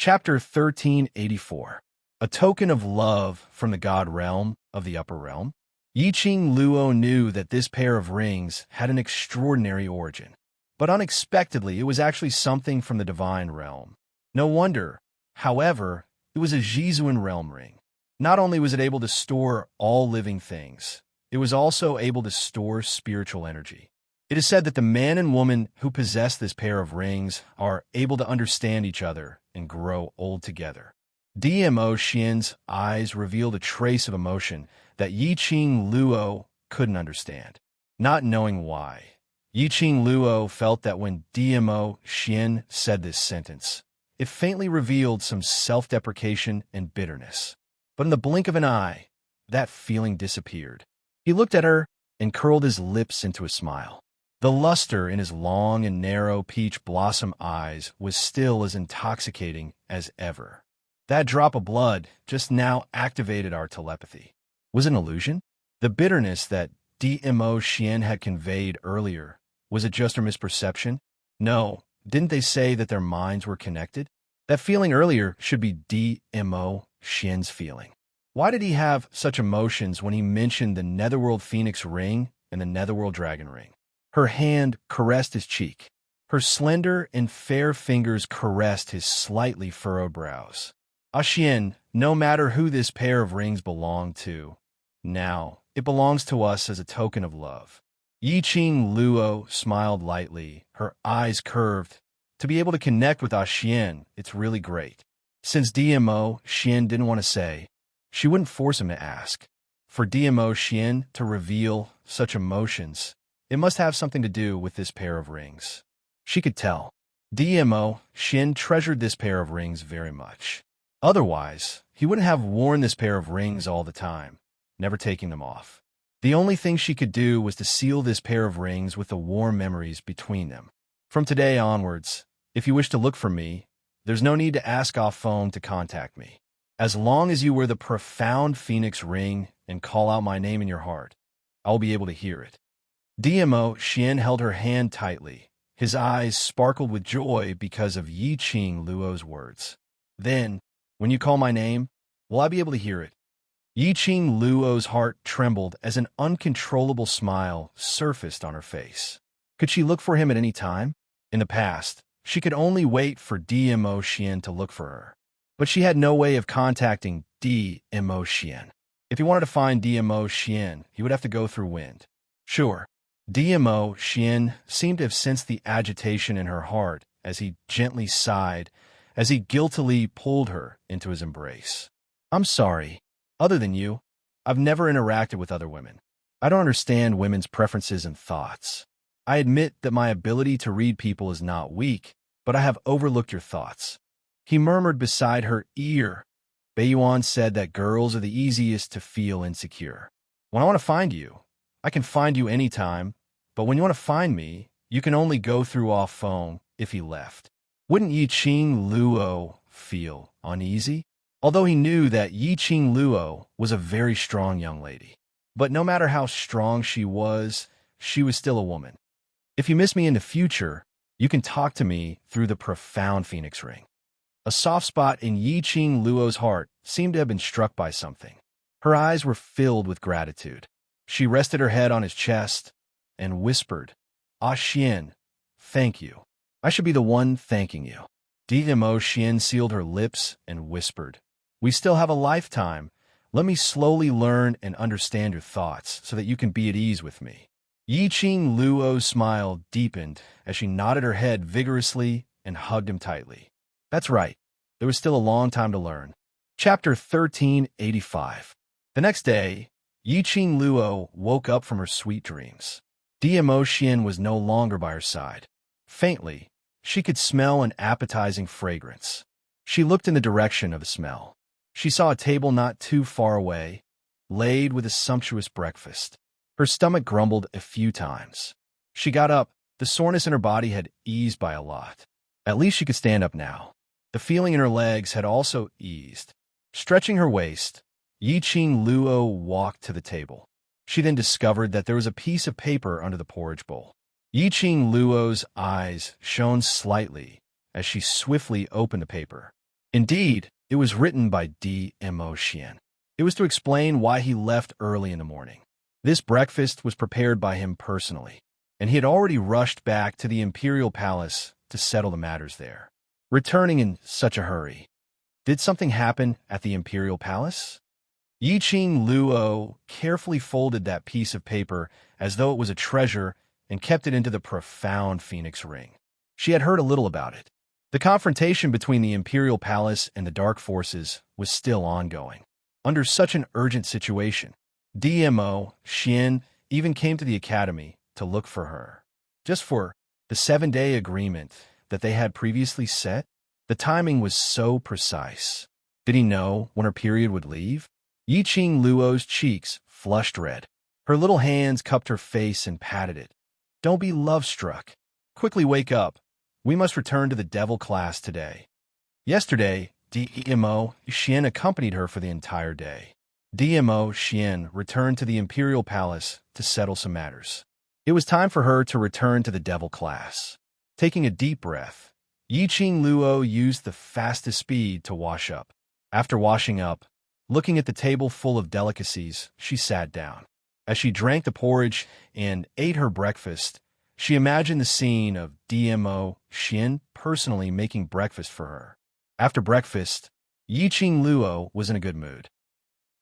Chapter 1384. A token of love from the god realm of the upper realm. Yiqing Luo knew that this pair of rings had an extraordinary origin, but unexpectedly it was actually something from the divine realm. No wonder, however, it was a Jizuan realm ring. Not only was it able to store all living things, it was also able to store spiritual energy. It is said that the man and woman who possess this pair of rings are able to understand each other and grow old together. DMO Xian's eyes revealed a trace of emotion that Yiqing Luo couldn't understand. Not knowing why, Yiqing Luo felt that when DMO Xian said this sentence, it faintly revealed some self-deprecation and bitterness. But in the blink of an eye, that feeling disappeared. He looked at her and curled his lips into a smile. The luster in his long and narrow peach blossom eyes was still as intoxicating as ever. That drop of blood just now activated our telepathy. Was it an illusion? The bitterness that DMO Xian had conveyed earlier, was it just her misperception? No, didn't they say that their minds were connected? That feeling earlier should be DMO Xian's feeling. Why did he have such emotions when he mentioned the Netherworld Phoenix ring and the Netherworld Dragon ring? Her hand caressed his cheek. Her slender and fair fingers caressed his slightly furrowed brows. Xian, no matter who this pair of rings belonged to, now it belongs to us as a token of love. Yiqing Luo smiled lightly, her eyes curved. To be able to connect with Xian, it's really great. Since DMO Xian didn't want to say, she wouldn't force him to ask. For DMO Xian to reveal such emotions, it must have something to do with this pair of rings. She could tell. DMO Xian treasured this pair of rings very much. Otherwise, he wouldn't have worn this pair of rings all the time, never taking them off. The only thing she could do was to seal this pair of rings with the warm memories between them. From today onwards, if you wish to look for me, there's no need to ask off phone to contact me. As long as you wear the profound Phoenix ring and call out my name in your heart, I'll be able to hear it. DMO Xian held her hand tightly. His eyes sparkled with joy because of Yiqing Luo's words. Then, when you call my name, will I be able to hear it? Yiqing Luo's heart trembled as an uncontrollable smile surfaced on her face. Could she look for him at any time? In the past, she could only wait for DMO Xian to look for her. But she had no way of contacting DMO Xian. If he wanted to find DMO Xian, he would have to go through wind. Sure. DMO Xian seemed to have sensed the agitation in her heart as he gently sighed, as he guiltily pulled her into his embrace. I'm sorry. Other than you, I've never interacted with other women. I don't understand women's preferences and thoughts. I admit that my ability to read people is not weak, but I have overlooked your thoughts. He murmured beside her ear. Beiyuan said that girls are the easiest to feel insecure. When I want to find you, I can find you anytime, but when you want to find me, you can only go through off phone if he left. Wouldn't Yiqing Luo feel uneasy? Although he knew that Yiqing Luo was a very strong young lady. But no matter how strong she was still a woman. If you miss me in the future, you can talk to me through the profound Phoenix ring. A soft spot in Yiqing Luo's heart seemed to have been struck by something. Her eyes were filled with gratitude. She rested her head on his chest and whispered, Xian, thank you. I should be the one thanking you. DMO Xian sealed her lips and whispered, we still have a lifetime. Let me slowly learn and understand your thoughts so that you can be at ease with me. Yiqing Luo's smile deepened as she nodded her head vigorously and hugged him tightly. That's right. There was still a long time to learn. Chapter 1385. The next day, Yiqing Luo woke up from her sweet dreams. DMO Xian was no longer by her side. Faintly, she could smell an appetizing fragrance. She looked in the direction of the smell. She saw a table not too far away, laid with a sumptuous breakfast. Her stomach grumbled a few times. She got up. The soreness in her body had eased by a lot. At least she could stand up now. The feeling in her legs had also eased. Stretching her waist, Yiqing Luo walked to the table. She then discovered that there was a piece of paper under the porridge bowl. Yiqing Luo's eyes shone slightly as she swiftly opened the paper. Indeed, it was written by D.M.O. Xian. It was to explain why he left early in the morning. This breakfast was prepared by him personally, and he had already rushed back to the imperial palace to settle the matters there. Returning in such a hurry. Did something happen at the imperial palace? Yiqing Luo carefully folded that piece of paper as though it was a treasure and kept it into the profound phoenix ring. She had heard a little about it. The confrontation between the imperial palace and the dark forces was still ongoing. Under such an urgent situation, DMO Xian even came to the academy to look for her. Just for the 7-day agreement that they had previously set, the timing was so precise. Did he know when her period would leave? Yiqing Luo's cheeks flushed red. Her little hands cupped her face and patted it. Don't be love-struck. Quickly wake up. We must return to the devil class today. Yesterday, DMO Xian accompanied her for the entire day. DMO Xian returned to the imperial palace to settle some matters. It was time for her to return to the devil class. Taking a deep breath, Yiqing Luo used the fastest speed to wash up. After washing up, looking at the table full of delicacies, she sat down. As she drank the porridge and ate her breakfast, she imagined the scene of DMO Xian personally making breakfast for her. After breakfast, Yiqing Luo was in a good mood.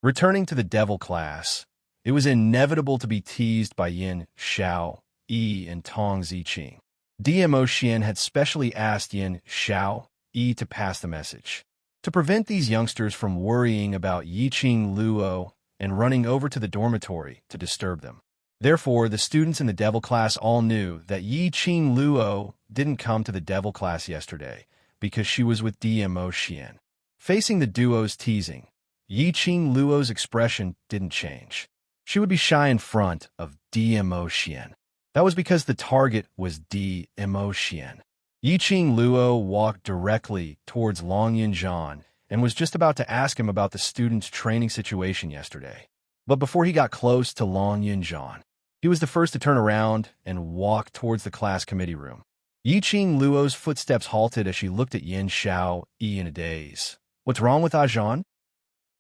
Returning to the devil class, it was inevitable to be teased by Yin Xiao, Yi, and Tong Ziqing. DMO Xian had specially asked Yin Xiao, Yi to pass the message. To prevent these youngsters from worrying about Yiqing Luo and running over to the dormitory to disturb them. Therefore, the students in the devil class all knew that Yiqing Luo didn't come to the devil class yesterday because she was with DMO Xian. Facing the duo's teasing, Yiqing Luo's expression didn't change. She would be shy in front of DMO Xian. That was because the target was DMO Xian. Yiqing Luo walked directly towards Long Yunzhan and was just about to ask him about the student's training situation yesterday. But before he got close to Long Yunzhan, he was the first to turn around and walk towards the class committee room. Yiqing Luo's footsteps halted as she looked at Yin Xiao Yi in a daze. What's wrong with Zhan?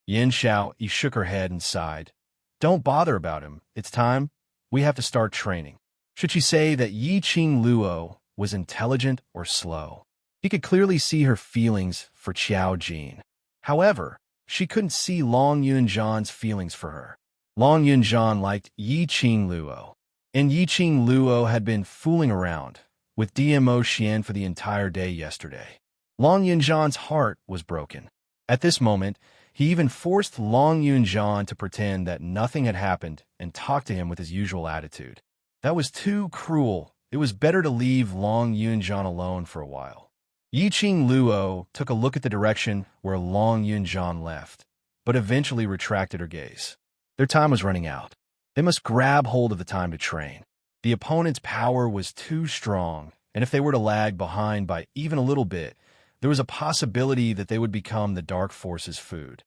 Yin Xiao Yi shook her head and sighed. Don't bother about him. It's time. We have to start training. Should she say that Yiqing Luo was intelligent or slow? He could clearly see her feelings for Qiao Jin. However, she couldn't see Long Yunzhan's feelings for her. Long Yunzhan liked Yiqing Luo, and Yiqing Luo had been fooling around with DMO Xian for the entire day yesterday. Long Yunzhan's heart was broken. At this moment, he even forced Long Yunzhan to pretend that nothing had happened and talk to him with his usual attitude. That was too cruel. It was better to leave Long Yunzhan alone for a while. Yiqing Luo took a look at the direction where Long Yunzhan left, but eventually retracted her gaze. Their time was running out. They must grab hold of the time to train. The opponent's power was too strong, and if they were to lag behind by even a little bit, there was a possibility that they would become the dark force's food.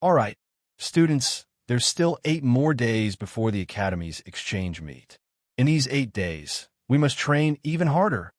All right, students, there's still 8 more days before the Academy's exchange meet. In these 8 days, we must train even harder.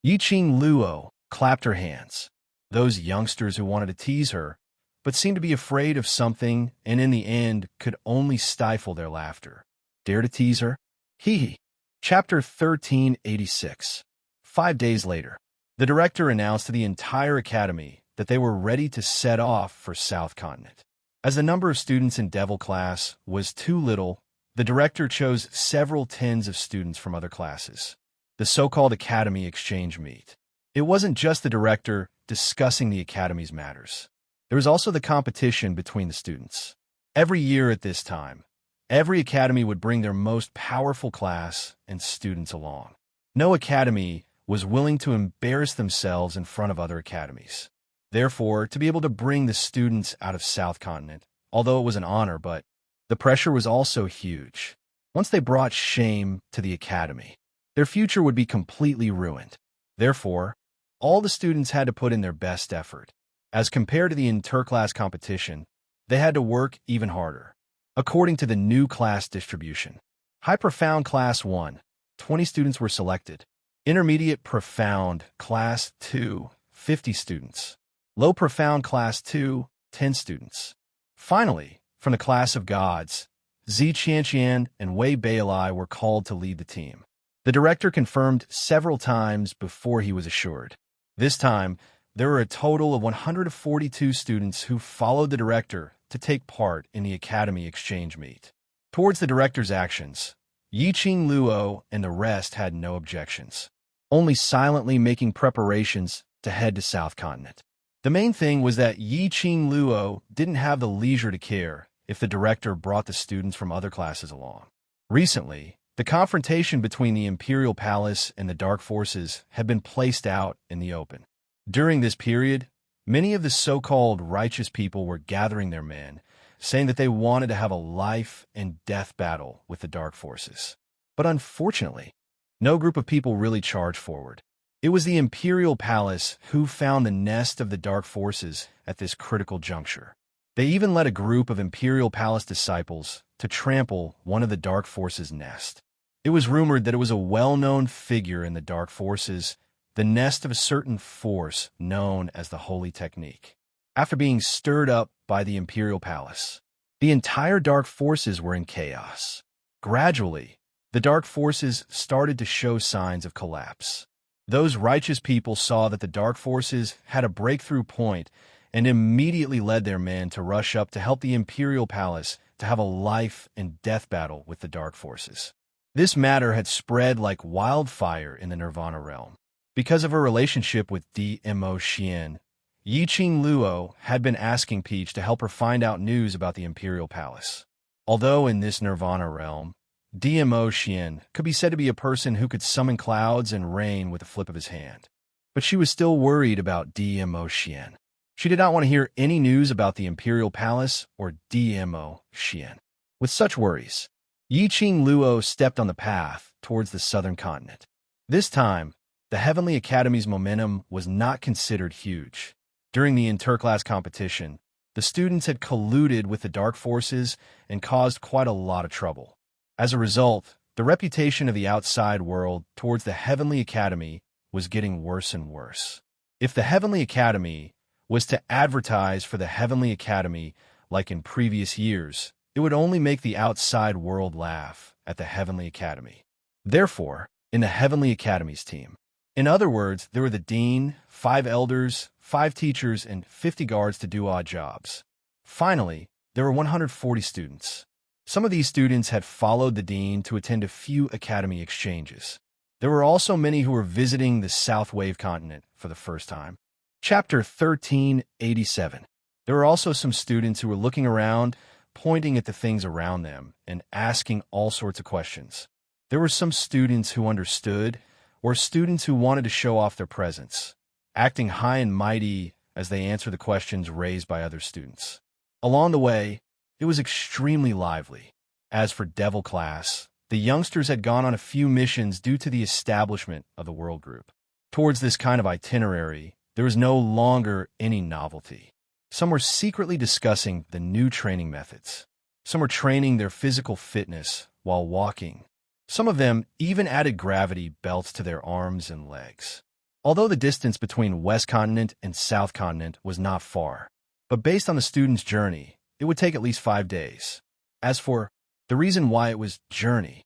Yiqing Luo clapped her hands. Those youngsters who wanted to tease her, but seemed to be afraid of something and in the end could only stifle their laughter. Dare to tease her? Hee hee. Chapter 1386. 5 days later, the director announced to the entire academy that they were ready to set off for South Continent. As the number of students in Devil class was too little, the director chose several tens of students from other classes. The so-called Academy Exchange Meet. It wasn't just the director discussing the Academy's matters. There was also the competition between the students. Every year at this time, every academy would bring their most powerful class and students along. No academy was willing to embarrass themselves in front of other academies. Therefore, to be able to bring the students out of South Continent, although it was an honor, but the pressure was also huge. Once they brought shame to the academy, their future would be completely ruined. Therefore, all the students had to put in their best effort. As compared to the interclass competition, they had to work even harder. According to the new class distribution, High Profound Class 1, 20 students were selected. Intermediate Profound Class 2, 50 students. Low Profound Class 2, 10 students. Finally, from the class of gods, Zi Qianqian and Wei Beilai were called to lead the team. The director confirmed several times before he was assured. This time, there were a total of 142 students who followed the director to take part in the Academy exchange meet. Towards the director's actions, Yiqing Luo and the rest had no objections, only silently making preparations to head to South Continent. The main thing was that Yiqing Luo didn't have the leisure to care if the director brought the students from other classes along. Recently, the confrontation between the Imperial Palace and the Dark Forces had been placed out in the open. During this period, many of the so-called righteous people were gathering their men, saying that they wanted to have a life and death battle with the Dark Forces. But unfortunately, no group of people really charged forward. It was the Imperial Palace who found the nest of the Dark Forces at this critical juncture. They even led a group of Imperial Palace disciples to trample one of the Dark Forces' nest. It was rumored that it was a well-known figure in the Dark Forces, the nest of a certain force known as the Holy Technique. After being stirred up by the Imperial Palace, the entire Dark Forces were in chaos. Gradually, the Dark Forces started to show signs of collapse. Those righteous people saw that the Dark Forces had a breakthrough point and immediately led their men to rush up to help the Imperial Palace to have a life and death battle with the Dark Forces. This matter had spread like wildfire in the Nirvana realm. Because of her relationship with Dmo Xian, Yiqing Luo had been asking Peach to help her find out news about the Imperial Palace. Although in this Nirvana realm, Dmo Xian could be said to be a person who could summon clouds and rain with a flip of his hand. But she was still worried about Dmo Xian. She did not want to hear any news about the Imperial Palace or Dmo Xian. With such worries, Yiqing Luo stepped on the path towards the southern continent. This time, the Heavenly Academy's momentum was not considered huge. During the interclass competition, the students had colluded with the Dark Forces and caused quite a lot of trouble. As a result, the reputation of the outside world towards the Heavenly Academy was getting worse and worse. If the Heavenly Academy was to advertise for the Heavenly Academy like in previous years, it would only make the outside world laugh at the Heavenly Academy. Therefore, in the Heavenly Academy's team, in other words, there were the dean, 5 elders, 5 teachers, and 50 guards to do odd jobs. Finally, there were 140 students. Some of these students had followed the dean to attend a few academy exchanges. There were also many who were visiting the South Wave continent for the first time. Chapter 1387. There were also some students who were looking around, pointing at the things around them, and asking all sorts of questions. There were some students who understood, or students who wanted to show off their presence, acting high and mighty as they answered the questions raised by other students. Along the way, it was extremely lively. As for Devil Class, the youngsters had gone on a few missions due to the establishment of the World Group. Towards this kind of itinerary, there was no longer any novelty. Some were secretly discussing the new training methods. Some were training their physical fitness while walking. Some of them even added gravity belts to their arms and legs. Although the distance between West Continent and South Continent was not far, but based on the student's journey, it would take at least 5 days. As for the reason why it was journey,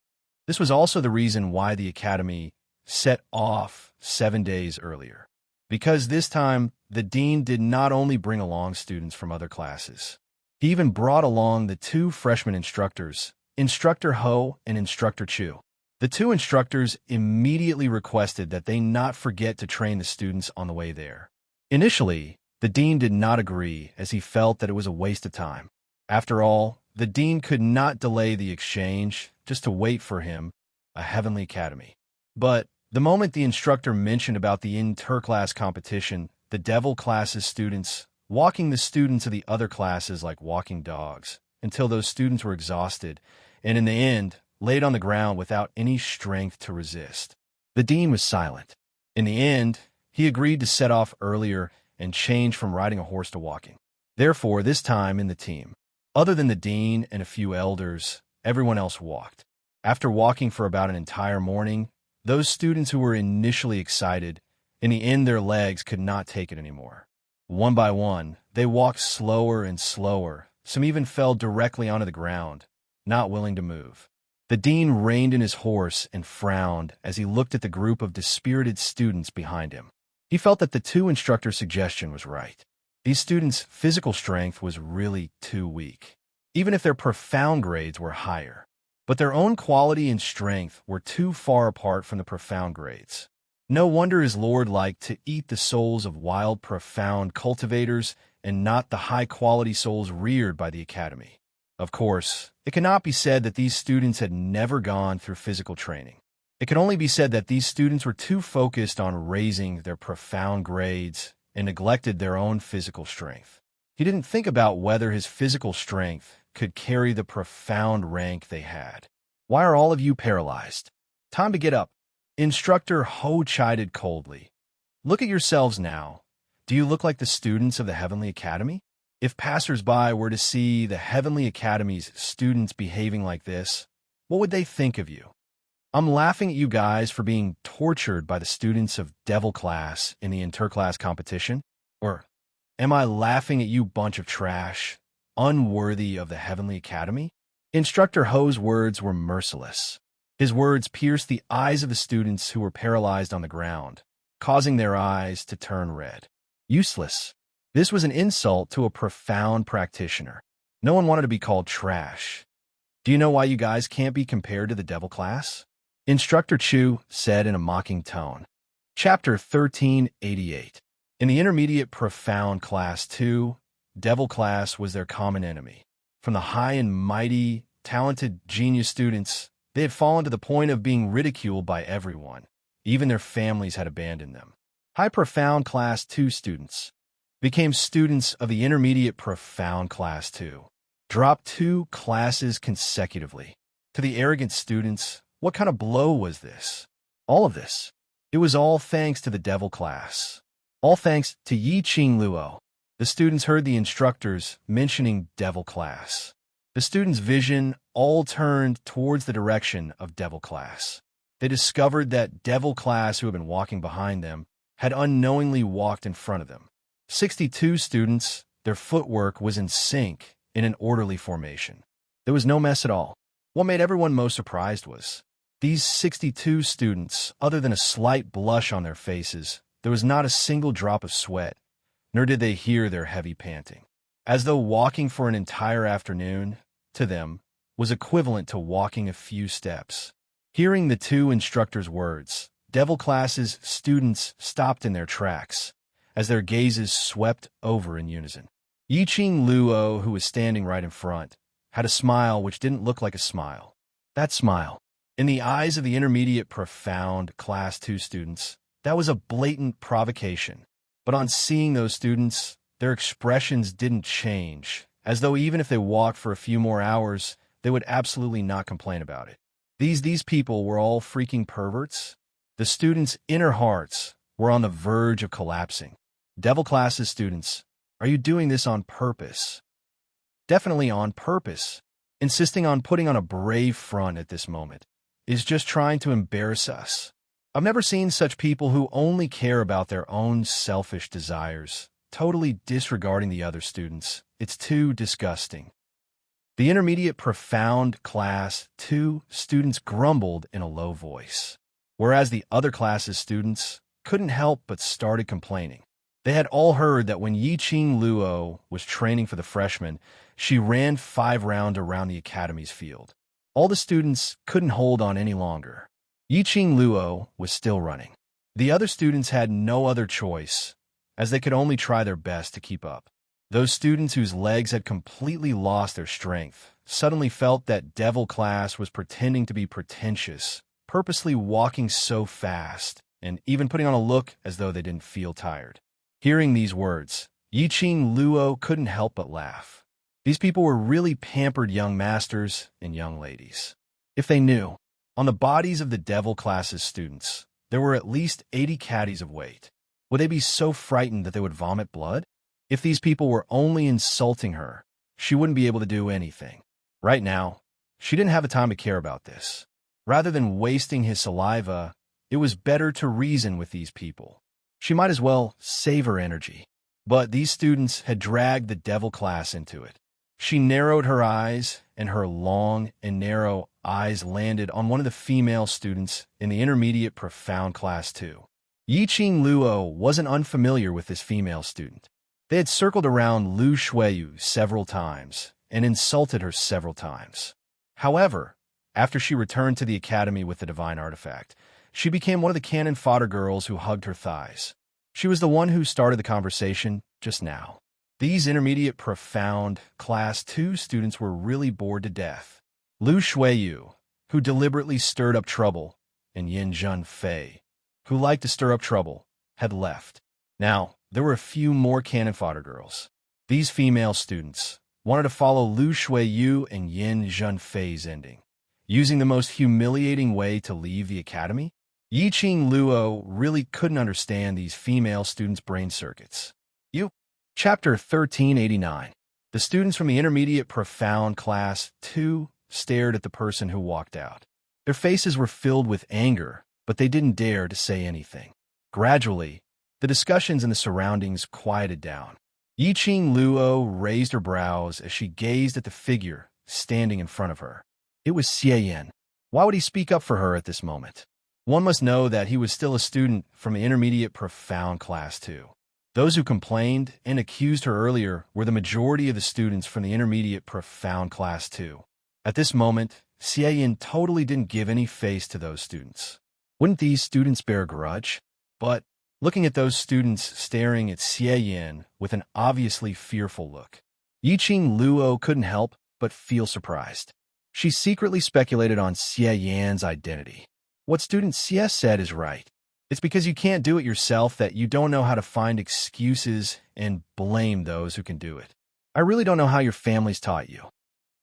this was also the reason why the Academy set off 7 days earlier. Because this time, the dean did not only bring along students from other classes. He even brought along the 2 freshman instructors, Instructor Ho and Instructor Chu. The 2 instructors immediately requested that they not forget to train the students on the way there. Initially, the dean did not agree as he felt that it was a waste of time. After all, the dean could not delay the exchange just to wait for him, a Heavenly Academy. But the moment the instructor mentioned about the interclass competition, the Devil Class's students, walking the students of the other classes like walking dogs, until those students were exhausted, and in the end, laid on the ground without any strength to resist. The dean was silent. In the end, he agreed to set off earlier and change from riding a horse to walking. Therefore, this time in the team, other than the dean and a few elders, everyone else walked. After walking for about an entire morning, those students who were initially excited, in the end their legs could not take it anymore. One by one, they walked slower and slower. Some even fell directly onto the ground, not willing to move. The dean reined in his horse and frowned as he looked at the group of dispirited students behind him. He felt that the two instructors' suggestion was right. These students' physical strength was really too weak, even if their profound grades were higher. But their own quality and strength were too far apart from the profound grades. No wonder his lord liked to eat the souls of wild, profound cultivators and not the high-quality souls reared by the academy. Of course, it cannot be said that these students had never gone through physical training. It can only be said that these students were too focused on raising their profound grades and neglected their own physical strength. He didn't think about whether his physical strength could carry the profound rank they had. Why are all of you paralyzed? Time to get up. Instructor Ho chided coldly. Look at yourselves now. Do you look like the students of the Heavenly Academy? If passers-by were to see the Heavenly Academy's students behaving like this, what would they think of you? I'm laughing at you guys for being tortured by the students of Devil Class in the interclass competition? Or am I laughing at you bunch of trash, unworthy of the Heavenly Academy? Instructor Ho's words were merciless. His words pierced the eyes of the students who were paralyzed on the ground, causing their eyes to turn red. Useless. This was an insult to a profound practitioner. No one wanted to be called trash. Do you know why you guys can't be compared to the Devil Class? Instructor Chu said in a mocking tone. Chapter 1388. In the intermediate profound Class 2, Devil Class was their common enemy. From the high and mighty, talented genius students, they had fallen to the point of being ridiculed by everyone. Even their families had abandoned them. High profound Class 2 students became students of the intermediate profound Class 2. Dropped 2 classes consecutively. To the arrogant students, what kind of blow was this? All of this. It was all thanks to the Devil Class. All thanks to Yi Qing Luo. The students heard the instructors mentioning Devil Class. The students' vision all turned towards the direction of Devil Class. They discovered that Devil Class, who had been walking behind them, had unknowingly walked in front of them. 62 students, their footwork was in sync in an orderly formation. There was no mess at all. What made everyone most surprised was, these 62 students, other than a slight blush on their faces, there was not a single drop of sweat, nor did they hear their heavy panting. As though walking for an entire afternoon, to them, was equivalent to walking a few steps. Hearing the two instructors' words, Devil Class's students stopped in their tracks, as their gazes swept over in unison. Yi Qing Luo, who was standing right in front, had a smile which didn't look like a smile. That smile, in the eyes of the intermediate profound Class 2 students, that was a blatant provocation. But on seeing those students, their expressions didn't change, as though even if they walked for a few more hours, they would absolutely not complain about it. These people were all freaking perverts. The students' inner hearts were on the verge of collapsing. Devil Class's students, are you doing this on purpose? Definitely on purpose. Insisting on putting on a brave front at this moment is just trying to embarrass us. I've never seen such people who only care about their own selfish desires, totally disregarding the other students. It's too disgusting. The intermediate profound Class 2 students grumbled in a low voice, whereas the other classes' students couldn't help but started complaining. They had all heard that when Yi Qing Luo was training for the freshmen, she ran 5 rounds around the academy's field. All the students couldn't hold on any longer. Yi Qing Luo was still running. The other students had no other choice, as they could only try their best to keep up. Those students whose legs had completely lost their strength suddenly felt that Devil Class was pretending to be pretentious, purposely walking so fast, and even putting on a look as though they didn't feel tired. Hearing these words, Yi Qing Luo couldn't help but laugh. These people were really pampered young masters and young ladies. If they knew, on the bodies of the Devil Class's students, there were at least 80 caddies of weight. Would they be so frightened that they would vomit blood? If these people were only insulting her, she wouldn't be able to do anything. Right now, she didn't have the time to care about this. Rather than wasting his saliva, it was better to reason with these people. She might as well save her energy. But these students had dragged the devil class into it. She narrowed her eyes, and her long and narrow eyes landed on one of the female students in the intermediate profound class 2. Yiqing Luo wasn't unfamiliar with this female student. They had circled around Lu Shuiyu several times and insulted her several times. However, after she returned to the academy with the divine artifact, she became one of the cannon fodder girls who hugged her thighs. She was the one who started the conversation just now. These intermediate profound class 2 students were really bored to death. Lu Shuiyu, who deliberately stirred up trouble, and Yin Zhunfei, who liked to stir up trouble, had left. Now, there were a few more cannon fodder girls. These female students wanted to follow Lu Shuiyu and Yin Zhunfei's ending, using the most humiliating way to leave the academy. Yiqing Luo really couldn't understand these female students' brain circuits. Chapter 1389. The students from the intermediate profound class 2 stared at the person who walked out. Their faces were filled with anger, but they didn't dare to say anything. Gradually, the discussions in the surroundings quieted down. Yiqing Luo raised her brows as she gazed at the figure standing in front of her. It was Xie Yan. Why would he speak up for her at this moment? One must know that he was still a student from the intermediate profound class 2. Those who complained and accused her earlier were the majority of the students from the intermediate profound class 2. At this moment, Xie Yan totally didn't give any face to those students. Wouldn't these students bear a grudge? But looking at those students staring at Xie Yan with an obviously fearful look, Yiqing Luo couldn't help but feel surprised. She secretly speculated on Xie Yan's identity. What student Xie said is right. It's because you can't do it yourself that you don't know how to find excuses and blame those who can do it. I really don't know how your family's taught you.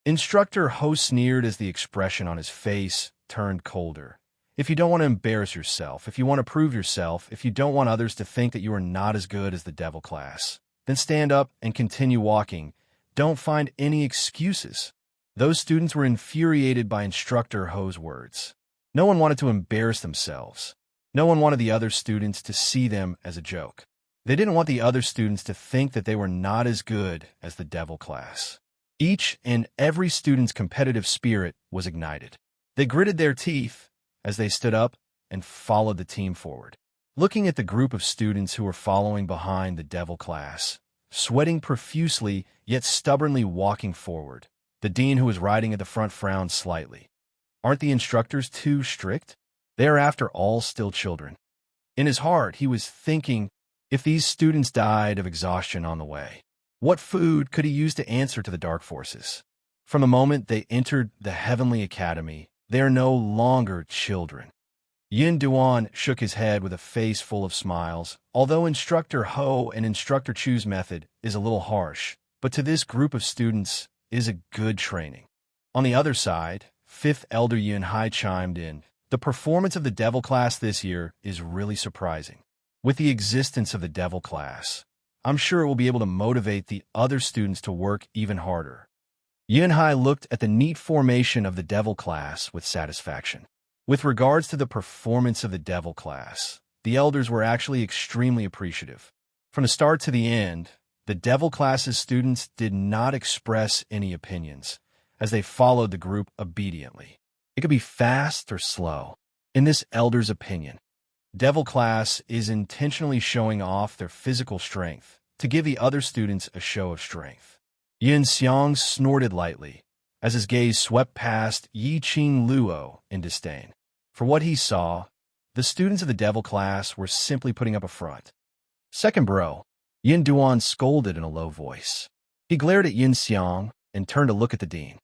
Instructor Ho sneered as the expression on his face turned colder. If you don't want to embarrass yourself, if you want to prove yourself, if you don't want others to think that you are not as good as the devil class, then stand up and continue walking. Don't find any excuses. Those students were infuriated by Instructor Ho's words. No one wanted to embarrass themselves. No one wanted the other students to see them as a joke. They didn't want the other students to think that they were not as good as the devil class. Each and every student's competitive spirit was ignited. They gritted their teeth as they stood up and followed the team forward. Looking at the group of students who were following behind the devil class, sweating profusely yet stubbornly walking forward, the dean who was riding at the front frowned slightly. Aren't the instructors too strict? They are after all still children. In his heart, he was thinking, if these students died of exhaustion on the way, what food could he use to answer to the dark forces? From the moment they entered the heavenly academy, they are no longer children. Yin Duan shook his head with a face full of smiles. Although Instructor Ho and Instructor Chu's method is a little harsh, but to this group of students is a good training. On the other side, 5th Elder Yin Hai chimed in. The performance of the devil class this year is really surprising. With the existence of the devil class, I'm sure it will be able to motivate the other students to work even harder. Yin Hai looked at the neat formation of the devil class with satisfaction. With regards to the performance of the devil class, the elders were actually extremely appreciative. From the start to the end, the devil class's students did not express any opinions, as they followed the group obediently. It could be fast or slow. In this elder's opinion, devil class is intentionally showing off their physical strength to give the other students a show of strength. Yin Xiang snorted lightly as his gaze swept past Yiqing Luo in disdain. For what he saw, the students of the devil class were simply putting up a front. Second bro, Yin Duan scolded in a low voice. He glared at Yin Xiang and turned to look at the dean.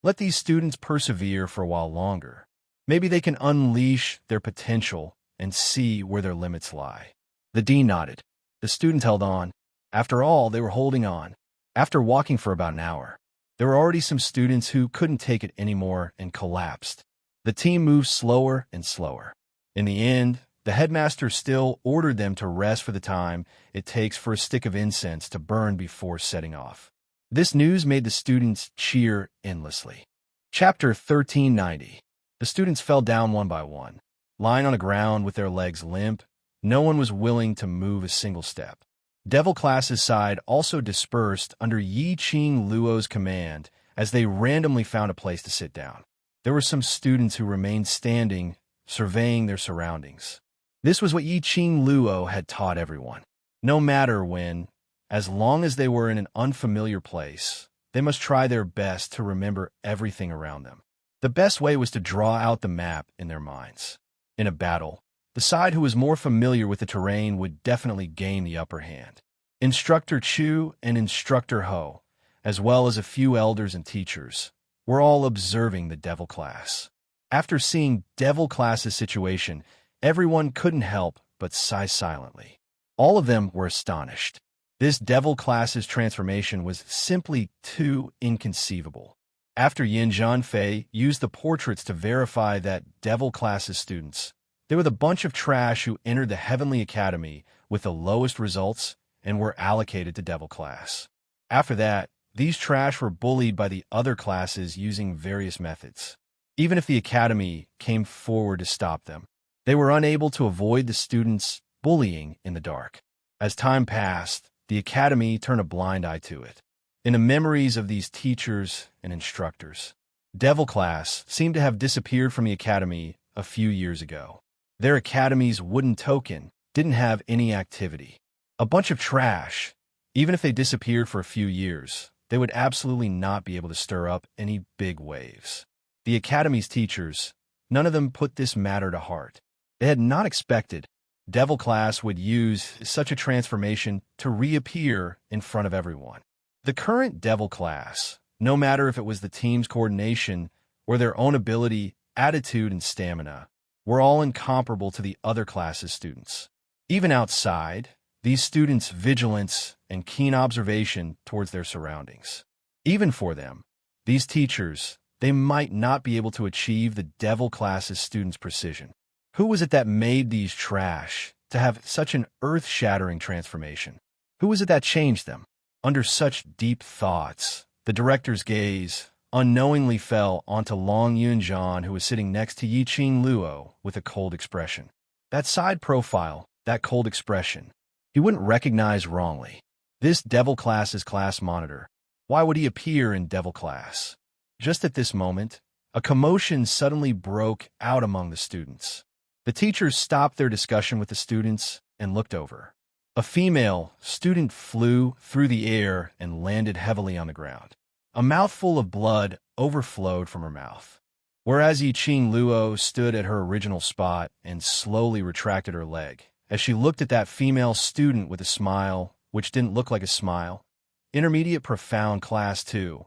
Let these students persevere for a while longer. Maybe they can unleash their potential and see where their limits lie. The dean nodded. The students held on. After all, they were holding on. After walking for about an hour, there were already some students who couldn't take it anymore and collapsed. The team moved slower and slower. In the end, the headmaster still ordered them to rest for the time it takes for a stick of incense to burn before setting off. This news made the students cheer endlessly. Chapter 1390. The students fell down one by one, lying on the ground with their legs limp. No one was willing to move a single step. Devil class's side also dispersed under Yi Qing Luo's command as they randomly found a place to sit down. There were some students who remained standing, surveying their surroundings. This was what Yi Qing Luo had taught everyone. No matter when, as long as they were in an unfamiliar place, they must try their best to remember everything around them. The best way was to draw out the map in their minds. In a battle, the side who was more familiar with the terrain would definitely gain the upper hand. Instructor Chu and Instructor Ho, as well as a few elders and teachers, were all observing the Devil class. After seeing Devil class's situation, everyone couldn't help but sigh silently. All of them were astonished. This Devil class's transformation was simply too inconceivable. After Yin Zhanfei used the portraits to verify that Devil class's students, they were the bunch of trash who entered the Heavenly Academy with the lowest results and were allocated to Devil class. After that, these trash were bullied by the other classes using various methods. Even if the Academy came forward to stop them, they were unable to avoid the students' bullying in the dark. As time passed, the Academy turned a blind eye to it. In the memories of these teachers and instructors, Devil class seemed to have disappeared from the Academy a few years ago. Their Academy's wooden token didn't have any activity. A bunch of trash. Even if they disappeared for a few years, they would absolutely not be able to stir up any big waves. The Academy's teachers, none of them put this matter to heart. They had not expected Devil class would use such a transformation to reappear in front of everyone. The current Devil class, no matter if it was the team's coordination or their own ability, attitude, and stamina, were all incomparable to the other classes' students. Even outside, these students' vigilance and keen observation towards their surroundings. Even for them, these teachers, they might not be able to achieve the Devil class's students' precision. Who was it that made these trash to have such an earth-shattering transformation? Who was it that changed them? Under such deep thoughts, the director's gaze unknowingly fell onto Long Yunjian, who was sitting next to Yi Qing Luo with a cold expression. That side profile, that cold expression, he wouldn't recognize wrongly. This Devil class's class monitor. Why would he appear in Devil class? Just at this moment, a commotion suddenly broke out among the students. The teachers stopped their discussion with the students and looked over. A female student flew through the air and landed heavily on the ground. A mouthful of blood overflowed from her mouth. Whereas Yi Qing Luo stood at her original spot and slowly retracted her leg, as she looked at that female student with a smile, which didn't look like a smile. Intermediate Profound Class 2.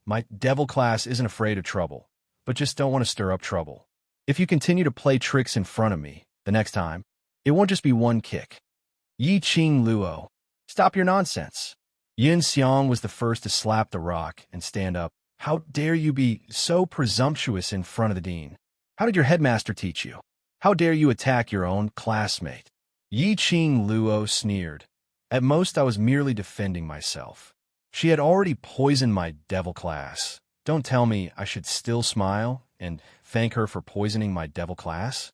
My Devil class isn't afraid of trouble, but just don't want to stir up trouble. If you continue to play tricks in front of me, the next time, it won't just be one kick. Yi Qing Luo, stop your nonsense. Yin Xiang was the first to slap the rock and stand up. How dare you be so presumptuous in front of the dean? How did your headmaster teach you? How dare you attack your own classmate? Yi Qing Luo sneered. At most, I was merely defending myself. She had already poisoned my Devil class. Don't tell me I should still smile and thank her for poisoning my Devil class?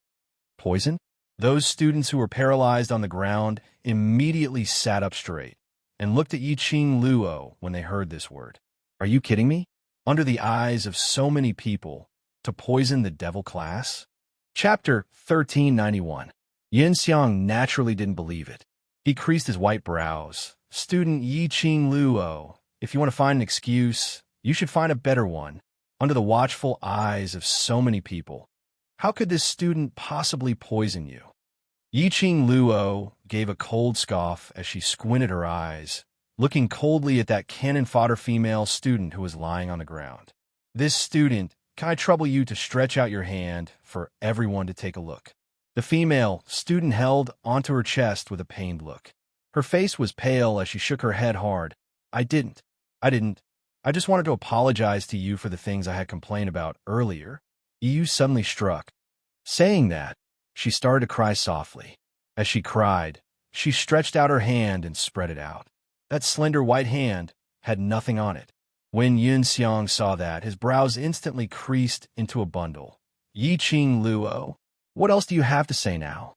Poison? Those students who were paralyzed on the ground immediately sat up straight and looked at Yi Qing Luo when they heard this word. Are you kidding me? Under the eyes of so many people, to poison the Devil class? Chapter 1391. Yin Xiang naturally didn't believe it. He creased his white brows. Student Yi Qing Luo, if you want to find an excuse, you should find a better one. Under the watchful eyes of so many people, how could this student possibly poison you? Yi Qing Luo gave a cold scoff as she squinted her eyes, looking coldly at that cannon fodder female student who was lying on the ground. This student, can I trouble you to stretch out your hand for everyone to take a look? The female student held onto her chest with a pained look. Her face was pale as she shook her head hard. I didn't. I just wanted to apologize to you for the things I had complained about earlier. Yu suddenly struck. Saying that, she started to cry softly. As she cried, she stretched out her hand and spread it out. That slender white hand had nothing on it. When Yin Xiang saw that, his brows instantly creased into a bundle. Yi Qing Luo, what else do you have to say now?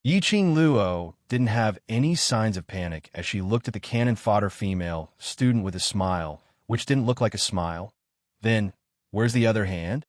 Yiqing Luo didn't have any signs of panic as she looked at the cannon fodder female student with a smile, which didn't look like a smile. Then, where's the other hand?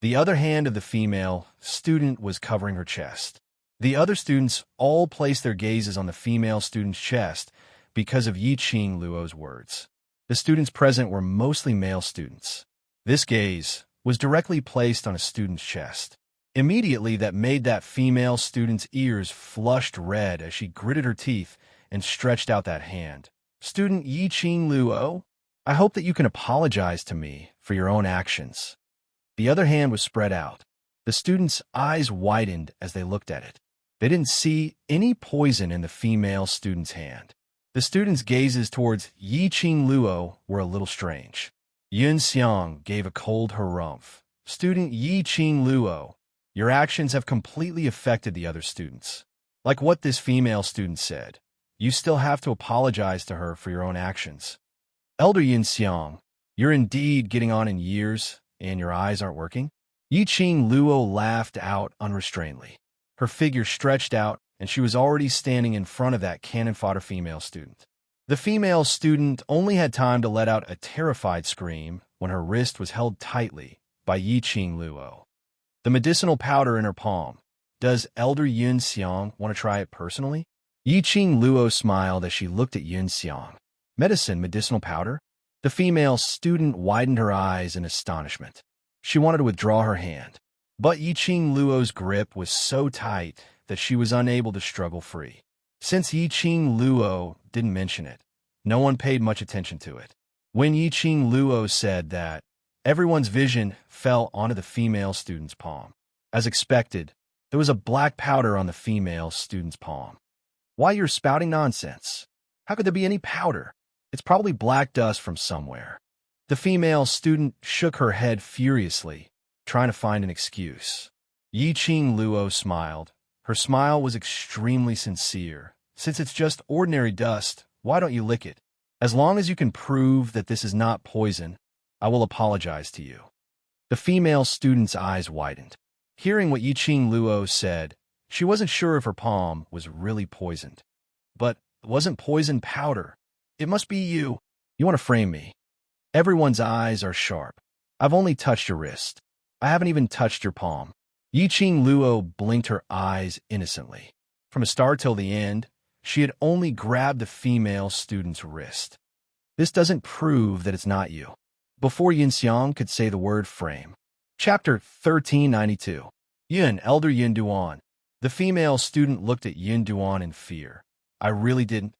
The other hand of the female student was covering her chest. The other students all placed their gazes on the female student's chest because of Yiqing Luo's words. The students present were mostly male students. This gaze was directly placed on a student's chest. Immediately, that made that female student's ears flushed red as she gritted her teeth and stretched out that hand. Student Yiqing Luo, I hope that you can apologize to me for your own actions. The other hand was spread out. The students' eyes widened as they looked at it. They didn't see any poison in the female student's hand. The students' gazes towards Yiqing Luo were a little strange. Yun Xiang gave a cold harumph. Student Yiqing Luo, your actions have completely affected the other students. Like what this female student said, you still have to apologize to her for your own actions. Elder Yun Xiang, you're indeed getting on in years, and your eyes aren't working? Yiqing Luo laughed out unrestrainedly. Her figure stretched out, and she was already standing in front of that cannon fodder female student. The female student only had time to let out a terrified scream when her wrist was held tightly by Yiqing Luo. The medicinal powder in her palm. Does Elder Yun Xiang want to try it personally? Yiqing Luo smiled as she looked at Yun Xiang. Medicinal powder? The female student widened her eyes in astonishment. She wanted to withdraw her hand, but Yiqing Luo's grip was so tight that she was unable to struggle free. Since Yiqing Luo didn't mention it, no one paid much attention to it. When Yiqing Luo said that, everyone's vision fell onto the female student's palm. As expected, there was a black powder on the female student's palm. Why you're spouting nonsense? How could there be any powder? It's probably black dust from somewhere. The female student shook her head furiously, trying to find an excuse. Yiqing Luo smiled. Her smile was extremely sincere. Since it's just ordinary dust, why don't you lick it? As long as you can prove that this is not poison, I will apologize to you. The female student's eyes widened. Hearing what Yiqing Luo said, she wasn't sure if her palm was really poisoned. But it wasn't poison powder. It must be you. You want to frame me. Everyone's eyes are sharp. I've only touched your wrist. I haven't even touched your palm. Yiqing Luo blinked her eyes innocently. From the start till the end, she had only grabbed the female student's wrist. This doesn't prove that it's not you. Before Yun Xiang could say the word frame. Chapter 1392. Yun, Elder Yin Duan. The female student looked at Yin Duan in fear. I really didn't.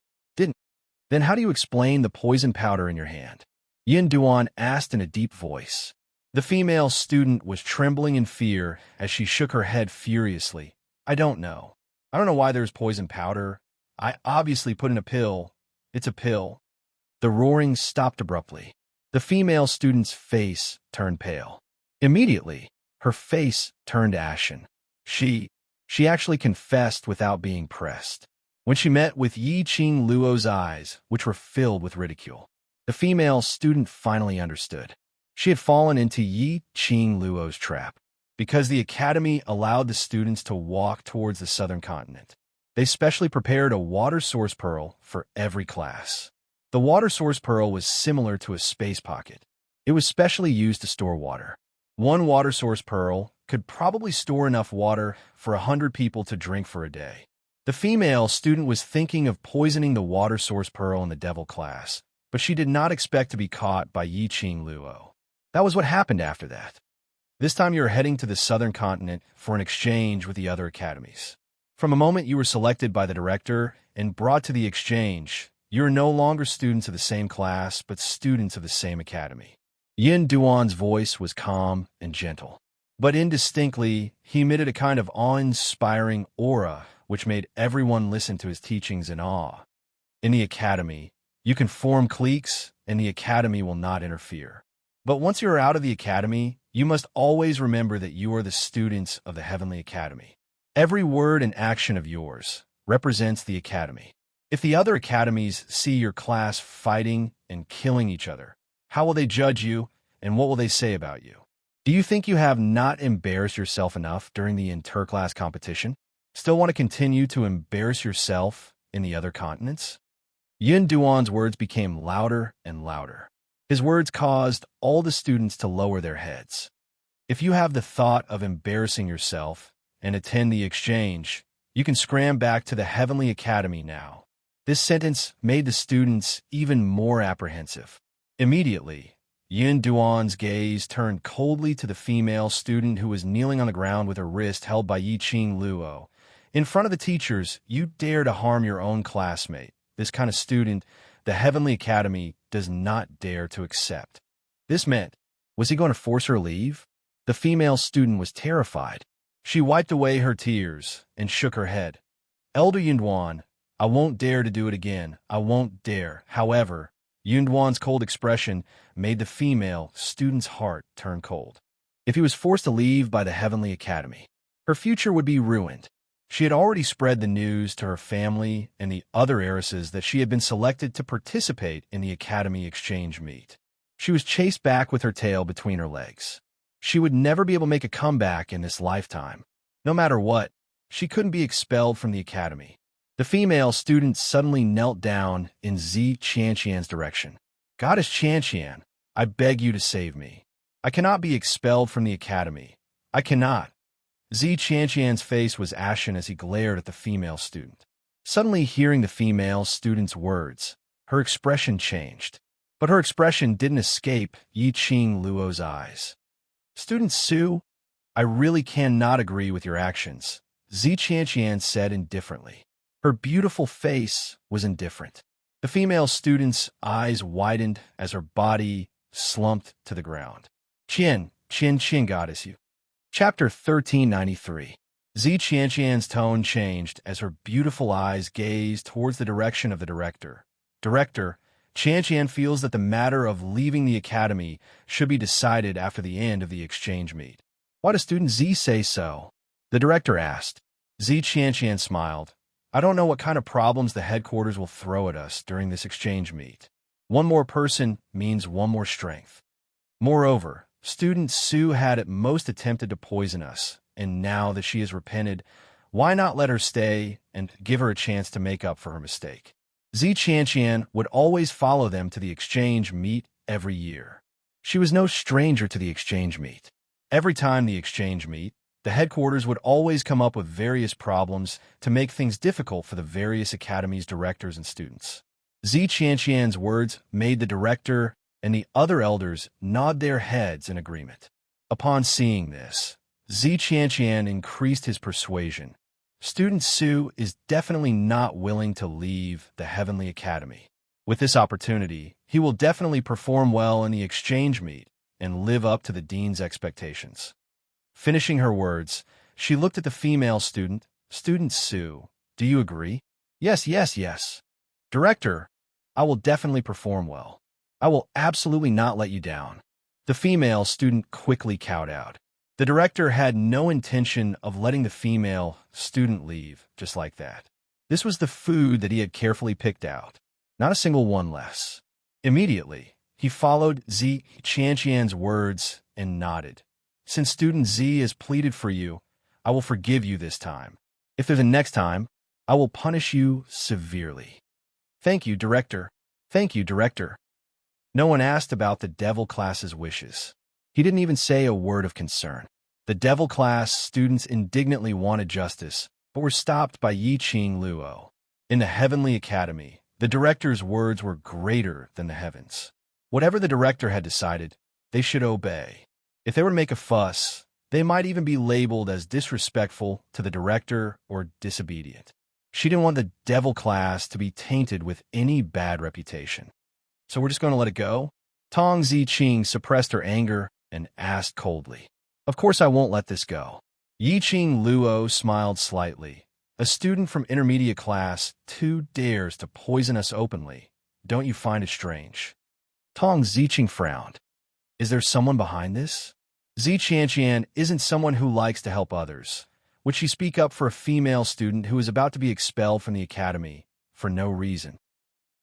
Then how do you explain the poison powder in your hand? Yin Duan asked in a deep voice. The female student was trembling in fear as she shook her head furiously. I don't know. I don't know why there's poison powder. I obviously put in a pill. It's a pill. The roaring stopped abruptly. The female student's face turned pale. Immediately, her face turned ashen. She actually confessed without being pressed. When she met with Yiqing Luo's eyes, which were filled with ridicule, the female student finally understood. She had fallen into Yiqing Luo's trap. Because the academy allowed the students to walk towards the southern continent, they specially prepared a water source pearl for every class. The water source pearl was similar to a space pocket. It was specially used to store water. One water source pearl could probably store enough water for 100 people to drink for a day. The female student was thinking of poisoning the water source pearl in the devil class, but she did not expect to be caught by Yiqing Luo. That was what happened after that. This time you are heading to the southern continent for an exchange with the other academies. From the moment you were selected by the director and brought to the exchange, you are no longer students of the same class, but students of the same academy. Yin Duan's voice was calm and gentle, but indistinctly, he emitted a kind of awe-inspiring aura which made everyone listen to his teachings in awe. In the academy, you can form cliques, and the academy will not interfere. But once you are out of the academy, you must always remember that you are the students of the Heavenly Academy. Every word and action of yours represents the academy. If the other academies see your class fighting and killing each other, how will they judge you, and what will they say about you? Do you think you have not embarrassed yourself enough during the interclass competition? Still want to continue to embarrass yourself in the other continents? Yin Duan's words became louder and louder. His words caused all the students to lower their heads. If you have the thought of embarrassing yourself and attend the exchange, you can scram back to the Heavenly Academy now. This sentence made the students even more apprehensive. Immediately, Yin Duan's gaze turned coldly to the female student who was kneeling on the ground with her wrist held by Yiqing Luo. In front of the teachers, you dare to harm your own classmate. This kind of student, the Heavenly Academy does not dare to accept. This meant, was he going to force her to leave? The female student was terrified. She wiped away her tears and shook her head. Elder Yunduan, I won't dare to do it again. I won't dare. However, Yunduan's cold expression made the female student's heart turn cold. If he was forced to leave by the Heavenly Academy, her future would be ruined. She had already spread the news to her family and the other heiresses that she had been selected to participate in the Academy exchange meet. She was chased back with her tail between her legs. She would never be able to make a comeback in this lifetime. No matter what, she couldn't be expelled from the Academy. The female student suddenly knelt down in Zi Qianqian's direction. Goddess Qianqian, I beg you to save me. I cannot be expelled from the Academy. I cannot. Zi Qianqian's face was ashen as he glared at the female student. Suddenly hearing the female student's words, her expression changed. But her expression didn't escape Yiqing Luo's eyes. Student Su, I really cannot agree with your actions, Zi Qianqian said indifferently. Her beautiful face was indifferent. The female student's eyes widened as her body slumped to the ground. Qin goddess you. Chapter 1393. Zi Qianqian's tone changed as her beautiful eyes gazed towards the direction of the director. Director, Qianqian feels that the matter of leaving the academy should be decided after the end of the exchange meet. Why does student Zi say so? The director asked. Zi Qianqian smiled. I don't know what kind of problems the headquarters will throw at us during this exchange meet. One more person means one more strength. Moreover, student Su had at most attempted to poison us, and now that she has repented, why not let her stay and give her a chance to make up for her mistake? Zi Qianqian would always follow them to the exchange meet every year. She was no stranger to the exchange meet. Every time the exchange meet, the headquarters would always come up with various problems to make things difficult for the various academies' directors and students. Zi Qianqian's words made the director and the other elders nod their heads in agreement. Upon seeing this, Zi Qianqian increased his persuasion. Student Su is definitely not willing to leave the Heavenly Academy. With this opportunity, he will definitely perform well in the exchange meet and live up to the dean's expectations. Finishing her words, she looked at the female student. Student Su, do you agree? Yes. Director, I will definitely perform well. I will absolutely not let you down. The female student quickly cowed out. The director had no intention of letting the female student leave just like that. This was the food that he had carefully picked out. Not a single one less. Immediately, he followed Zi Qianqian's words and nodded. Since student Z has pleaded for you, I will forgive you this time. If there's a next time, I will punish you severely. Thank you, director. Thank you, director. No one asked about the devil class's wishes. He didn't even say a word of concern. The devil class students indignantly wanted justice, but were stopped by Yiqing Luo. In the Heavenly Academy, the director's words were greater than the heavens. Whatever the director had decided, they should obey. If they were to make a fuss, they might even be labeled as disrespectful to the director or disobedient. She didn't want the devil class to be tainted with any bad reputation. So we're just going to let it go? Tong Ziqing suppressed her anger and asked coldly. Of course I won't let this go. Yiqing Luo smiled slightly. A student from intermediate class 2 dares to poison us openly. Don't you find it strange? Tong Ziqing frowned. Is there someone behind this? Zi Qianqian isn't someone who likes to help others. Would she speak up for a female student who is about to be expelled from the academy for no reason?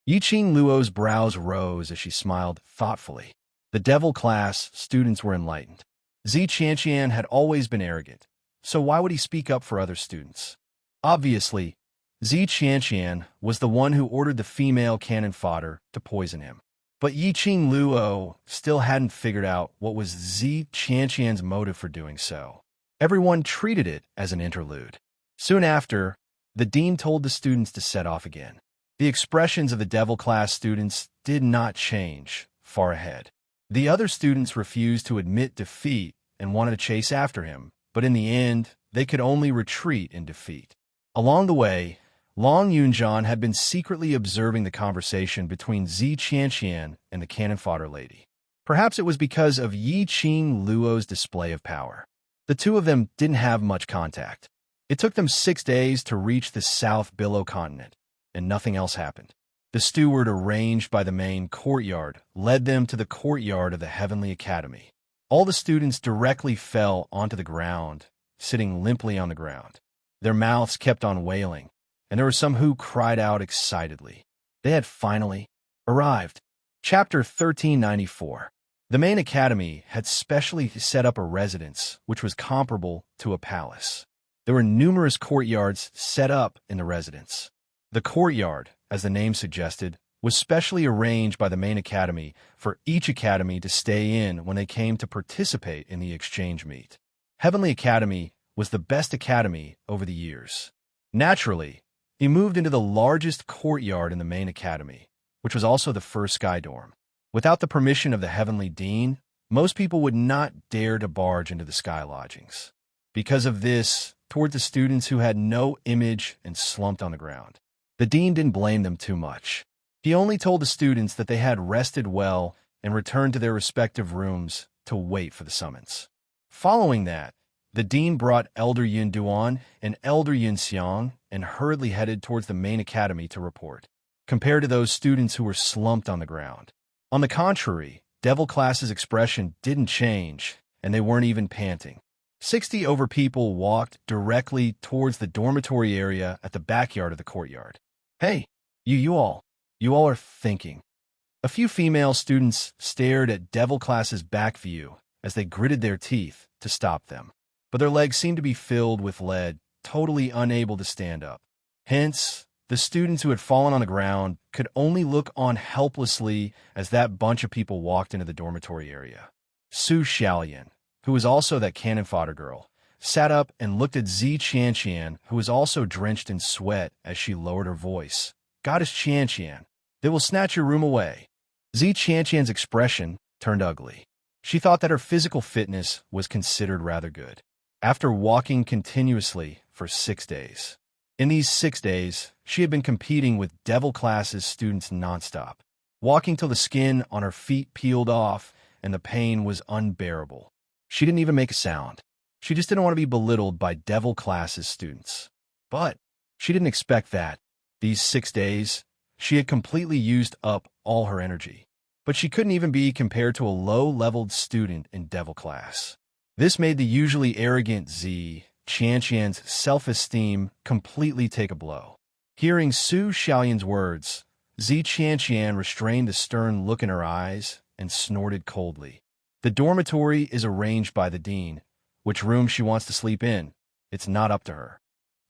Yiqing Luo's brows rose as she smiled thoughtfully. The devil class students were enlightened. Zi Qianqian had always been arrogant, so why would he speak up for other students? Obviously, Zi Qianqian was the one who ordered the female cannon fodder to poison him. But Yiqing Luo still hadn't figured out what was Zi Qianqian's motive for doing so. Everyone treated it as an interlude. Soon after, the dean told the students to set off again. The expressions of the Devil class students did not change far ahead. The other students refused to admit defeat and wanted to chase after him, but in the end, they could only retreat in defeat. Along the way, Long Yunjian had been secretly observing the conversation between Zi Qianqian and the cannon fodder lady. Perhaps it was because of Yiqing Luo's display of power. The two of them didn't have much contact. It took them 6 days to reach the South Billow continent, and nothing else happened. The steward arranged by the main courtyard led them to the courtyard of the Heavenly Academy. All the students directly fell onto the ground, sitting limply on the ground. Their mouths kept on wailing, and there were some who cried out excitedly. They had finally arrived. Chapter 1394. The main academy had specially set up a residence which was comparable to a palace. There were numerous courtyards set up in the residence. The courtyard, as the name suggested, was specially arranged by the main academy for each academy to stay in when they came to participate in the exchange meet. Heavenly Academy was the best academy over the years. Naturally, he moved into the largest courtyard in the main academy, which was also the first sky dorm. Without the permission of the Heavenly Dean, most people would not dare to barge into the sky lodgings. Because of this, toward the students who had no image and slumped on the ground, the dean didn't blame them too much. He only told the students that they had rested well and returned to their respective rooms to wait for the summons. Following that, the dean brought Elder Yun Duan and Elder Yun Xiang and hurriedly headed towards the main academy to report, compared to those students who were slumped on the ground. On the contrary, Devil class's expression didn't change, and they weren't even panting. 60 over people walked directly towards the dormitory area at the backyard of the courtyard. Hey, you all are thinking. A few female students stared at Devil class's back view as they gritted their teeth to stop them, but their legs seemed to be filled with lead, totally unable to stand up. Hence, the students who had fallen on the ground could only look on helplessly as that bunch of people walked into the dormitory area. Su Xiaolian, who was also that cannon fodder girl, sat up and looked at Zi Qianqian, who was also drenched in sweat as she lowered her voice. Goddess Qianqian, they will snatch your room away. Zi Qianqian's expression turned ugly. She thought that her physical fitness was considered rather good. After walking continuously for 6 days. In these 6 days, she had been competing with Devil class's students nonstop, walking till the skin on her feet peeled off and the pain was unbearable. She didn't even make a sound. She just didn't want to be belittled by Devil class's students. But she didn't expect that. These 6 days, she had completely used up all her energy. But she couldn't even be compared to a low-leveled student in Devil class. This made the usually arrogant Zi Qianqian's self-esteem completely take a blow. Hearing Su Xiaolian's words, Zi Qianqian restrained the stern look in her eyes and snorted coldly. The dormitory is arranged by the dean. Which room she wants to sleep in, it's not up to her.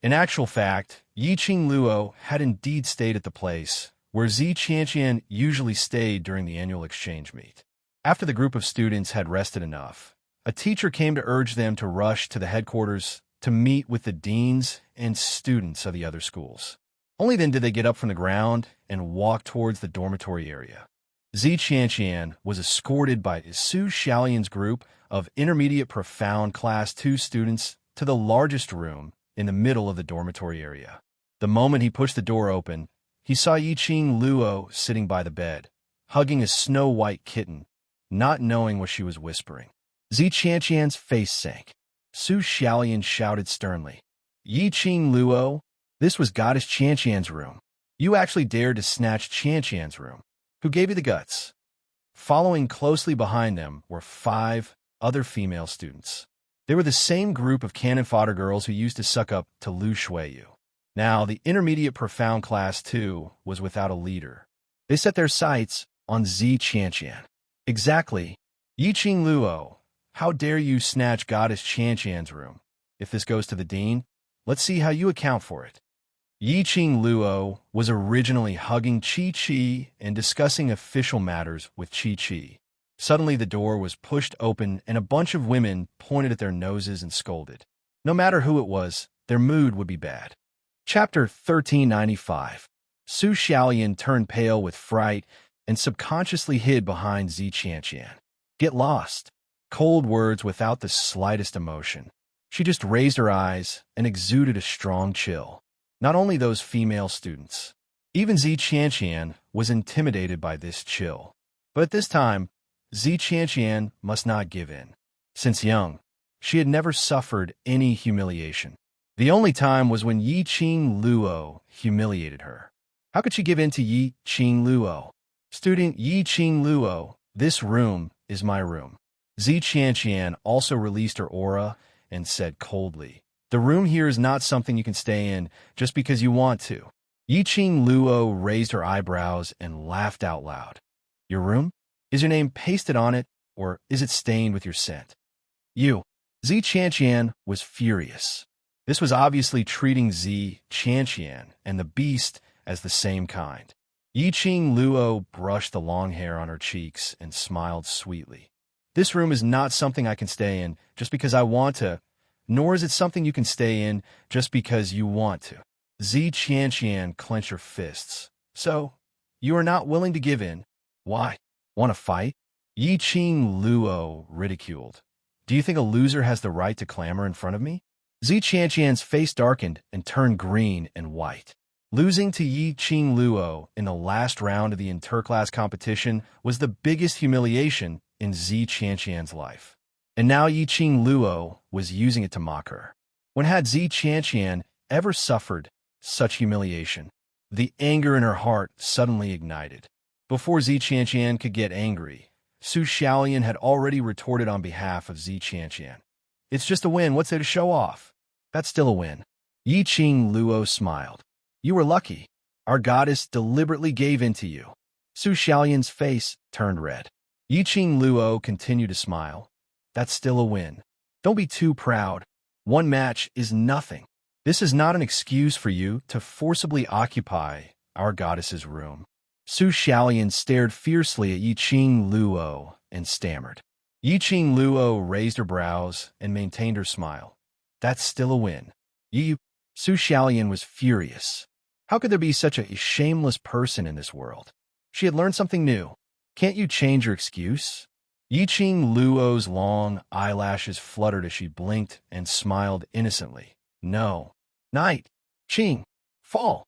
In actual fact, Yiqing Luo had indeed stayed at the place where Zi Qianqian usually stayed during the annual exchange meet. After the group of students had rested enough, a teacher came to urge them to rush to the headquarters to meet with the deans and students of the other schools. Only then did they get up from the ground and walk towards the dormitory area. Zi Qianqian was escorted by Su Xiaolian's group of intermediate profound class 2 students to the largest room in the middle of the dormitory area. The moment he pushed the door open, he saw Yiqing Luo sitting by the bed, hugging a snow-white kitten, not knowing what she was whispering. Zi Qianqian's face sank. Su Xiaolian shouted sternly, Yiqing Luo, this was Goddess Qianqian's room. You actually dared to snatch Qianqian's room. Who gave you the guts? Following closely behind them were 5 other female students. They were the same group of cannon fodder girls who used to suck up to Lu Shuiyu. Now, the intermediate profound class 2 was without a leader. They set their sights on Zi Qianqian. Exactly. Yiqing Luo, how dare you snatch Goddess Qianqian's room? If this goes to the dean, Let's see how you account for it. Yiqing Luo was originally hugging Chi-Chi and discussing official matters with Chi-Chi. Suddenly the door was pushed open and a bunch of women pointed at their noses and scolded. No matter who it was, their mood would be bad. Chapter 1395. Su Xiaolian turned pale with fright and subconsciously hid behind Zi Qianqian. Get lost. Cold words without the slightest emotion. She just raised her eyes and exuded a strong chill. Not only those female students. Even Zi Qianqian was intimidated by this chill. But at this time, Zi Qianqian must not give in. Since young, she had never suffered any humiliation. The only time was when Yiqing Luo humiliated her. How could she give in to Yiqing Luo? Student Yiqing Luo, this room is my room. Zi Qianqian also released her aura and said coldly, the room here is not something you can stay in just because you want to. Yiqing Luo raised her eyebrows and laughed out loud. Your room? Is your name pasted on it, or is it stained with your scent? You. Zi Qianqian was furious. This was obviously treating Zi Qianqian and the beast as the same kind. Yiqing Luo brushed the long hair on her cheeks and smiled sweetly. This room is not something I can stay in just because I want to, nor is it something you can stay in just because you want to. Zi Qianqian clenched her fists. So, you are not willing to give in. Why? Want to fight? Yiqing Luo ridiculed. Do you think a loser has the right to clamor in front of me? Zi Qianqian's face darkened and turned green and white. Losing to Yiqing Luo in the last round of the interclass competition was the biggest humiliation in Zi Qianqian's life. And now Yiqing Luo was using it to mock her. When had Zi Qianqian ever suffered such humiliation? The anger in her heart suddenly ignited. Before Zi Qianqian could get angry, Su Xiaolian had already retorted on behalf of Zi Qianqian. It's just a win, what's there to show off? That's still a win. Yiqing Luo smiled. You were lucky. Our goddess deliberately gave in to you. Su Xiaolian's face turned red. Yiqing Luo continued to smile. That's still a win. Don't be too proud. One match is nothing. This is not an excuse for you to forcibly occupy our goddess's room. Su Xiaolian stared fiercely at Yiqing Luo and stammered. Yiqing Luo raised her brows and maintained her smile. That's still a win. Su Xiaolian was furious. How could there be such a shameless person in this world? She had learned something new. Can't you change your excuse? Yiqing Luo's long eyelashes fluttered as she blinked and smiled innocently. No. Night. Qing. Fall.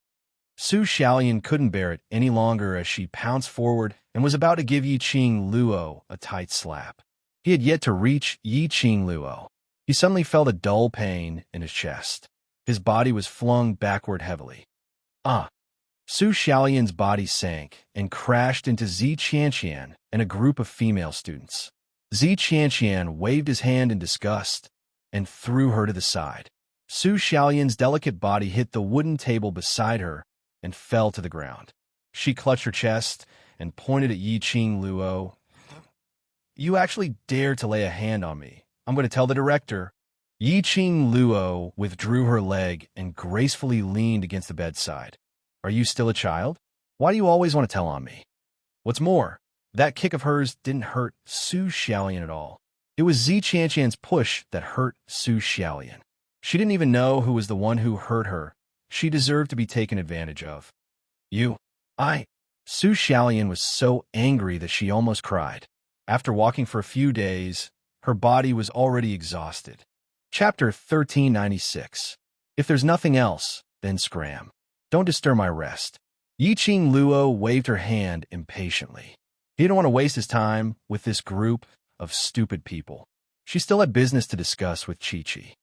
Su Xiaolian couldn't bear it any longer as she pounced forward and was about to give Yiqing Luo a tight slap. He had yet to reach Yiqing Luo. He suddenly felt a dull pain in his chest. His body was flung backward heavily. Ah! Su Xiaolian's body sank and crashed into Zi Qianqian and a group of female students. Zi Qianqian waved his hand in disgust and threw her to the side. Su Xiaolian's delicate body hit the wooden table beside her and fell to the ground. She clutched her chest and pointed at Yiqing Luo. You actually dare to lay a hand on me. I'm going to tell the director. Yiqing Luo withdrew her leg and gracefully leaned against the bedside. Are you still a child? Why do you always want to tell on me? What's more, that kick of hers didn't hurt Su Xiaolian at all. It was Zi Qianqian's push that hurt Su Xiaolian. She didn't even know who was the one who hurt her. She deserved to be taken advantage of. Su Xiaolian was so angry that she almost cried. After walking for a few days, her body was already exhausted. Chapter 1396. If there's nothing else, then scram. Don't disturb my rest. Yiqing Luo waved her hand impatiently. He didn't want to waste his time with this group of stupid people. She still had business to discuss with Chi-Chi.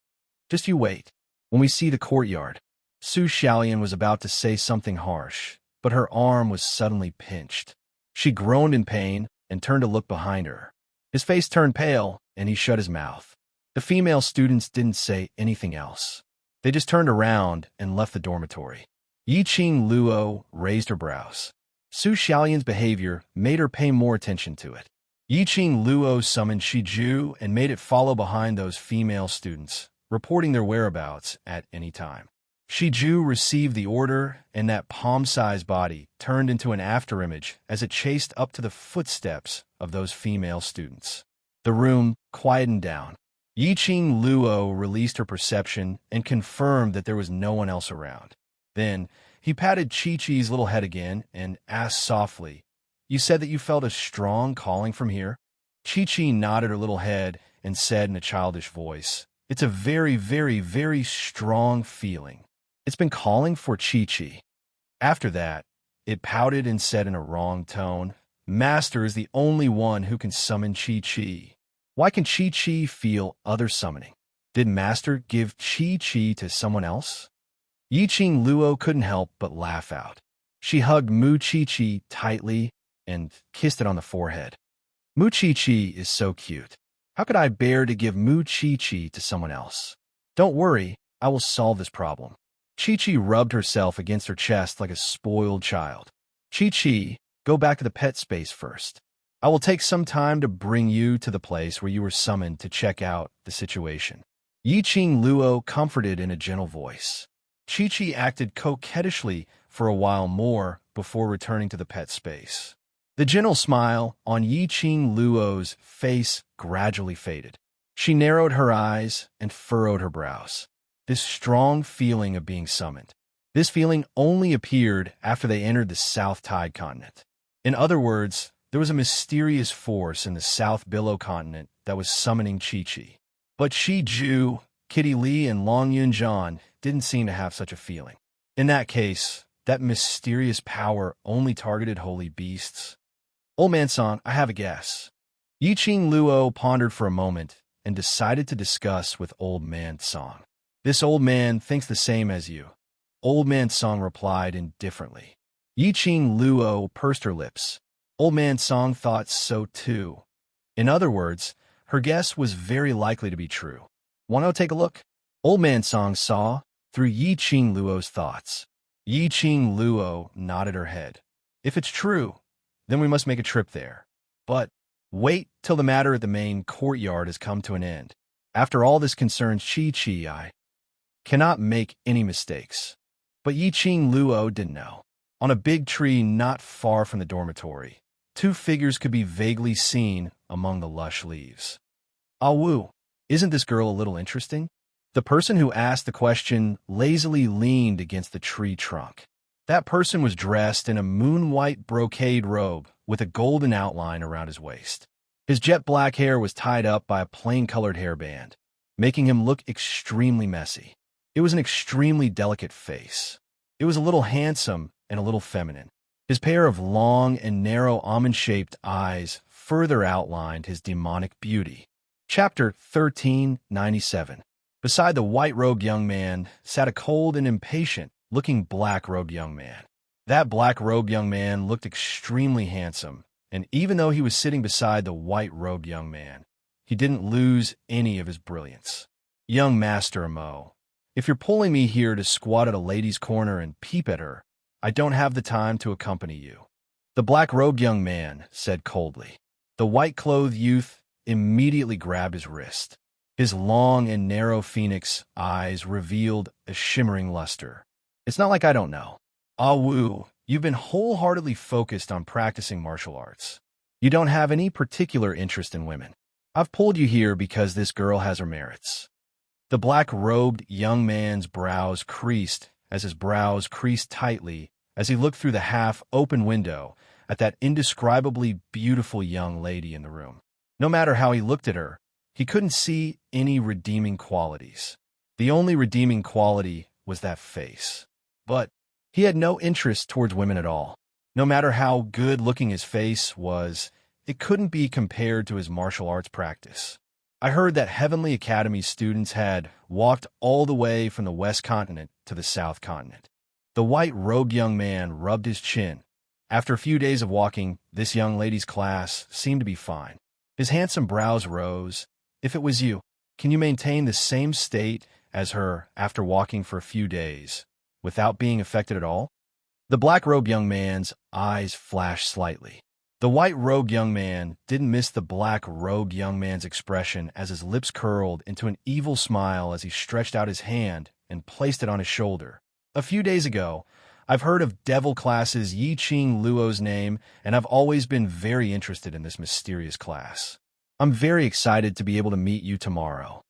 Just you wait. When we see the courtyard. Su Xiaolian was about to say something harsh, but her arm was suddenly pinched. She groaned in pain and turned to look behind her. His face turned pale, and he shut his mouth. The female students didn't say anything else. They just turned around and left the dormitory. Yiqing Luo raised her brows. Su Xiaolian's behavior made her pay more attention to it. Yiqing Luo summoned Shiju and made it follow behind those female students, reporting their whereabouts at any time. Shiju received the order, and that palm-sized body turned into an afterimage as it chased up to the footsteps of those female students. The room quietened down. Yiqing Luo released her perception and confirmed that there was no one else around. Then, he patted Chi-Chi's little head again and asked softly, "You said that you felt a strong calling from here?" Chi-Chi nodded her little head and said in a childish voice, "It's a very, very, very strong feeling. It's been calling for Chi-Chi." After that, it pouted and said in a wrong tone, "Master is the only one who can summon Chi-Chi. Why can Chi-Chi feel other summoning? Did Master give Chi-Chi to someone else?" Yiqing Luo couldn't help but laugh out. She hugged Mu Chi-Chi tightly and kissed it on the forehead. "Mu Chi-Chi is so cute. How could I bear to give Mu Chi-Chi to someone else? Don't worry, I will solve this problem." Chi-Chi rubbed herself against her chest like a spoiled child. "Chi-Chi, go back to the pet space first. I will take some time to bring you to the place where you were summoned to check out the situation." Yiqing Luo comforted in a gentle voice. Chi-Chi acted coquettishly for a while more before returning to the pet space. The gentle smile on Yiqing Luo's face gradually faded. She narrowed her eyes and furrowed her brows. This strong feeling of being summoned. This feeling only appeared after they entered the South Tide continent. In other words, there was a mysterious force in the South Billow continent that was summoning Chi-Chi. But Shiju, Kitty Lee, and Long Yunjian didn't seem to have such a feeling. In that case, that mysterious power only targeted holy beasts. "Old Man Song, I have a guess." Yiqing Luo pondered for a moment and decided to discuss with Old Man Song. "This old man thinks the same as you." Old Man Song replied indifferently. Yiqing Luo pursed her lips. Old Man Song thought so too. In other words, her guess was very likely to be true. "Want to take a look?" Old Man Song saw through Yiqing Luo's thoughts. Yiqing Luo nodded her head. "If it's true, then we must make a trip there. But wait till the matter at the main courtyard has come to an end. After all this concerns Chi-Chi, I cannot make any mistakes." But Yiqing Luo didn't know. On a big tree not far from the dormitory, two figures could be vaguely seen among the lush leaves. "Ah Wu, isn't this girl a little interesting?" The person who asked the question lazily leaned against the tree trunk. That person was dressed in a moon-white brocade robe with a golden outline around his waist. His jet black hair was tied up by a plain-colored hairband, making him look extremely messy. It was an extremely delicate face. It was a little handsome and a little feminine. His pair of long and narrow almond-shaped eyes further outlined his demonic beauty. Chapter 1397. Beside the white-robed young man sat a cold and impatient-looking black-robed young man. That black-robed young man looked extremely handsome, and even though he was sitting beside the white-robed young man, he didn't lose any of his brilliance. "Young Master Amo, if you're pulling me here to squat at a lady's corner and peep at her, I don't have the time to accompany you," the black-robed young man said coldly. The white-clothed youth immediately grabbed his wrist. His long and narrow phoenix eyes revealed a shimmering luster. "It's not like I don't know. Ah Wu, you've been wholeheartedly focused on practicing martial arts. You don't have any particular interest in women. I've pulled you here because this girl has her merits." The black-robed young man's brows creased as his brows creased tightly as he looked through the half-open window at that indescribably beautiful young lady in the room. No matter how he looked at her, he couldn't see any redeeming qualities. The only redeeming quality was that face. But he had no interest towards women at all. No matter how good-looking his face was, it couldn't be compared to his martial arts practice. "I heard that Heavenly Academy students had walked all the way from the West Continent to the South Continent." The white-robed young man rubbed his chin. After a few days of walking, this young lady's class seemed to be fine. His handsome brows rose. "If it was you, can you maintain the same state as her after walking for a few days, without being affected at all?" The black-robed young man's eyes flashed slightly. The white rogue young man didn't miss the black rogue young man's expression as his lips curled into an evil smile as he stretched out his hand and placed it on his shoulder. A few days ago, I've heard of Devil Class's Yi Ching Luo's name, and I've always been very interested in this mysterious class. I'm very excited to be able to meet you tomorrow.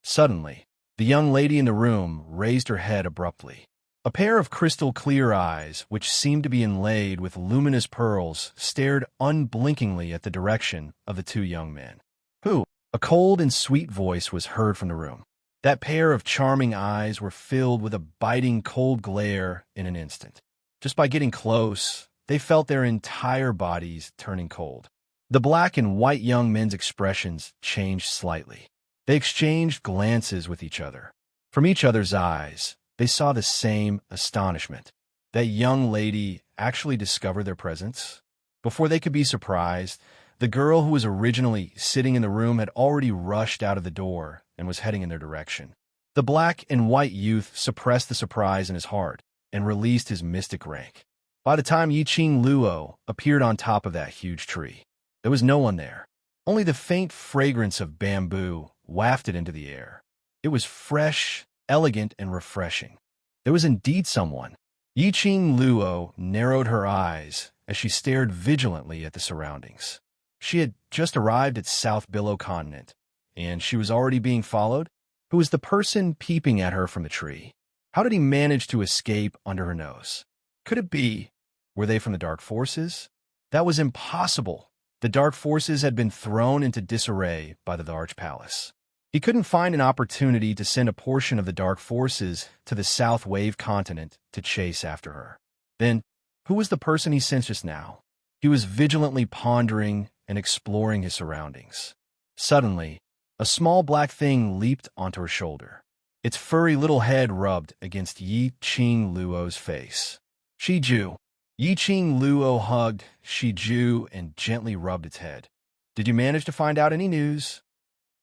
Suddenly, the young lady in the room raised her head abruptly. A pair of crystal-clear eyes, which seemed to be inlaid with luminous pearls, stared unblinkingly at the direction of the two young men. Who? A cold and sweet voice was heard from the room. That pair of charming eyes were filled with a biting cold glare in an instant. Just by getting close, they felt their entire bodies turning cold. The black and white young men's expressions changed slightly. They exchanged glances with each other. From each other's eyes, they saw the same astonishment. That young lady actually discovered their presence. Before they could be surprised, the girl who was originally sitting in the room had already rushed out of the door and was heading in their direction. The black and white youth suppressed the surprise in his heart and released his mystic rank. By the time Yi Ching Luo appeared on top of that huge tree, there was no one there. Only the faint fragrance of bamboo wafted into the air. It was fresh, elegant, and refreshing. There was indeed someone. Yi Ching Luo narrowed her eyes as she stared vigilantly at the surroundings. She had just arrived at South Billow Continent, and she was already being followed. Who was the person peeping at her from the tree? How did he manage to escape under her nose? Could it be? Were they from the dark forces? That was impossible. The dark forces had been thrown into disarray by the large palace. He couldn't find an opportunity to send a portion of the dark forces to the South Wave continent to chase after her. Then, who was the person he sensed just now? He was vigilantly pondering and exploring his surroundings. Suddenly, a small black thing leaped onto her shoulder. Its furry little head rubbed against Yi Ching Luo's face. Shiju. Yi Ching Luo hugged Shiju and gently rubbed its head. Did you manage to find out any news?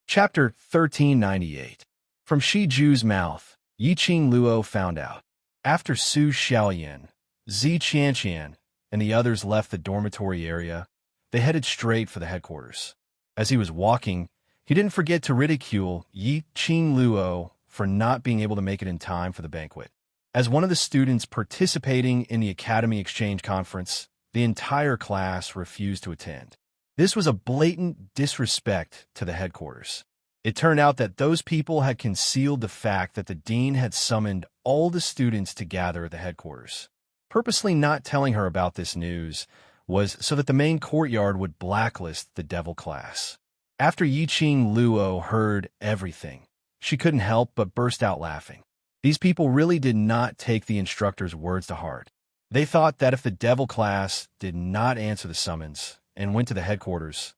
Chapter 1398. From Shiju's mouth, Yi Ching Luo found out. After Su Xiaoyan, Zi Qianqian, and the others left the dormitory area, they headed straight for the headquarters. As he was walking, he didn't forget to ridicule Yi Ching Luo for not being able to make it in time for the banquet. As one of the students participating in the Academy Exchange Conference, the entire class refused to attend. This was a blatant disrespect to the headquarters. It turned out that those people had concealed the fact that the dean had summoned all the students to gather at the headquarters. Purposely not telling her about this news was so that the main courtyard would blacklist the devil class. After Yi Ching Luo heard everything, she couldn't help but burst out laughing. These people really did not take the instructor's words to heart. They thought that if the devil class did not answer the summons and went to the headquarters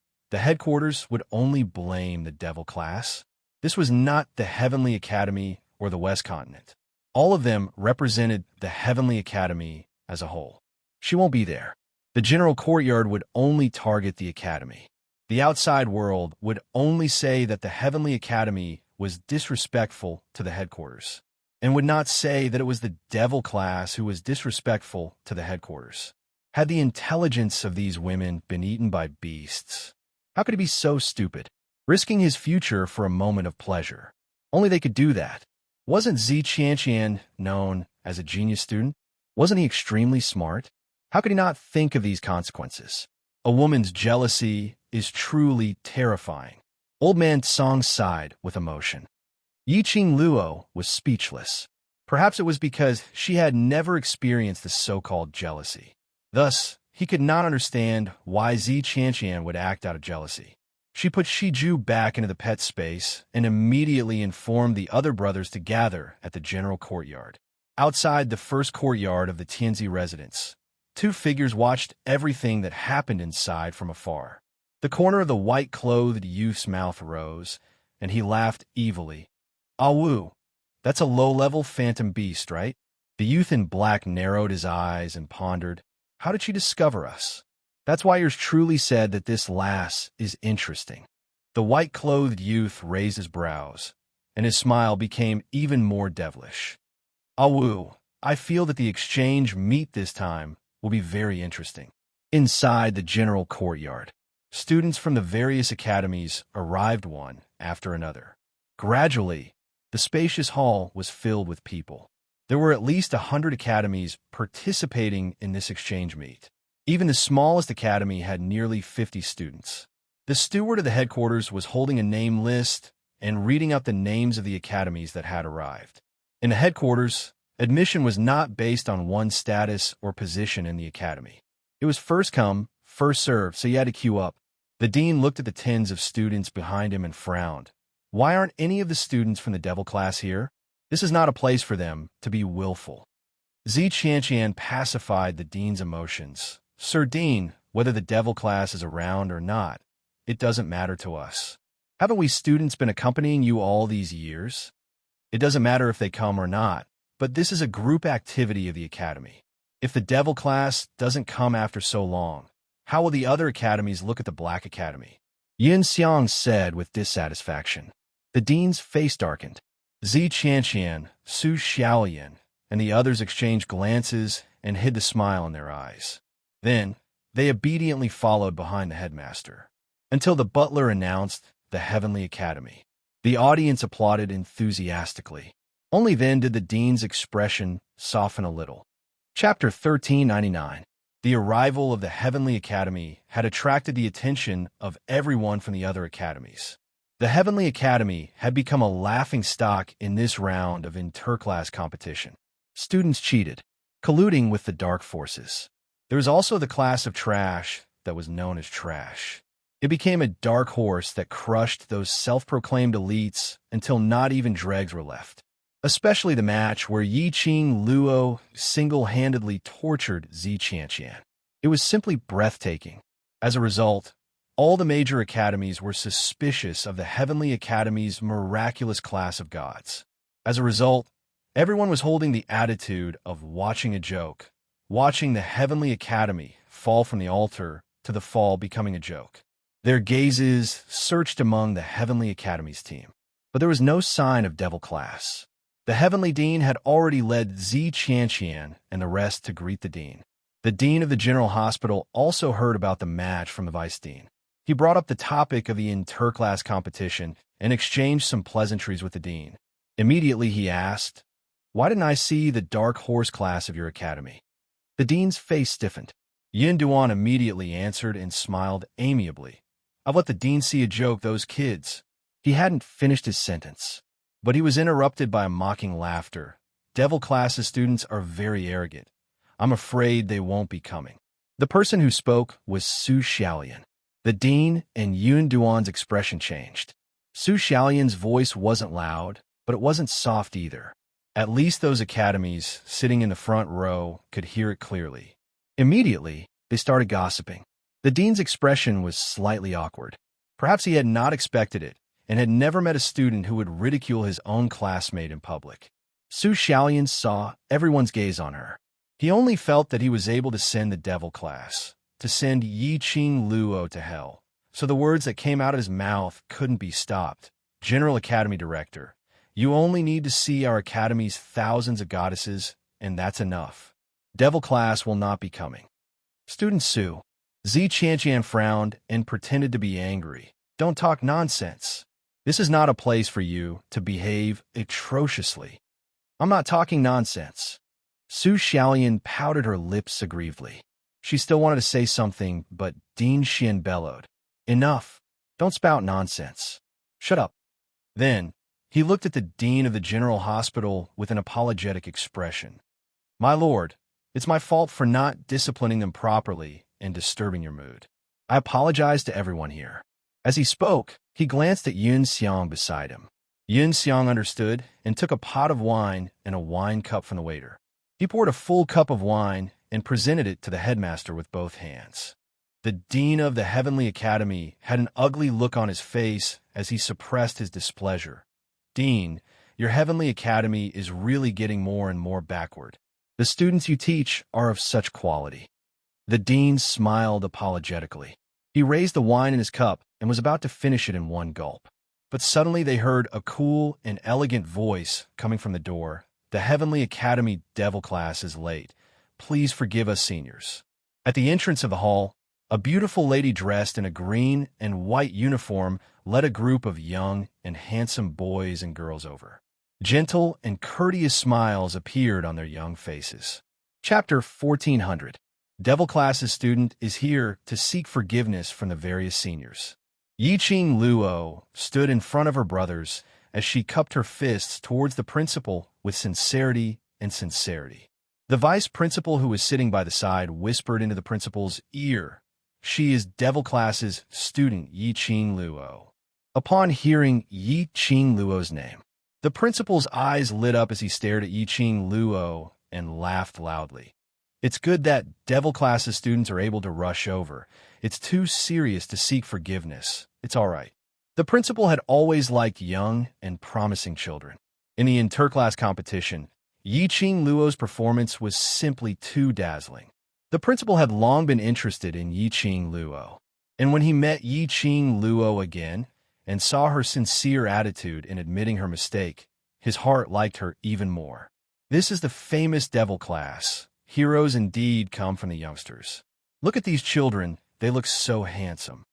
would only blame the devil class. This was not the Heavenly Academy or the West Continent. All of them represented the Heavenly Academy as a whole. She won't be there. The general courtyard would only target the Academy. The outside world would only say that the Heavenly Academy was disrespectful to the headquarters, and would not say that it was the devil class who was disrespectful to the headquarters. Had the intelligence of these women been eaten by beasts? How could he be so stupid? Risking his future for a moment of pleasure. Only they could do that. Wasn't Zi Qianqian known as a genius student? Wasn't he extremely smart? How could he not think of these consequences? A woman's jealousy is truly terrifying. Old man Song sighed with emotion. Yi Ching Luo was speechless. Perhaps it was because she had never experienced the so-called jealousy. Thus, he could not understand why Zi Qianqian would act out of jealousy. She put Shiju back into the pet space and immediately informed the other brothers to gather at the general courtyard. Outside the first courtyard of the Tianzi residence, two figures watched everything that happened inside from afar. The corner of the white-clothed youth's mouth rose, and he laughed evilly. Ah Wu, that's a low-level phantom beast, right? The youth in black narrowed his eyes and pondered. How did she discover us? That's why yours truly said that this lass is interesting. The white-clothed youth raised his brows, and his smile became even more devilish. Ah Wu, I feel that the exchange meet this time will be very interesting. Inside the general courtyard, students from the various academies arrived one after another. Gradually, the spacious hall was filled with people. There were at least 100 academies participating in this exchange meet. Even the smallest academy had nearly 50 students. The steward of the headquarters was holding a name list and reading out the names of the academies that had arrived. In the headquarters, admission was not based on one's status or position in the academy. It was first come, first served, so you had to queue up. The dean looked at the tens of students behind him and frowned. Why aren't any of the students from the devil class here? This is not a place for them to be willful. Zi Qianqian pacified the dean's emotions. Sir Dean, whether the devil class is around or not, it doesn't matter to us. Haven't we students been accompanying you all these years? It doesn't matter if they come or not, but this is a group activity of the academy. If the devil class doesn't come after so long, how will the other academies look at the Black Academy? Yin Xiang said with dissatisfaction. The dean's face darkened. Zi Qianqian, Su Xiaolian, and the others exchanged glances and hid the smile in their eyes. Then, they obediently followed behind the headmaster, until the butler announced the Heavenly Academy. The audience applauded enthusiastically. Only then did the dean's expression soften a little. Chapter 1399. The arrival of the Heavenly Academy had attracted the attention of everyone from the other academies. The Heavenly Academy had become a laughingstock in this round of interclass competition. Students cheated, colluding with the dark forces. There was also the class of trash that was known as trash. It became a dark horse that crushed those self-proclaimed elites until not even dregs were left. Especially the match where Yiqing Luo single-handedly tortured Zi Qianqian. It was simply breathtaking. As a result, all the major academies were suspicious of the Heavenly Academy's miraculous class of gods. As a result, everyone was holding the attitude of watching a joke, watching the Heavenly Academy fall from the altar to the fall becoming a joke. Their gazes searched among the Heavenly Academy's team, but there was no sign of devil class. The Heavenly Dean had already led Zi Qianqian and the rest to greet the Dean. The Dean of the General Hospital also heard about the match from the Vice Dean. He brought up the topic of the interclass competition and exchanged some pleasantries with the Dean. Immediately he asked, "Why didn't I see the dark horse class of your academy?" The Dean's face stiffened. Yin Duan immediately answered and smiled amiably. "I've let the Dean see a joke, those kids." He hadn't finished his sentence, but he was interrupted by a mocking laughter. "Devil classes students are very arrogant. I'm afraid they won't be coming." The person who spoke was Su Xiaolian. The Dean and Yun Duan's expression changed. Su Xiaolian's voice wasn't loud, but it wasn't soft either. At least those academies sitting in the front row could hear it clearly. Immediately, they started gossiping. The Dean's expression was slightly awkward. Perhaps he had not expected it, and had never met a student who would ridicule his own classmate in public. Su Xiaolian saw everyone's gaze on her. He only felt that he was able to send the devil class, to send Yiqing Luo to hell. So the words that came out of his mouth couldn't be stopped. "General Academy Director, you only need to see our academy's thousands of goddesses, and that's enough. Devil class will not be coming." Student Su. Zi Qianqian frowned and pretended to be angry. "Don't talk nonsense. This is not a place for you to behave atrociously." "I'm not talking nonsense." Su Xiaolian pouted her lips aggrievedly. She still wanted to say something, but Dean Xin bellowed, "Enough. Don't spout nonsense. Shut up." Then, he looked at the Dean of the General Hospital with an apologetic expression. "My lord, it's my fault for not disciplining them properly and disturbing your mood. I apologize to everyone here." As he spoke, he glanced at Yun Xiang beside him. Yun Xiang understood and took a pot of wine and a wine cup from the waiter. He poured a full cup of wine and presented it to the headmaster with both hands. The Dean of the Heavenly Academy had an ugly look on his face as he suppressed his displeasure. "Dean, your Heavenly Academy is really getting more and more backward. The students you teach are of such quality." The Dean smiled apologetically. He raised the wine in his cup and was about to finish it in one gulp. But suddenly they heard a cool and elegant voice coming from the door. "The Heavenly Academy devil class is late. Please forgive us seniors." At the entrance of the hall, a beautiful lady dressed in a green and white uniform led a group of young and handsome boys and girls over. Gentle and courteous smiles appeared on their young faces. Chapter 1400. Devil Class's student is here to seek forgiveness from the various seniors. Yiqing Luo stood in front of her brothers as she cupped her fists towards the principal with sincerity and sincerity. The vice principal who was sitting by the side whispered into the principal's ear, "She is Devil Class's student Yiqing Luo." Upon hearing Yiqing Luo's name, the principal's eyes lit up as he stared at Yiqing Luo and laughed loudly. It's good that Devil Class's students are able to rush over. It's too serious to seek forgiveness. It's all right. The principal had always liked young and promising children. In the interclass competition, Yiqing Luo's performance was simply too dazzling. The principal had long been interested in Yiqing Luo, and when he met Yiqing Luo again and saw her sincere attitude in admitting her mistake, his heart liked her even more. This is the famous Devil Class. Heroes indeed come from the youngsters. Look at these children, they look so handsome.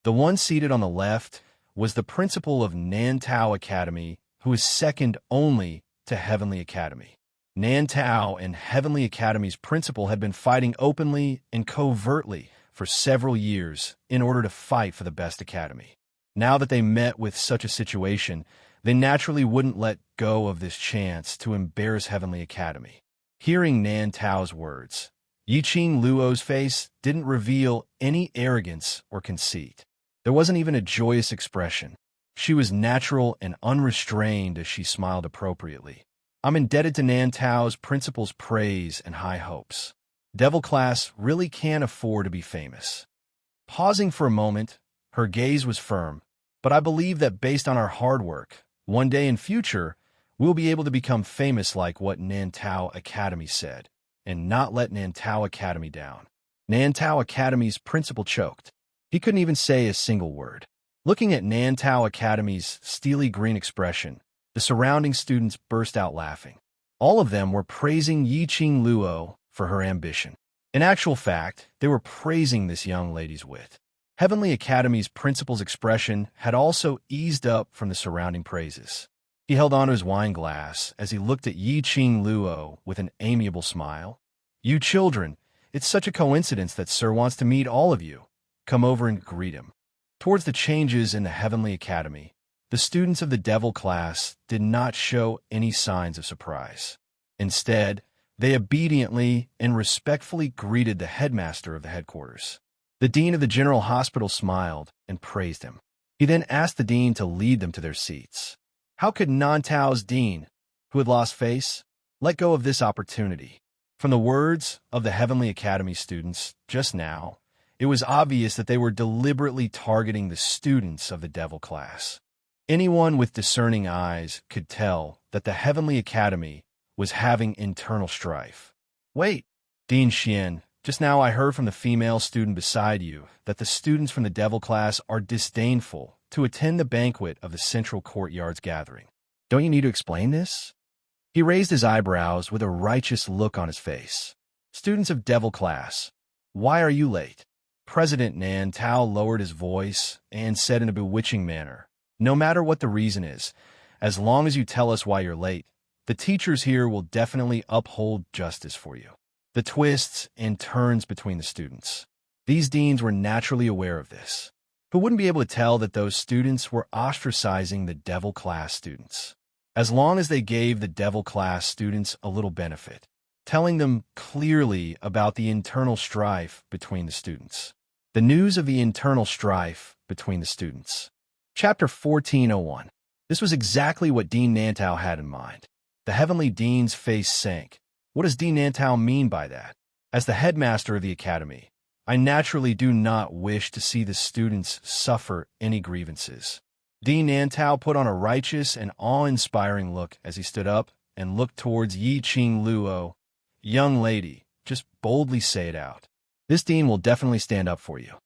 The one seated on the left was the principal of Nantao Academy, who is second only to Heavenly Academy. Nantao and Heavenly Academy's principal had been fighting openly and covertly for several years in order to fight for the best academy. Now that they met with such a situation, they naturally wouldn't let go of this chance to embarrass Heavenly Academy. Hearing Nantao's words, Yiqing Luo's face didn't reveal any arrogance or conceit. There wasn't even a joyous expression. She was natural and unrestrained as she smiled appropriately. I'm indebted to Nantao's principal's praise and high hopes. Devil Class really can afford to be famous. Pausing for a moment, her gaze was firm, but I believe that based on our hard work, one day in future, we'll be able to become famous like what Nantao Academy said, and not let Nantao Academy down. Nantao Academy's principal choked. He couldn't even say a single word. Looking at Nantao Academy's steely green expression, the surrounding students burst out laughing. All of them were praising Yiqing Luo for her ambition. In actual fact, they were praising this young lady's wit. Heavenly Academy's principal's expression had also eased up from the surrounding praises. He held onto his wine glass as he looked at Yiqing Luo with an amiable smile. "You children, it's such a coincidence that Sir wants to meet all of you. Come over and greet him." Towards the changes in the Heavenly Academy, the students of the Devil Class did not show any signs of surprise. Instead, they obediently and respectfully greeted the headmaster of the headquarters. The dean of the General Hospital smiled and praised him. He then asked the dean to lead them to their seats. How could Nantao's dean, who had lost face, let go of this opportunity? From the words of the Heavenly Academy students just now, it was obvious that they were deliberately targeting the students of the Devil Class. Anyone with discerning eyes could tell that the Heavenly Academy was having internal strife. "Wait, Dean Xian, just now I heard from the female student beside you that the students from the Devil Class are disdainful to attend the banquet of the Central Courtyard's gathering. Don't you need to explain this?" He raised his eyebrows with a righteous look on his face. "Students of Devil Class, why are you late?" President Nantao lowered his voice and said in a bewitching manner, "No matter what the reason is, as long as you tell us why you're late, the teachers here will definitely uphold justice for you." The twists and turns between the students. These deans were naturally aware of this. Who wouldn't be able to tell that those students were ostracizing the Devil Class students? As long as they gave the Devil Class students a little benefit, telling them clearly about the internal strife between the students. The news of the internal strife between the students. Chapter 1401. This was exactly what Dean Nantao had in mind. The Heavenly Dean's face sank. What does Dean Nantao mean by that? As the headmaster of the academy, I naturally do not wish to see the students suffer any grievances. Dean Nantao put on a righteous and awe-inspiring look as he stood up and looked towards Yiqing Luo. "Young lady, just boldly say it out. This dean will definitely stand up for you."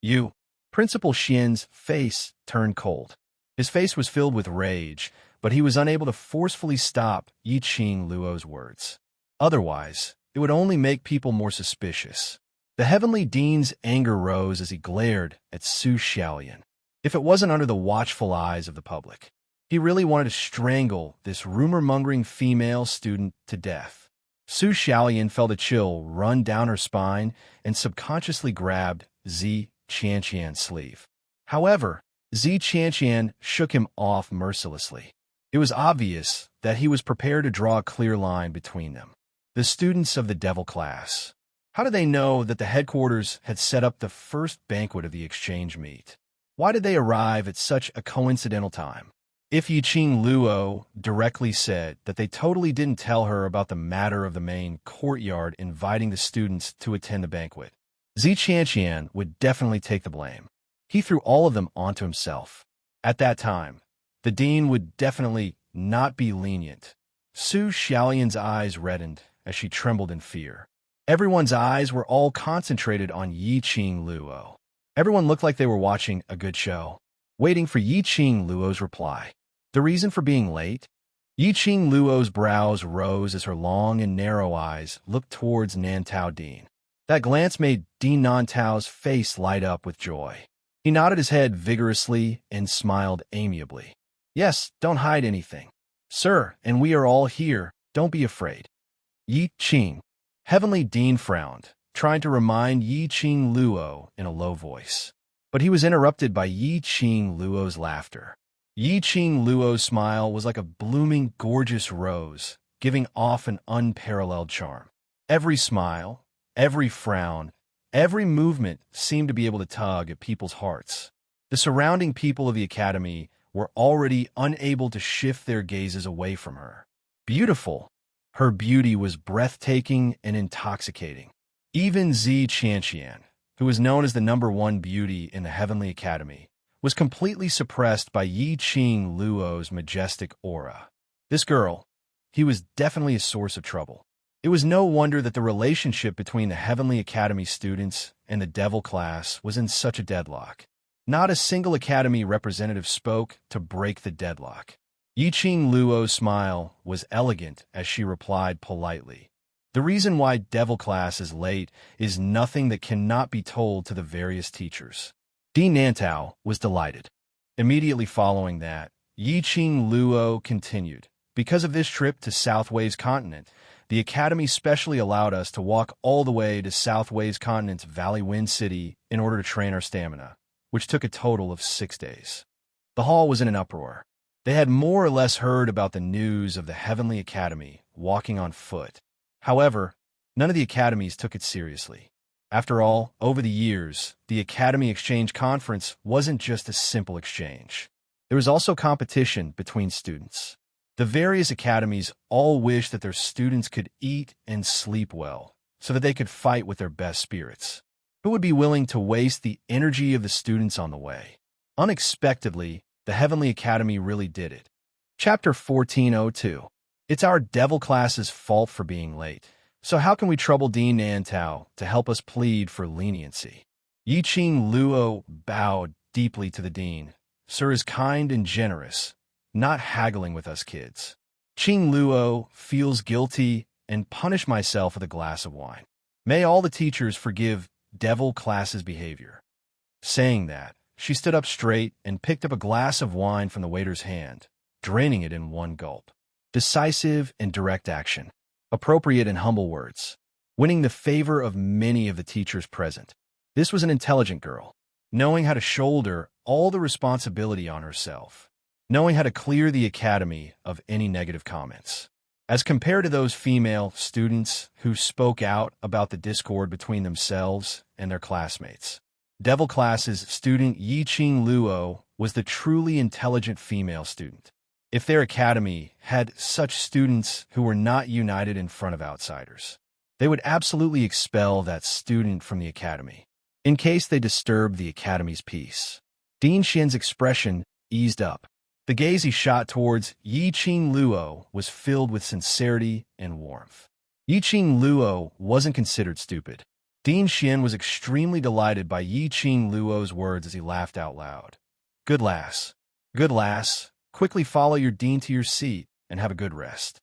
"You." Principal Xian's face turned cold. His face was filled with rage, but he was unable to forcefully stop Yiqing Luo's words. Otherwise, it would only make people more suspicious. The heavenly dean's anger rose as he glared at Su Xiaolian. If it wasn't under the watchful eyes of the public, he really wanted to strangle this rumor-mongering female student to death. Su Xiaolian felt a chill run down her spine and subconsciously grabbed Zi Qianqian's sleeve. However, Zi Qianqian shook him off mercilessly. It was obvious that he was prepared to draw a clear line between them. The students of the devil class. How did they know that the headquarters had set up the first banquet of the exchange meet? Why did they arrive at such a coincidental time? If Yiqing Luo directly said that they totally didn't tell her about the matter of the main courtyard inviting the students to attend the banquet, Zi Qianqian would definitely take the blame. He threw all of them onto himself. At that time, the dean would definitely not be lenient. Su Xiaolian's eyes reddened as she trembled in fear. Everyone's eyes were all concentrated on Yiqing Luo. Everyone looked like they were watching a good show, waiting for Yiqing Luo's reply. The reason for being late? Yiqing Luo's brows rose as her long and narrow eyes looked towards Nantao Dean. That glance made Dean Nantao's face light up with joy. He nodded his head vigorously and smiled amiably. Yes, don't hide anything. Sir, and we are all here, don't be afraid. Yiqing. Heavenly Dean frowned, trying to remind Yiqing Luo in a low voice. But he was interrupted by Yiqing Luo's laughter. Yiqing Luo's smile was like a blooming, gorgeous rose, giving off an unparalleled charm. Every smile, every frown, every movement seemed to be able to tug at people's hearts. The surrounding people of the academy were already unable to shift their gazes away from her. Beautiful. Her beauty was breathtaking and intoxicating. Even Zi Qianqian, who was known as the #1 beauty in the Heavenly Academy, was completely suppressed by Yiqing Luo's majestic aura. This girl, he was definitely a source of trouble. It was no wonder that the relationship between the Heavenly Academy students and the Devil class was in such a deadlock. Not a single Academy representative spoke to break the deadlock. Yiqing Luo's smile was elegant as she replied politely. The reason why Devil class is late is nothing that cannot be told to the various teachers. Dean Nantao was delighted. Immediately following that, Yiqing Luo continued. Because of this trip to Southway's continent, the Academy specially allowed us to walk all the way to Southway's continent's Valley Wind City in order to train our stamina, which took a total of 6 days. The hall was in an uproar. They had more or less heard about the news of the Heavenly Academy walking on foot. However, none of the academies took it seriously. After all, over the years, the Academy Exchange Conference wasn't just a simple exchange. There was also competition between students. The various academies all wished that their students could eat and sleep well, so that they could fight with their best spirits. Who would be willing to waste the energy of the students on the way? Unexpectedly, the Heavenly Academy really did it. Chapter 1402. It's our Devil class's fault for being late. So how can we trouble Dean Nantao to help us plead for leniency? Yiqing Luo bowed deeply to the dean. Sir is kind and generous, not haggling with us kids. Qing Luo feels guilty and punish myself with a glass of wine. May all the teachers forgive Devil class's behavior. Saying that, she stood up straight and picked up a glass of wine from the waiter's hand, draining it in one gulp. Decisive and direct action. Appropriate and humble words. Winning the favor of many of the teachers present. This was an intelligent girl, knowing how to shoulder all the responsibility on herself, knowing how to clear the academy of any negative comments. As compared to those female students who spoke out about the discord between themselves and their classmates, Devil class's student Yiqing Luo was the truly intelligent female student. If their academy had such students who were not united in front of outsiders, they would absolutely expel that student from the academy, in case they disturbed the academy's peace. Dean Xian's expression eased up. The gaze he shot towards Yiqing Luo was filled with sincerity and warmth. Yiqing Luo wasn't considered stupid. Dean Xian was extremely delighted by Yiqing Luo's words as he laughed out loud. Good lass. Good lass. Quickly follow your dean to your seat and have a good rest.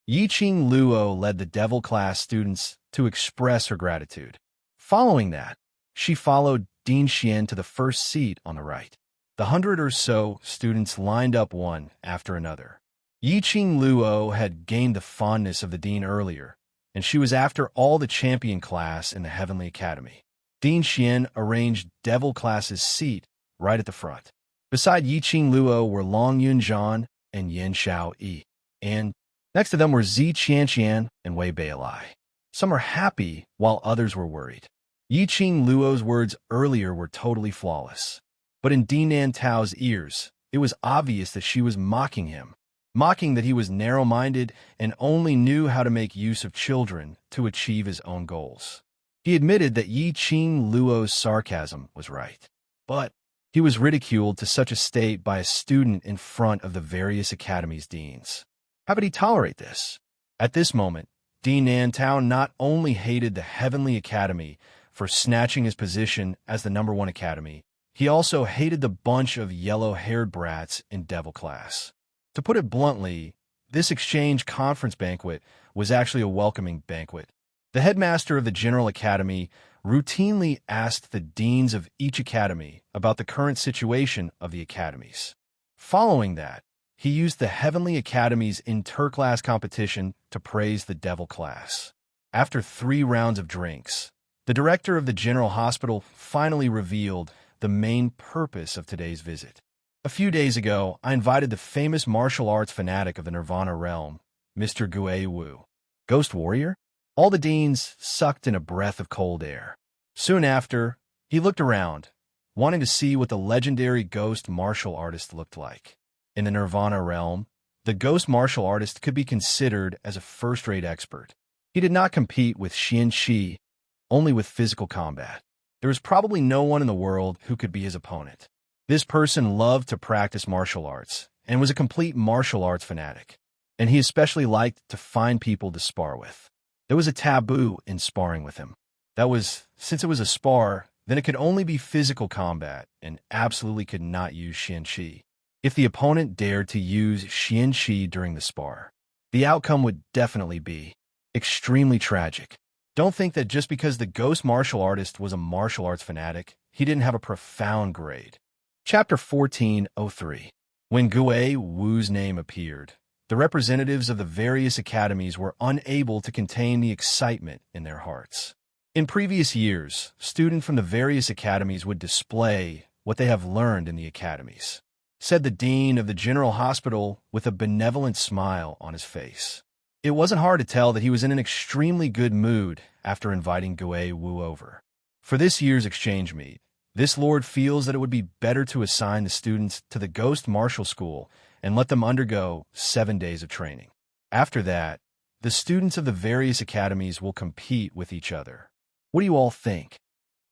Yiqing Luo led the Devil class students to express her gratitude. Following that, she followed Dean Xian to the first seat on the right. The 100 or so students lined up one after another. Yiqing Luo had gained the fondness of the dean earlier, and she was after all the champion class in the Heavenly Academy. Dean Xian arranged Devil class's seat right at the front. Beside Yiqing Luo were Long Yunzhan and Yin Xiao Yi, and next to them were Zi Qianqian and Wei Beilai. Some were happy, while others were worried. Yiqing Luo's words earlier were totally flawless, but in Dinan Tao's ears, it was obvious that she was mocking him, mocking that he was narrow-minded and only knew how to make use of children to achieve his own goals. He admitted that Yiqing Luo's sarcasm was right, but he was ridiculed to such a state by a student in front of the various academies' deans. How could he tolerate this? At this moment, Dean Nantao not only hated the Heavenly Academy for snatching his position as the #1 academy, he also hated the bunch of yellow-haired brats in Devil class. To put it bluntly, this exchange conference banquet was actually a welcoming banquet. The headmaster of the General Academy routinely asked the deans of each academy about the current situation of the academies. Following that, he used the Heavenly Academy's inter-class competition to praise the Devil class. After 3 rounds of drinks, the director of the General Hospital finally revealed the main purpose of today's visit. A few days ago, I invited the famous martial arts fanatic of the Nirvana realm, Mr. Gui Wu. Ghost Warrior? All the deans sucked in a breath of cold air. Soon after, he looked around, wanting to see what the legendary ghost martial artist looked like. In the Nirvana realm, the ghost martial artist could be considered as a first-rate expert. He did not compete with Xian Shi, only with physical combat. There was probably no one in the world who could be his opponent. This person loved to practice martial arts and was a complete martial arts fanatic, and he especially liked to find people to spar with. There was a taboo in sparring with him. That was, since it was a spar, then it could only be physical combat and absolutely could not use Xian Shi. If the opponent dared to use Xian Shi during the spar, the outcome would definitely be extremely tragic. Don't think that just because the ghost martial artist was a martial arts fanatic, he didn't have a profound grade. Chapter 1403. When Gui Wu's name appeared, the representatives of the various academies were unable to contain the excitement in their hearts. In previous years, students from the various academies would display what they have learned in the academies, said the dean of the General Hospital with a benevolent smile on his face. It wasn't hard to tell that he was in an extremely good mood after inviting Gui Wu over. For this year's exchange meet, this lord feels that it would be better to assign the students to the Ghost Martial School and let them undergo 7 days of training. After that, the students of the various academies will compete with each other. What do you all think?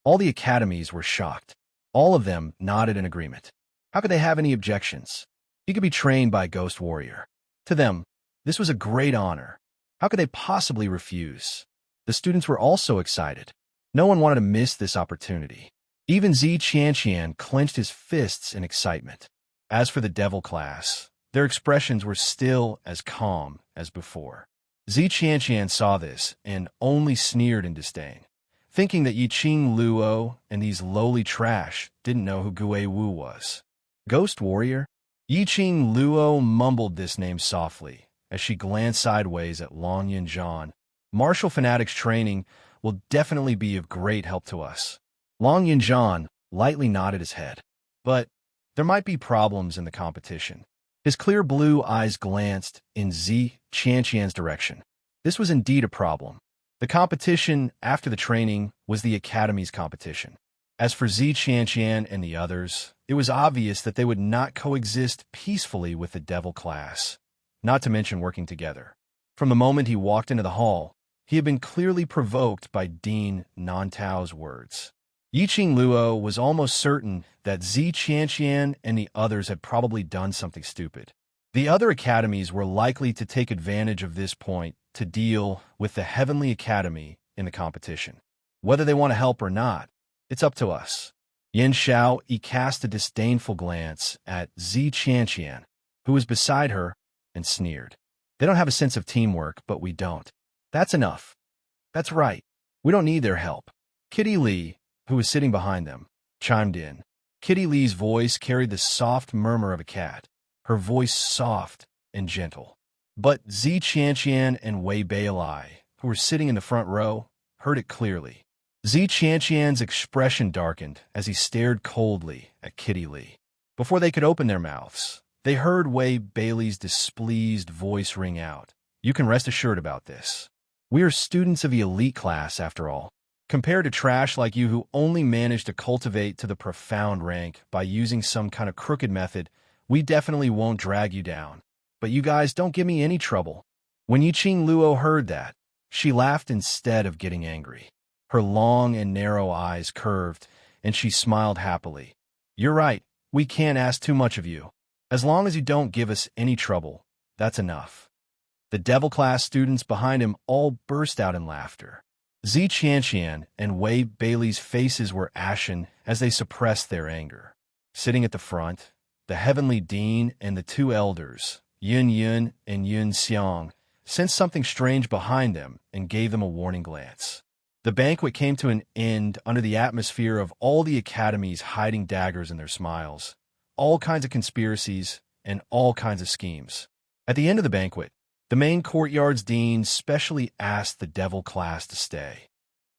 All the academies were shocked. All of them nodded in agreement. How could they have any objections? He could be trained by a Ghost Warrior. To them, this was a great honor. How could they possibly refuse? The students were also excited. No one wanted to miss this opportunity. Even Zi Qianqian clenched his fists in excitement. As for the Devil class, their expressions were still as calm as before. Zi Qianqian saw this and only sneered in disdain, thinking that Yiqing Luo and these lowly trash didn't know who Gui Wu was. Ghost Warrior? Yiqing Luo mumbled this name softly as she glanced sideways at Long Yunzhan. Martial fanatics training will definitely be of great help to us. Long Yunzhan lightly nodded his head. But there might be problems in the competition. His clear blue eyes glanced in Zi Qianqian's direction. This was indeed a problem. The competition after the training was the academy's competition. As for Zi Qianqian and the others, it was obvious that they would not coexist peacefully with the Devil class, not to mention working together. From the moment he walked into the hall, he had been clearly provoked by Dean Nantao's words. Yiqing Luo was almost certain that Zi Qianqian and the others had probably done something stupid. The other academies were likely to take advantage of this point to deal with the Heavenly Academy in the competition. Whether they want to help or not, it's up to us. Yin Xiao cast a disdainful glance at Zi Qianqian, who was beside her, and sneered. They don't have a sense of teamwork, but we don't. That's enough. That's right. We don't need their help. Kitty Lee, who was sitting behind them, chimed in. Kitty Lee's voice carried the soft murmur of a cat, her voice soft and gentle. But Zi Qianqian and Wei Beilai, who were sitting in the front row, heard it clearly. Zi Qianqian's expression darkened as he stared coldly at Kitty Lee. Before they could open their mouths, they heard Wei Bailey's displeased voice ring out. You can rest assured about this. We are students of the elite class, after all. Compared to trash like you who only managed to cultivate to the profound rank by using some kind of crooked method, we definitely won't drag you down. But you guys don't give me any trouble. When Yiqing Luo heard that, she laughed instead of getting angry. Her long and narrow eyes curved, and she smiled happily. You're right, we can't ask too much of you. As long as you don't give us any trouble, that's enough. The devil class students behind him all burst out in laughter. Zi Qianqian and Wei Bailey's faces were ashen as they suppressed their anger. Sitting at the front, the heavenly dean and the two elders, Yun Yun and Yun Xiang, sensed something strange behind them and gave them a warning glance. The banquet came to an end under the atmosphere of all the academies hiding daggers in their smiles, all kinds of conspiracies, and all kinds of schemes. At the end of the banquet, the main courtyard's dean specially asked the devil class to stay.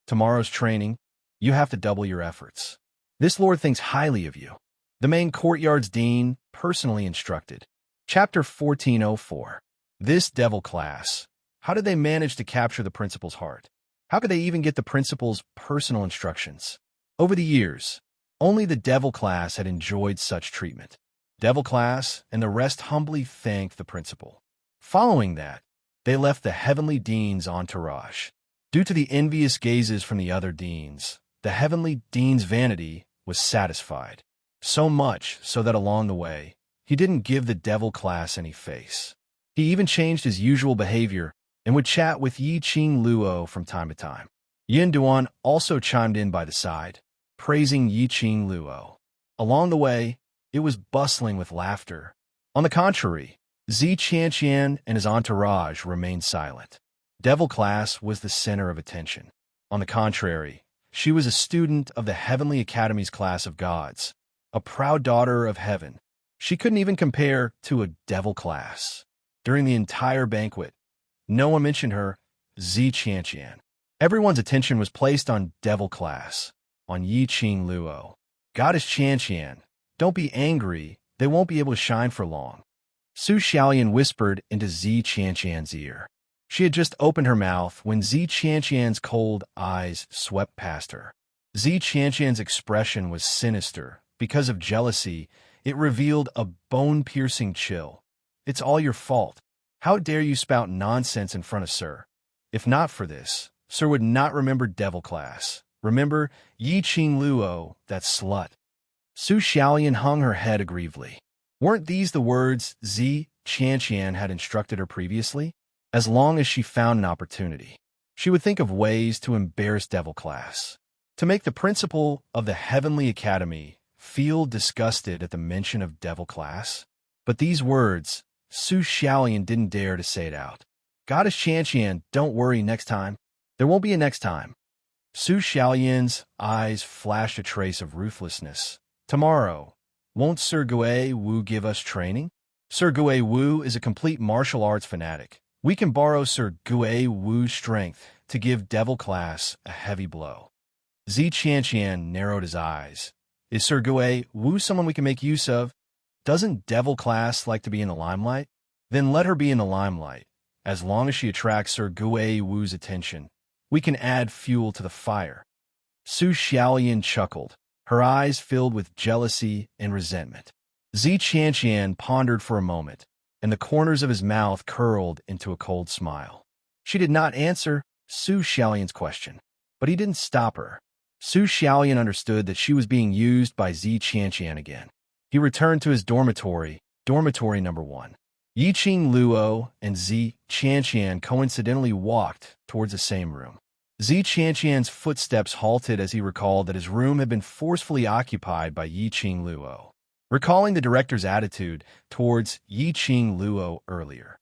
Tomorrow's training, you have to double your efforts. This lord thinks highly of you. The main courtyard's dean personally instructed. Chapter 1404. This devil class. How did they manage to capture the principal's heart? How could they even get the principal's personal instructions? Over the years, only the devil class had enjoyed such treatment. Devil class and the rest humbly thanked the principal. Following that, they left the heavenly dean's entourage. Due to the envious gazes from the other deans, the heavenly dean's vanity was satisfied. So much so that along the way, he didn't give the devil class any face. He even changed his usual behavior and would chat with Yiqing Luo from time to time. Yin Duan also chimed in by the side, praising Yiqing Luo. Along the way, it was bustling with laughter. On the contrary, Zi Qianqian and his entourage remained silent. Devil class was the center of attention. On the contrary, she was a student of the Heavenly Academy's class of gods, a proud daughter of heaven. She couldn't even compare to a devil class. During the entire banquet, no one mentioned her, Zi Qianqian. Everyone's attention was placed on devil class, on Yiqing Luo. Goddess Qianqian, don't be angry, they won't be able to shine for long. Su Xiaoyan whispered into Zi Qianqian's ear. She had just opened her mouth when Zi Qianqian's cold eyes swept past her. Zi Qianqian's expression was sinister. Because of jealousy, it revealed a bone-piercing chill. It's all your fault. How dare you spout nonsense in front of Sir? If not for this, Sir would not remember devil class. Remember Yiqing Luo, that slut. Su Xiaoyan hung her head aggrievedly. Weren't these the words Zi Qianqian had instructed her previously? As long as she found an opportunity, she would think of ways to embarrass devil class, to make the principal of the Heavenly Academy feel disgusted at the mention of devil class. But these words, Su Xiaoyan didn't dare to say it out. Goddess Qianqian, don't worry next time. There won't be a next time. Su Xiaoyan's eyes flashed a trace of ruthlessness. Tomorrow, won't Sir Gui Wu give us training? Sir Gui Wu is a complete martial arts fanatic. We can borrow Sir Gui Wu's strength to give devil class a heavy blow. Zi Qianqian narrowed his eyes. Is Sir Gui Wu someone we can make use of? Doesn't devil class like to be in the limelight? Then let her be in the limelight. As long as she attracts Sir Gui Wu's attention, we can add fuel to the fire. Su Xiaoyan chuckled, her eyes filled with jealousy and resentment. Zi Qianqian pondered for a moment, and the corners of his mouth curled into a cold smile. She did not answer Su Xiaoyan's question, but he didn't stop her. Su Xiaoyan understood that she was being used by Zi Qianqian again. He returned to his dormitory, dormitory number 1. Yiqing Luo and Zi Qianqian coincidentally walked towards the same room. Zi Qianqian's footsteps halted as he recalled that his room had been forcefully occupied by Yiqing Luo. Recalling the director's attitude towards Yiqing Luo earlier,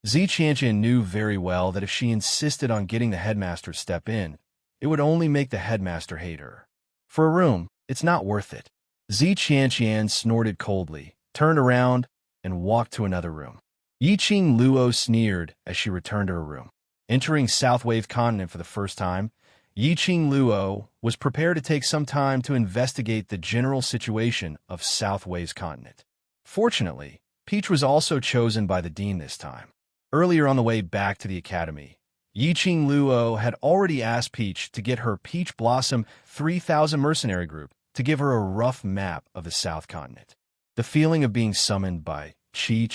Zi Qianqian knew very well that if she insisted on getting the headmaster to step in, It would only make the headmaster hate her. For a room, it's not worth it. Zi Qianqian snorted coldly, turned around, and walked to another room. Yiqing Luo sneered as she returned to her room. Entering South Wave Continent for the first time, Yiqing Luo was prepared to take some time to investigate the general situation of South Wave's continent. Fortunately, Peach was also chosen by the dean this time. Earlier on the way back to the academy, Yiqing Luo had already asked Peach to get her Peach Blossom 3000 mercenary group to give her a rough map of the South Continent. The feeling of being summoned by Chi.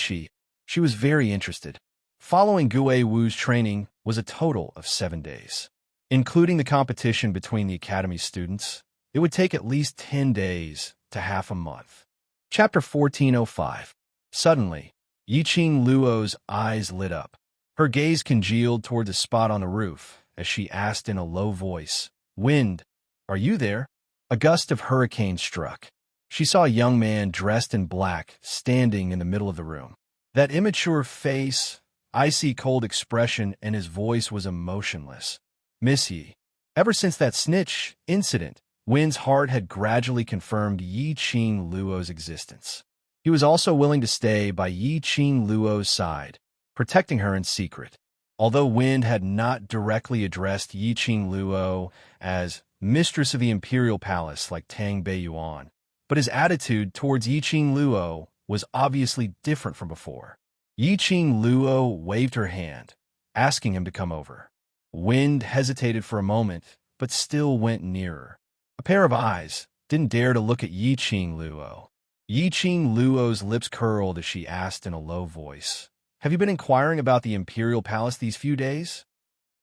She was very interested. Following Gue Wu's training was a total of 7 days. Including the competition between the academy students, it would take at least 10 days to half a month. Chapter 1405. Suddenly, Yiqing Luo's eyes lit up. Her gaze congealed toward the spot on the roof as she asked in a low voice, "Wind, are you there?" A gust of hurricane struck. She saw a young man dressed in black standing in the middle of the room. That immature face, icy cold expression, and his voice was emotionless. "Misty." Ever since that snitch incident, Wind's heart had gradually confirmed Yiqing Luo's existence. He was also willing to stay by Yiqing Luo's side, protecting her in secret. Although Wind had not directly addressed Yiqing Luo as mistress of the Imperial Palace like Tang Beiyuan, but his attitude towards Yiqing Luo was obviously different from before. Yiqing Luo waved her hand, asking him to come over. Wind hesitated for a moment, but still went nearer. A pair of eyes didn't dare to look at Yiqing Luo. Yiqing Luo's lips curled as she asked in a low voice, "Have you been inquiring about the Imperial Palace these few days?"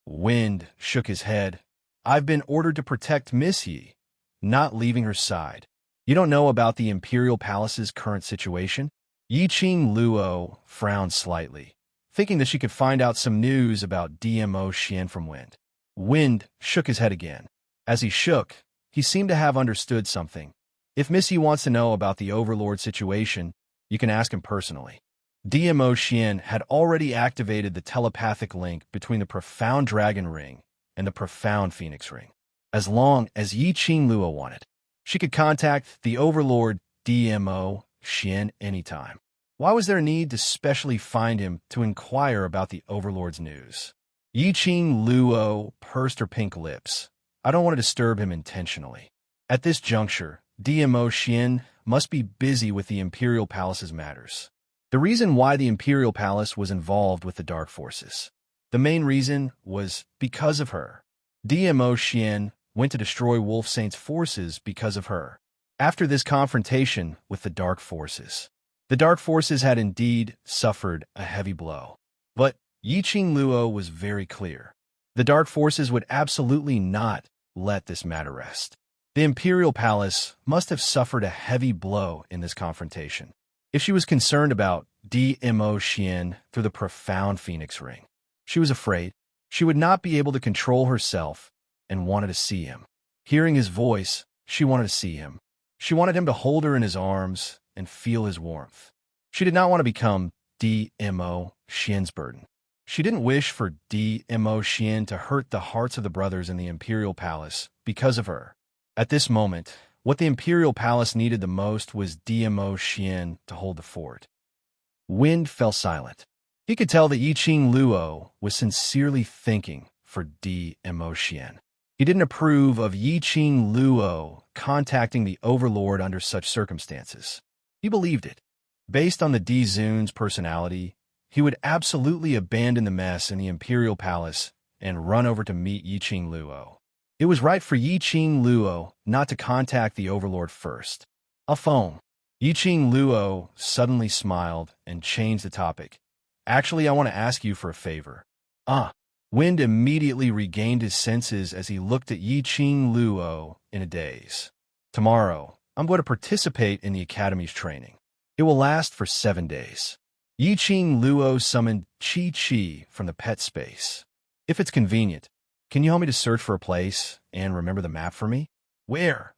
Wind shook his head. "I've been ordered to protect Miss Yi, not leaving her side. You don't know about the Imperial Palace's current situation?" Yiqing Luo frowned slightly, thinking that she could find out some news about DMO Xian from Wind. Wind shook his head again. As he shook, he seemed to have understood something. "If Missy wants to know about the Overlord situation, you can ask him personally." DMO Xian had already activated the telepathic link between the Profound Dragon Ring and the Profound Phoenix Ring. As long as Yiqing Luo wanted, she could contact the Overlord DMO Xian anytime. Why was there a need to specially find him to inquire about the Overlord's news? Yiqing Luo pursed her pink lips. "I don't want to disturb him intentionally. At this juncture, DMO Xian must be busy with the Imperial Palace's matters." The reason why the Imperial Palace was involved with the Dark Forces. The main reason was because of her. DMO Xian went to destroy Wolf Saint's forces because of her. After this confrontation with the Dark Forces, the Dark Forces had indeed suffered a heavy blow. But Yiqing Luo was very clear. The Dark Forces would absolutely not let this matter rest. The Imperial Palace must have suffered a heavy blow in this confrontation. If she was concerned about DMO Xian through the Profound Phoenix Ring, she was afraid she would not be able to control herself and wanted to see him. Hearing his voice, she wanted to see him. She wanted him to hold her in his arms and feel his warmth. She did not want to become DMO Xian's burden. She didn't wish for DMO Xian to hurt the hearts of the brothers in the Imperial Palace because of her. At this moment, what the Imperial Palace needed the most was DMO Xian to hold the fort. Wind fell silent. He could tell that Yiqing Luo was sincerely thinking for DMO Xian. He didn't approve of Yiqing Luo contacting the Overlord under such circumstances. He believed it. Based on the D-Zune's personality, he would absolutely abandon the mess in the Imperial Palace and run over to meet Yiqing Luo. It was right for Yiqing Luo not to contact the Overlord first. A phone. Yiqing Luo suddenly smiled and changed the topic. "Actually, I want to ask you for a favor." Wind immediately regained his senses as he looked at Yiqing Luo in a daze. "Tomorrow, I'm going to participate in the Academy's training. It will last for 7 days." Yiqing Luo summoned Chi from the pet space. "If it's convenient, can you help me to search for a place and remember the map for me?" "Where?"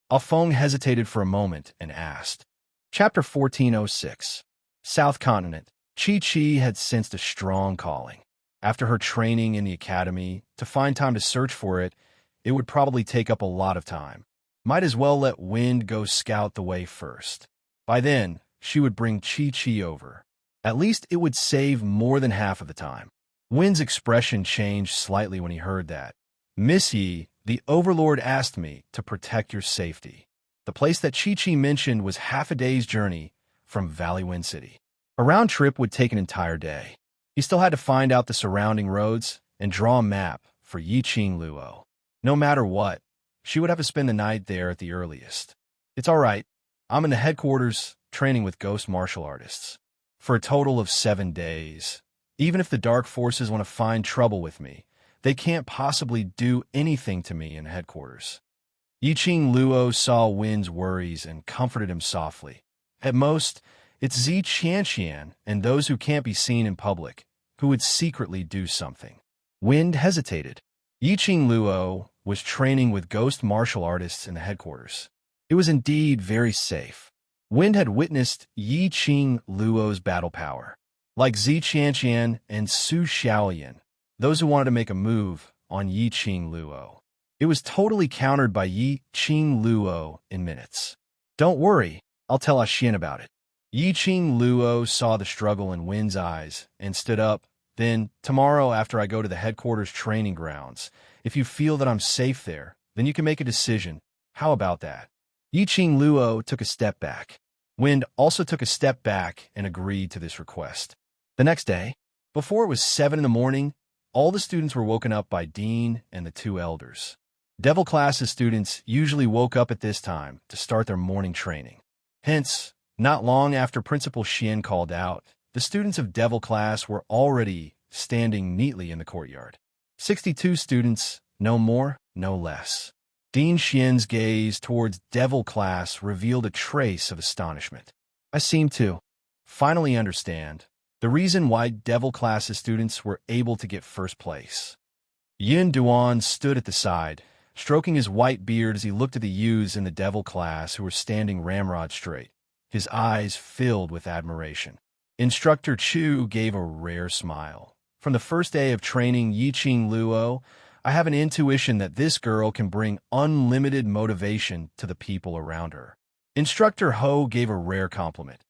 Alfong hesitated for a moment and asked. Chapter 1406. South Continent. Chi had sensed a strong calling. After her training in the academy, to find time to search for it it would probably take up a lot of time. Might as well let Wind go scout the way first. By then, she would bring Chi-Chi over. At least it would save more than half of the time. Wind's expression changed slightly when he heard that. Misty, the Overlord asked me to protect your safety. The place that Chi-Chi mentioned was half a day's journey from Valley Wind City. A round trip would take an entire day. He still had to find out the surrounding roads and draw a map for Yiqing Luo. No matter what, she would have to spend the night there at the earliest. It's all right. I'm in the headquarters training with ghost martial artists. For a total of 7 days. Even if the dark forces want to find trouble with me, they can't possibly do anything to me in headquarters. Yiqing Luo saw Wind's worries and comforted him softly. At most, it's Zi Qianqian and those who can't be seen in public who would secretly do something. Wind hesitated. Yiqing Luo was training with ghost martial artists in the headquarters. It was indeed very safe. Wind had witnessed Yiqing Luo's battle power. Like Zi Qianqian and Su Xiaoyan, those who wanted to make a move on Yiqing Luo. It was totally countered by Yiqing Luo in minutes. Don't worry, I'll tell Xian about it. Yiqing Luo saw the struggle in Wind's eyes and stood up. Then, tomorrow after I go to the headquarters training grounds, if you feel that I'm safe there, then you can make a decision. How about that? Yiqing Luo took a step back. Wind also took a step back and agreed to this request. The next day, before it was 7 in the morning, all the students were woken up by Dean and the 2 elders. Devil Class's students usually woke up at this time to start their morning training. Hence, not long after Principal Xian called out, the students of Devil Class were already standing neatly in the courtyard. 62 students, no more, no less. Dean Xian's gaze towards Devil Class revealed a trace of astonishment. I seem to finally understand the reason why Devil Class's students were able to get first place. Yin Duan stood at the side, stroking his white beard as he looked at the youths in the Devil Class who were standing ramrod straight, his eyes filled with admiration. Instructor Chu gave a rare smile. From the first day of training Yiqing Luo, I have an intuition that this girl can bring unlimited motivation to the people around her. Instructor Ho gave a rare compliment.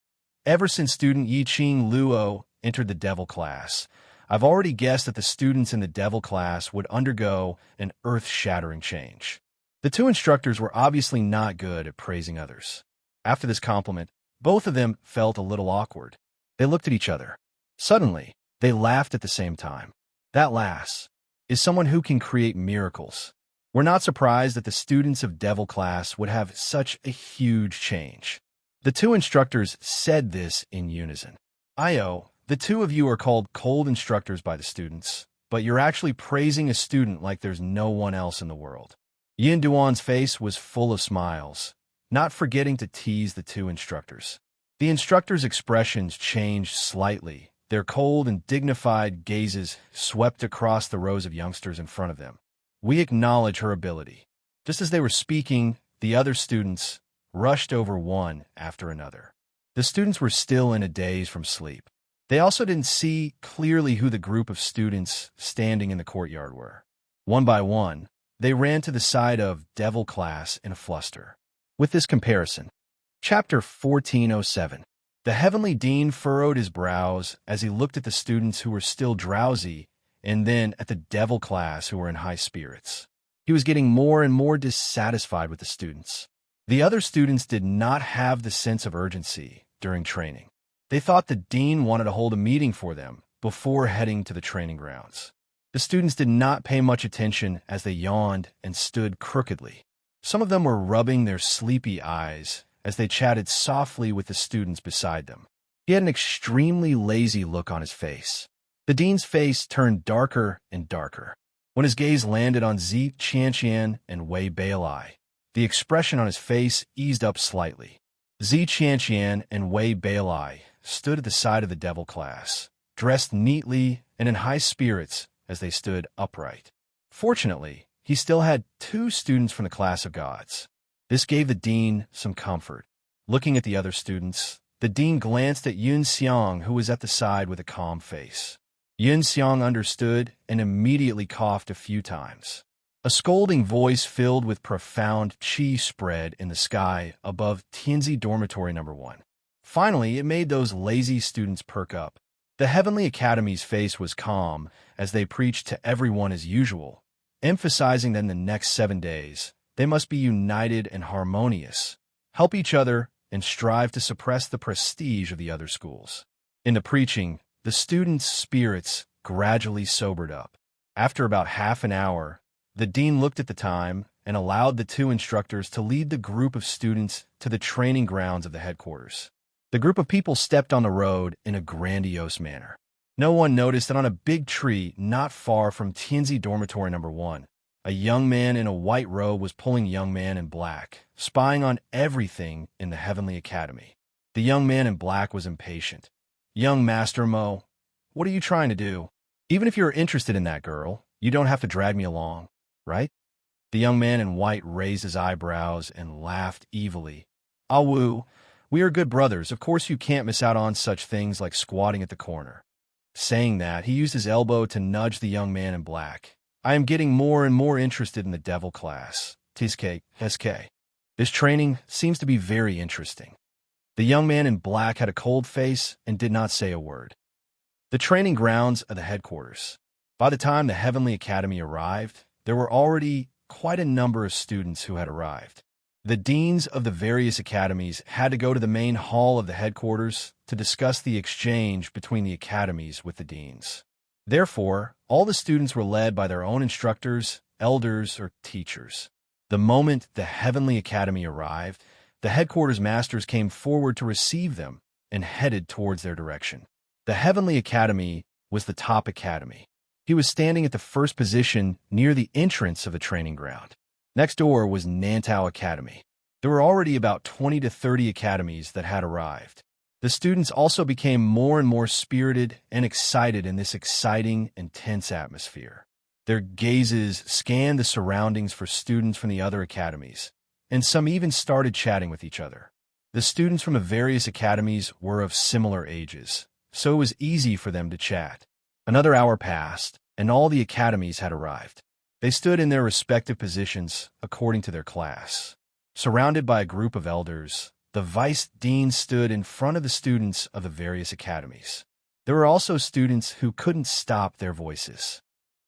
Ever since student Yiqing Luo entered the Devil Class, I've already guessed that the students in the Devil Class would undergo an earth-shattering change. The 2 instructors were obviously not good at praising others. After this compliment, both of them felt a little awkward. They looked at each other. Suddenly, they laughed at the same time. That lass is someone who can create miracles. We're not surprised that the students of Devil Class would have such a huge change. The 2 instructors said this in unison. Io, the 2 of you are called cold instructors by the students, but you're actually praising a student like there's no one else in the world. Yin Duan's face was full of smiles, not forgetting to tease the 2 instructors. The instructors' expressions changed slightly. Their cold and dignified gazes swept across the rows of youngsters in front of them. We acknowledge her ability. Just as they were speaking, the other students rushed over one after another. The students were still in a daze from sleep. They also didn't see clearly who the group of students standing in the courtyard were. One by one, they ran to the side of Devil Class in a fluster. With this comparison, Chapter 1407. The Heavenly Dean furrowed his brows as he looked at the students who were still drowsy and then at the Devil Class who were in high spirits. He was getting more and more dissatisfied with the students. The other students did not have the sense of urgency during training. They thought the dean wanted to hold a meeting for them before heading to the training grounds. The students did not pay much attention as they yawned and stood crookedly. Some of them were rubbing their sleepy eyes as they chatted softly with the students beside them. He had an extremely lazy look on his face. The dean's face turned darker and darker. When his gaze landed on Zi Qianqian and Wei Beilai, the expression on his face eased up slightly. Zi Qianqian and Wei Beilai stood at the side of the Devil Class, dressed neatly and in high spirits as they stood upright. Fortunately, he still had 2 students from the class of gods. This gave the dean some comfort. Looking at the other students, the dean glanced at Yun Xiang, who was at the side with a calm face. Yun Xiang understood and immediately coughed a few times. A scolding voice filled with profound chi spread in the sky above Tianzi Dormitory Number 1. Finally, it made those lazy students perk up. The Heavenly Academy's face was calm as they preached to everyone as usual, emphasizing that in the next 7 days, they must be united and harmonious, help each other, and strive to suppress the prestige of the other schools. In the preaching, the students' spirits gradually sobered up. After about half an hour, the dean looked at the time and allowed the 2 instructors to lead the group of students to the training grounds of the headquarters. The group of people stepped on the road in a grandiose manner. No one noticed that on a big tree not far from Tianzi Dormitory Number 1, a young man in a white robe was pulling a young man in black, spying on everything in the Heavenly Academy. The young man in black was impatient. "Young Master Mo, what are you trying to do? Even if you're interested in that girl, you don't have to drag me along, right?" The young man in white raised his eyebrows and laughed evilly. "Ah Wu, we are good brothers. Of course you can't miss out on such things like squatting at the corner." Saying that, he used his elbow to nudge the young man in black. "I am getting more and more interested in the devil class. Tiske, SK. This training seems to be very interesting." The young man in black had a cold face and did not say a word. The training grounds of the headquarters. By the time the Heavenly Academy arrived, there were already quite a number of students who had arrived. The deans of the various academies had to go to the main hall of the headquarters to discuss the exchange between the academies with the deans. Therefore, all the students were led by their own instructors, elders, or teachers. The moment the Heavenly Academy arrived, the headquarters masters came forward to receive them and headed towards their direction. The Heavenly Academy was the top academy. He was standing at the first position near the entrance of the training ground. Next door was Nantao Academy. There were already about 20 to 30 academies that had arrived. The students also became more and more spirited and excited in this exciting and tense atmosphere. Their gazes scanned the surroundings for students from the other academies, and some even started chatting with each other. The students from the various academies were of similar ages, so it was easy for them to chat. Another hour passed, and all the academies had arrived. They stood in their respective positions according to their class. Surrounded by a group of elders, the vice dean stood in front of the students of the various academies. There were also students who couldn't stop their voices.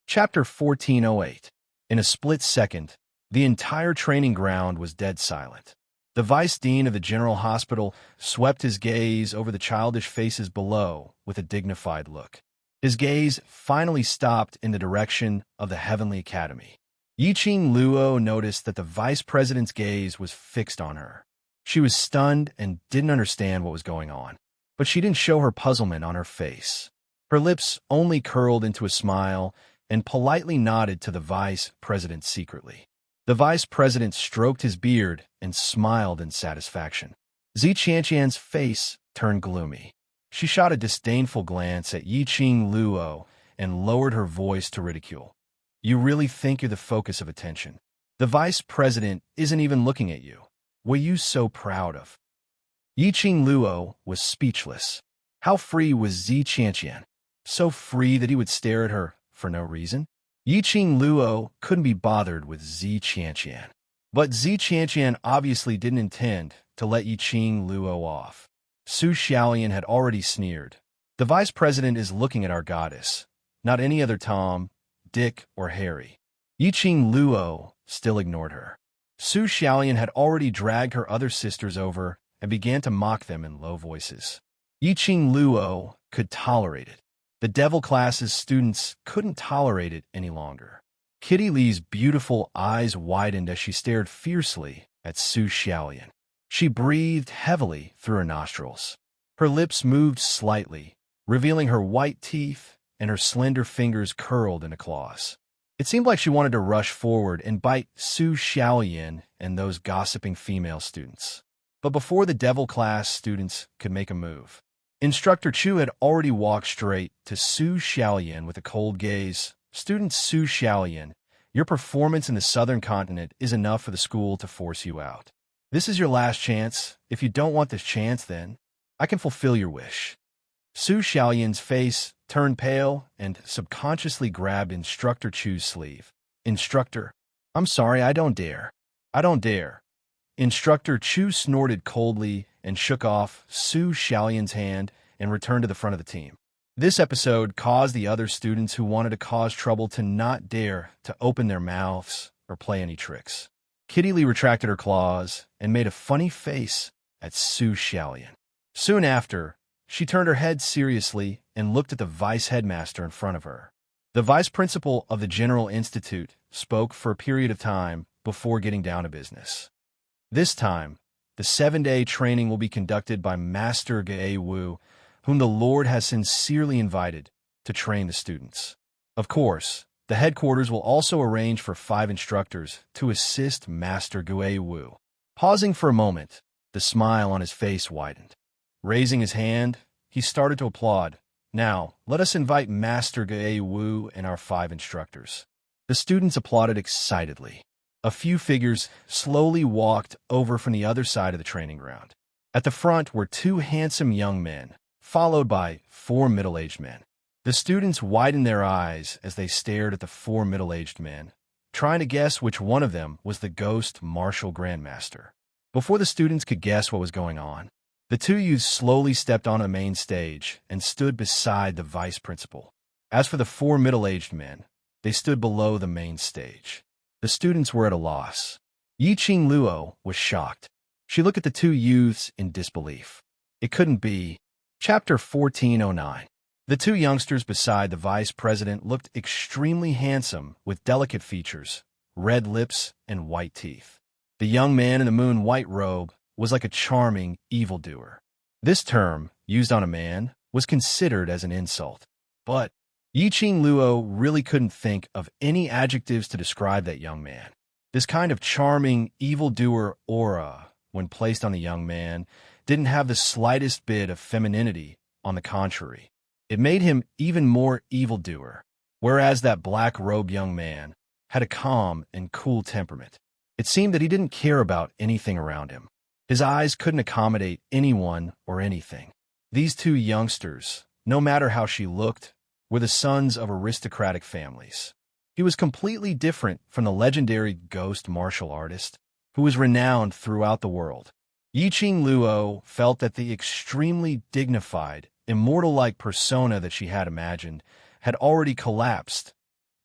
Chapter 1408. In a split second, the entire training ground was dead silent. The vice dean of the general hospital swept his gaze over the childish faces below with a dignified look. His gaze finally stopped in the direction of the Heavenly Academy. Yiqing Luo noticed that the vice president's gaze was fixed on her. She was stunned and didn't understand what was going on, but she didn't show her puzzlement on her face. Her lips only curled into a smile and politely nodded to the vice president secretly. The vice president stroked his beard and smiled in satisfaction. Zi Qianqian's face turned gloomy. She shot a disdainful glance at Yiqing Luo and lowered her voice to ridicule. "You really think you're the focus of attention? The vice president isn't even looking at you. What are you so proud of?" Yiqing Luo was speechless. How free was Zi Qianqian? So free that he would stare at her for no reason? Yiqing Luo couldn't be bothered with Zi Qianqian. But Zi Qianqian obviously didn't intend to let Yiqing Luo off. Su Xiaolian had already sneered. "The vice president is looking at our goddess, not any other Tom, Dick, or Harry." Yiqing Luo still ignored her. Su Xiaolian had already dragged her other sisters over and began to mock them in low voices. Yiqing Luo could tolerate it. The devil class's students couldn't tolerate it any longer. Kitty Lee's beautiful eyes widened as she stared fiercely at Su Xiaolian. She breathed heavily through her nostrils. Her lips moved slightly, revealing her white teeth, and her slender fingers curled into claws. It seemed like she wanted to rush forward and bite Su Xiaolian and those gossiping female students. But before the devil class students could make a move, Instructor Chu had already walked straight to Su Xiaolian with a cold gaze. "Student Su Xiaolian, your performance in the southern continent is enough for the school to force you out. This is your last chance. If you don't want this chance, then I can fulfill your wish." Su Xiaolian's face turned pale and subconsciously grabbed Instructor Chu's sleeve. "Instructor, I'm sorry, I don't dare. I don't dare. Instructor Chu snorted coldly and shook off Su Xiaolian's hand and returned to the front of the team. This episode caused the other students who wanted to cause trouble to not dare to open their mouths or play any tricks. Kitty Lee retracted her claws and made a funny face at Su Xiaolian. Soon after, she turned her head seriously and looked at the vice headmaster in front of her. The vice principal of the General Institute spoke for a period of time before getting down to business. This time, the 7-day training will be conducted by Master Ge Wu, whom the Lord has sincerely invited to train the students. Of course, the headquarters will also arrange for 5 instructors to assist Master Ge Wu. Pausing for a moment, the smile on his face widened. Raising his hand, he started to applaud. Now, let us invite Master Ge Wu and our 5 instructors. The students applauded excitedly. A few figures slowly walked over from the other side of the training ground. At the front were 2 handsome young men, followed by 4 middle-aged men. The students widened their eyes as they stared at the 4 middle-aged men, trying to guess which one of them was the ghost martial grandmaster. Before the students could guess what was going on, the 2 youths slowly stepped on the main stage and stood beside the vice principal. As for the 4 middle-aged men, they stood below the main stage. The students were at a loss. Yiqing Luo was shocked. She looked at the 2 youths in disbelief. It couldn't be. Chapter 1409. The 2 youngsters beside the vice president looked extremely handsome with delicate features, red lips, and white teeth. The young man in the moon-white robe was like a charming evildoer. This term, used on a man, was considered as an insult. But Yiqing Luo really couldn't think of any adjectives to describe that young man. This kind of charming, evildoer aura, when placed on the young man, didn't have the slightest bit of femininity. On the contrary, it made him even more evildoer, whereas that black-robed young man had a calm and cool temperament. It seemed that he didn't care about anything around him. His eyes couldn't accommodate anyone or anything. These 2 youngsters, no matter how she looked, were the sons of aristocratic families. He was completely different from the legendary ghost martial artist, who was renowned throughout the world. Yiqing Luo felt that the extremely dignified, immortal-like persona that she had imagined had already collapsed.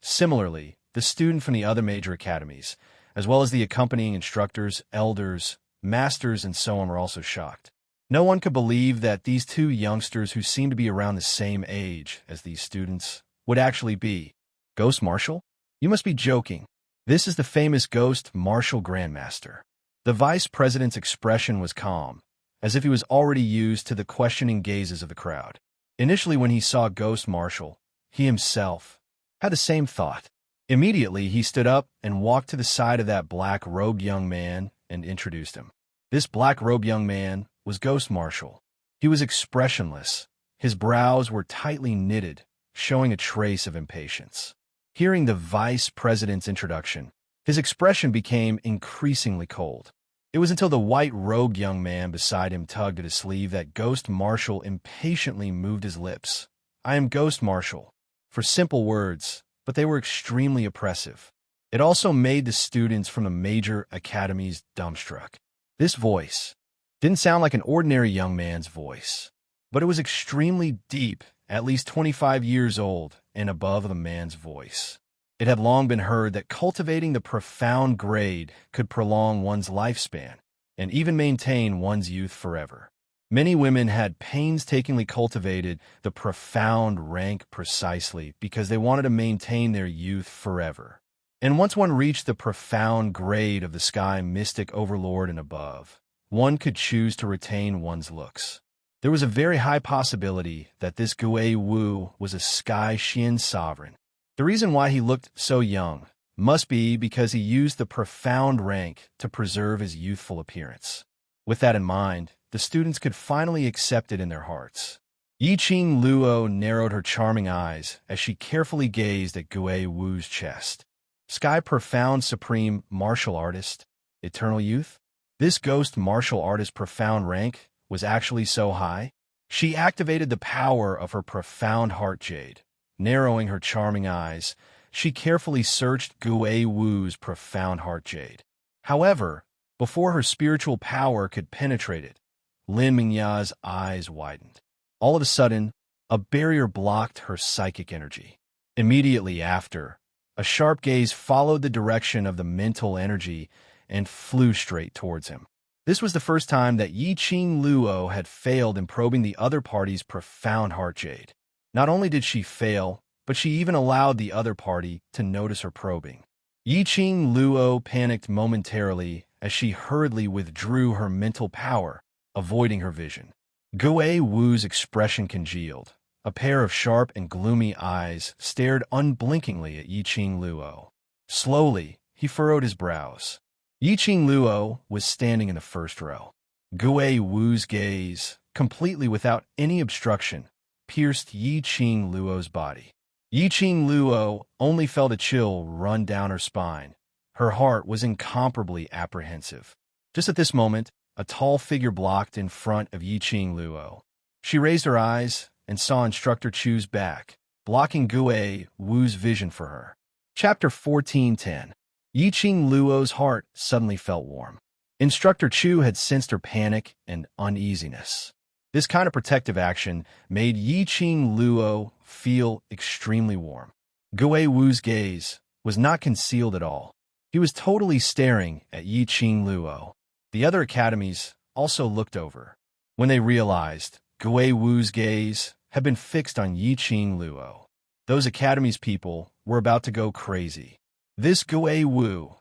Similarly, the student from the other major academies, as well as the accompanying instructors, elders, masters, and so on were also shocked. No one could believe that these 2 youngsters who seemed to be around the same age as these students would actually be Ghost Martial? You must be joking. This is the famous Ghost Martial Grandmaster. The vice president's expression was calm, as if he was already used to the questioning gazes of the crowd. Initially, when he saw Ghost Martial, he himself had the same thought. Immediately, he stood up and walked to the side of that black-robed young man and introduced him. This black-robed young man was Ghost Martial. He was expressionless. His brows were tightly knitted, showing a trace of impatience. Hearing the vice president's introduction, his expression became increasingly cold. It was until the white-robed young man beside him tugged at his sleeve that Ghost Martial impatiently moved his lips. I am Ghost Martial. For simple words, but they were extremely oppressive. It also made the students from the major academies dumbstruck. This voice didn't sound like an ordinary young man's voice, but it was extremely deep, at least 25 years old, and above the man's voice. It had long been heard that cultivating the profound grade could prolong one's lifespan and even maintain one's youth forever. Many women had painstakingly cultivated the profound rank precisely because they wanted to maintain their youth forever. And once one reached the profound grade of the sky mystic overlord and above, one could choose to retain one's looks. There was a very high possibility that this Gui Wu was a sky Xian sovereign. The reason why he looked so young must be because he used the profound rank to preserve his youthful appearance. With that in mind, the students could finally accept it in their hearts. Yiqing Luo narrowed her charming eyes as she carefully gazed at Gui Wu's chest. Sky profound supreme martial artist, eternal youth? This ghost martial artist's profound rank was actually so high? She activated the power of her profound heart jade, narrowing her charming eyes she carefully searched Gue Wu's profound heart jade. However, before her spiritual power could penetrate it, Lin Mingya's eyes widened. All of a sudden, a barrier blocked her psychic energy. Immediately after, a sharp gaze followed the direction of the mental energy and flew straight towards him. This was the first time that Yiqing Luo had failed in probing the other party's profound heart jade. Not only did she fail, but she even allowed the other party to notice her probing. Yiqing Luo panicked momentarily as she hurriedly withdrew her mental power, avoiding her vision. Gue Wu's expression congealed. A pair of sharp and gloomy eyes stared unblinkingly at Yiqing Luo. Slowly, he furrowed his brows. Yiqing Luo was standing in the first row. Gue Wu's gaze, completely without any obstruction, pierced Yiqing Luo's body. Yiqing Luo only felt a chill run down her spine. Her heart was incomparably apprehensive. Just at this moment, a tall figure blocked in front of Yiqing Luo. She raised her eyes and saw Instructor Chu's back, blocking Gue Wu's vision for her. Chapter 14:10. Yiqing Luo's heart suddenly felt warm. Instructor Chu had sensed her panic and uneasiness. This kind of protective action made Yiqing Luo feel extremely warm. Gue Wu's gaze was not concealed at all. He was totally staring at Yiqing Luo. The other academies also looked over. When they realized Gue Wu's gaze had been fixed on Yiqing Luo, those academies' people were about to go crazy. This Gue Wu,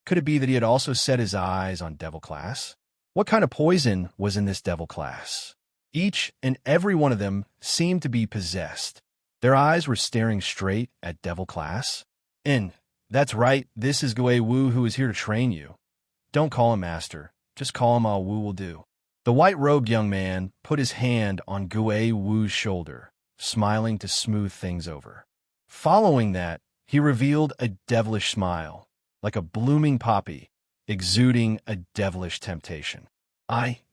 could it be that he had also set his eyes on Devil Class? What kind of poison was in this Devil Class? Each and every one of them seemed to be possessed. Their eyes were staring straight at Devil Class. And that's right, this is Gue Wu who is here to train you. Don't call him Master, just call him Wu will do. The white-robed young man put his hand on Gue Wu's shoulder, smiling to smooth things over. Following that, he revealed a devilish smile, like a blooming poppy, exuding a devilish temptation.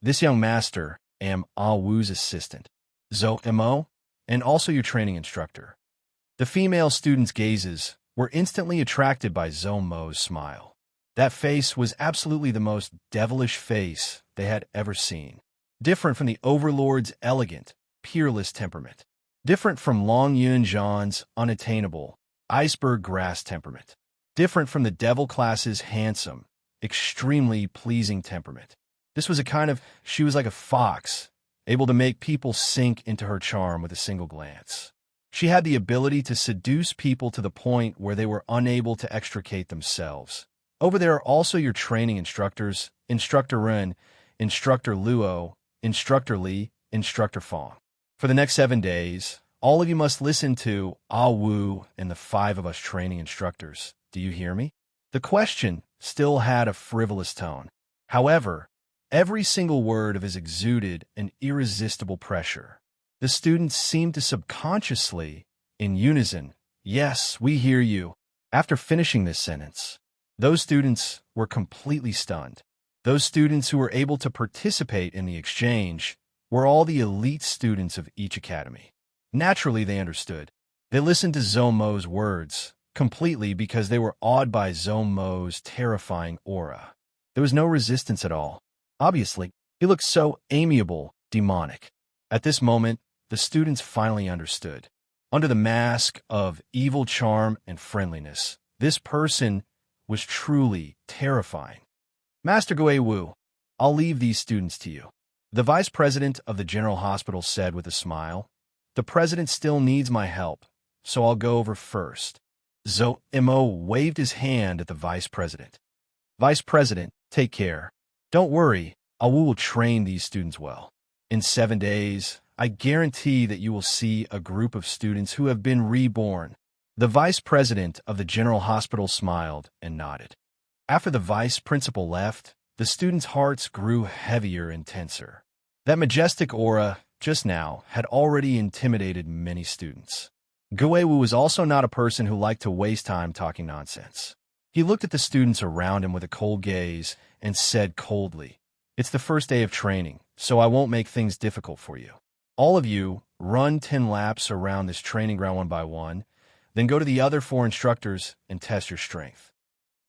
This young master, am Wu's assistant, Zhou Mo, and also your training instructor. The female students' gazes were instantly attracted by Zhou Mo's smile. That face was absolutely the most devilish face they had ever seen. Different from the Overlord's elegant, peerless temperament. Different from Long Yun Zhan's unattainable, iceberg grass temperament. Different from the Devil Class's handsome, extremely pleasing temperament. This was she was like a fox, able to make people sink into her charm with a single glance. She had the ability to seduce people to the point where they were unable to extricate themselves. Over there are also your training instructors, Instructor Ren, Instructor Luo, Instructor Li, Instructor Fong. For the next 7 days, all of you must listen to Wu and the 5 of us training instructors. Do you hear me? The question still had a frivolous tone. However, every single word of his exuded an irresistible pressure. The students seemed to subconsciously, in unison, yes, we hear you. After finishing this sentence, those students were completely stunned. Those students who were able to participate in the exchange were all the elite students of each academy. Naturally, they understood. They listened to Zhou Mo's words completely because they were awed by Zhou Mo's terrifying aura. There was no resistance at all. Obviously, he looked so amiable, demonic. At this moment, the students finally understood. Under the mask of evil charm and friendliness, this person was truly terrifying. Master Gue Wu, I'll leave these students to you. The vice president of the general hospital said with a smile. The president still needs my help, so I'll go over first. Zhou Mo waved his hand at the vice president. Vice president, take care. Don't worry, Wu will train these students well. In 7 days, I guarantee that you will see a group of students who have been reborn. The vice president of the general hospital smiled and nodded. After the vice principal left, the students' hearts grew heavier and tenser. That majestic aura, just now, had already intimidated many students. Gue Wu was also not a person who liked to waste time talking nonsense. He looked at the students around him with a cold gaze and said coldly, "It's the first day of training, so I won't make things difficult for you. All of you, run 10 laps around this training ground one by one, Then go to the other 4 instructors and test your strength.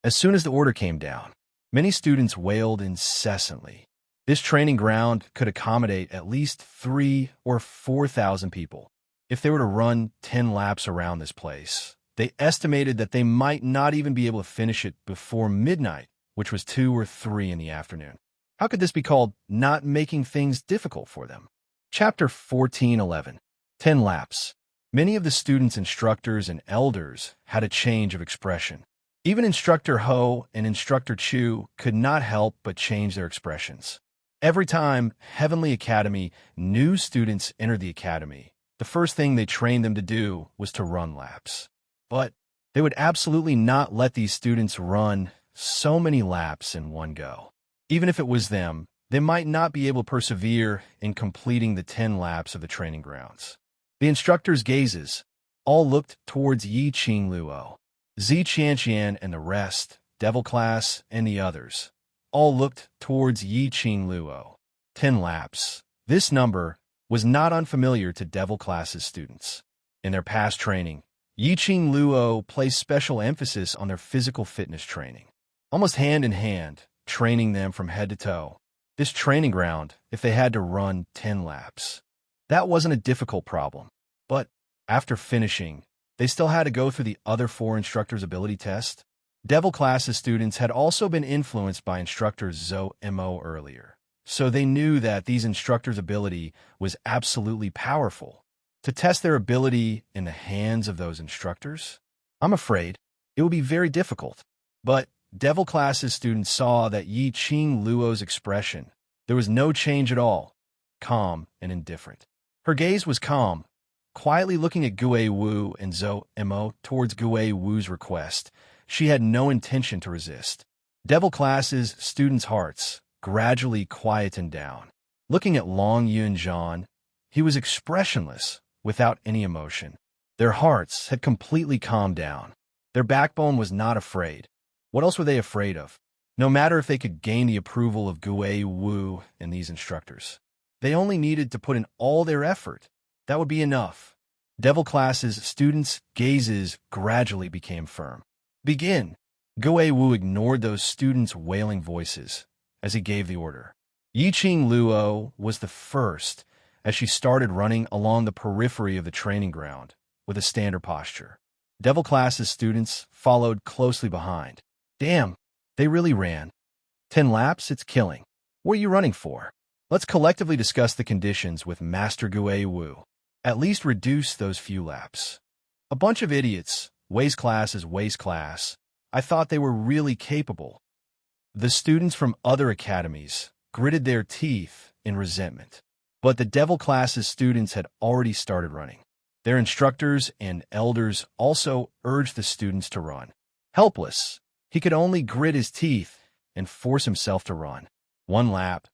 As soon as the order came down, many students wailed incessantly. This training ground could accommodate at least 3,000 or 4,000 people. If they were to run 10 laps around this place, they estimated that they might not even be able to finish it before midnight, which was 2 or 3 in the afternoon. How could this be called not making things difficult for them? Chapter 14:11. 10 laps. Many of the students, instructors, and elders had a change of expression. Even Instructor Ho and Instructor Chu could not help but change their expressions. Every time Heavenly Academy new students entered the academy, the first thing they trained them to do was to run laps. But they would absolutely not let these students run so many laps in one go. Even if it was them, they might not be able to persevere in completing the 10 laps of the training grounds. The instructors' gazes all looked towards Yi Qing Luo. Zi Qianqian and the rest, Devil Class and the others, all looked towards Yi Qing Luo. 10 laps. This number was not unfamiliar to Devil Class's students. In their past training, Yi Qing Luo placed special emphasis on their physical fitness training, almost hand in hand, training them from head to toe. This training ground, if they had to run 10 laps, that wasn't a difficult problem. But after finishing, they still had to go through the other 4 instructors' ability test. Devil Class's students had also been influenced by instructor Zhou Mo earlier, so they knew that these instructors' ability was absolutely powerful. To test their ability in the hands of those instructors, I'm afraid it would be very difficult. But Devil Class's students saw that Yi Qing Luo's expression, there was no change at all, calm and indifferent. Her gaze was calm, quietly looking at Gue Wu and Zhou Mo towards Gue Wu's request. She had no intention to resist. Devil Class's students' hearts gradually quietened down. Looking at Long Yunzhan, he was expressionless, without any emotion. Their hearts had completely calmed down. Their backbone was not afraid. What else were they afraid of? No matter if they could gain the approval of Gue Wu and these instructors, they only needed to put in all their effort. That would be enough. Devil Class's students' gazes gradually became firm. Begin! Gue Wu ignored those students' wailing voices as he gave the order. Yi Qing Luo was the first as she started running along the periphery of the training ground with a standard posture. Devil Class's students followed closely behind. Damn, they really ran. 10 laps, it's killing. What are you running for? Let's collectively discuss the conditions with Master Gue Wu. At least reduce those few laps. A bunch of idiots. Wei's class is Wei's class. I thought they were really capable. The students from other academies gritted their teeth in resentment. But the Devil Class's students had already started running. Their instructors and elders also urged the students to run. Helpless, he could only grit his teeth and force himself to run. 1 lap,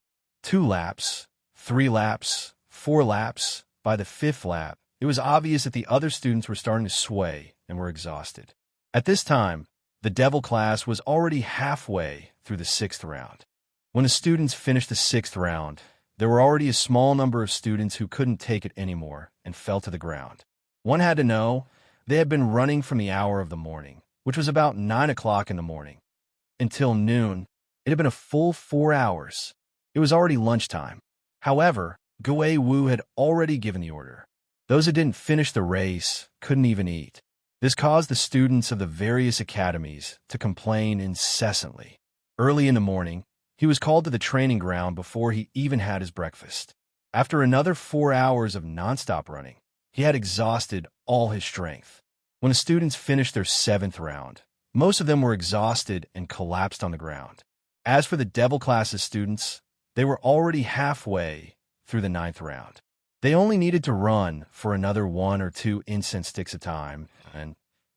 2 laps, 3 laps, 4 laps. By the 5th lap, it was obvious that the other students were starting to sway and were exhausted. At this time, the Devil Class was already halfway through the 6th round. When the students finished the 6th round, there were already a small number of students who couldn't take it anymore and fell to the ground. One had to know they had been running from the hour of the morning, which was about 9 o'clock in the morning, until noon. It had been a full 4 hours. It was already lunchtime. However, Gue Wu had already given the order. Those who didn't finish the race couldn't even eat. This caused the students of the various academies to complain incessantly. Early in the morning, he was called to the training ground before he even had his breakfast. After another 4 hours of nonstop running, he had exhausted all his strength. When the students finished their 7th round, most of them were exhausted and collapsed on the ground. As for the Devil Class's students, they were already halfway through the 9th round. They only needed to run for another 1 or 2 incense sticks a time, and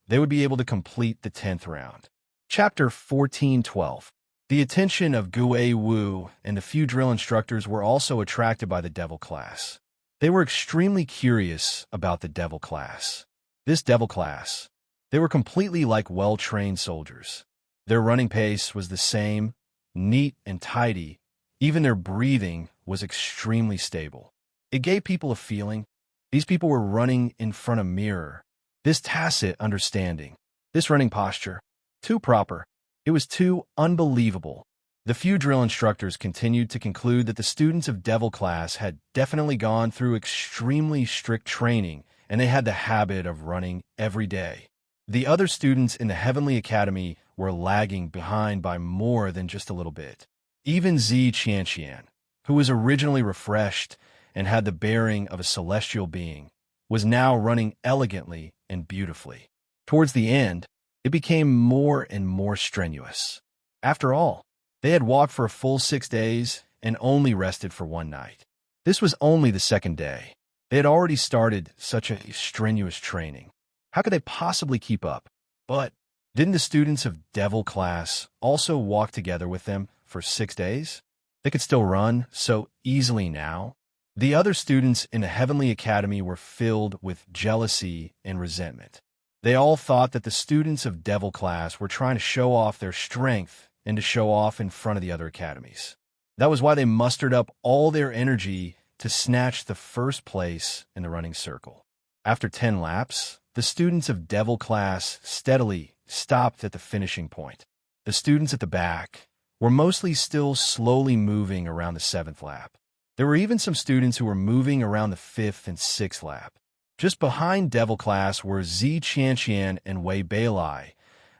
they would be able to complete the 10th round. Chapter 14:12. The attention of Gue Wu and the few drill instructors were also attracted by the Devil Class. They were extremely curious about the Devil Class. This Devil Class, they were completely like well-trained soldiers. Their running pace was the same, neat and tidy. Even their breathing was extremely stable. It gave people a feeling these people were running in front of a mirror. This tacit understanding, this running posture, too proper. It was too unbelievable. The few drill instructors continued to conclude that the students of Devil class had definitely gone through extremely strict training, and they had the habit of running every day. The other students in the Heavenly Academy were lagging behind by more than just a little bit. Even Zi Qianqian, who was originally refreshed and had the bearing of a celestial being, was now running elegantly and beautifully. Towards the end, it became more and more strenuous. After all, they had walked for a full 6 days and only rested for one night. This was only the second day. They had already started such a strenuous training. How could they possibly keep up? But didn't the students of Devil class also walk together with them for 6 days? They could still run so easily now. The other students in the Heavenly Academy were filled with jealousy and resentment. They all thought that the students of Devil class were trying to show off their strength and to show off in front of the other academies. That was why they mustered up all their energy to snatch the first place in the running circle. After 10 laps, the students of Devil class steadily stopped at the finishing point. The students at the back were mostly still slowly moving around the 7th lap. There were even some students who were moving around the 5th and 6th lap. Just behind Devil class were Zi Qianqian and Wei Beilai,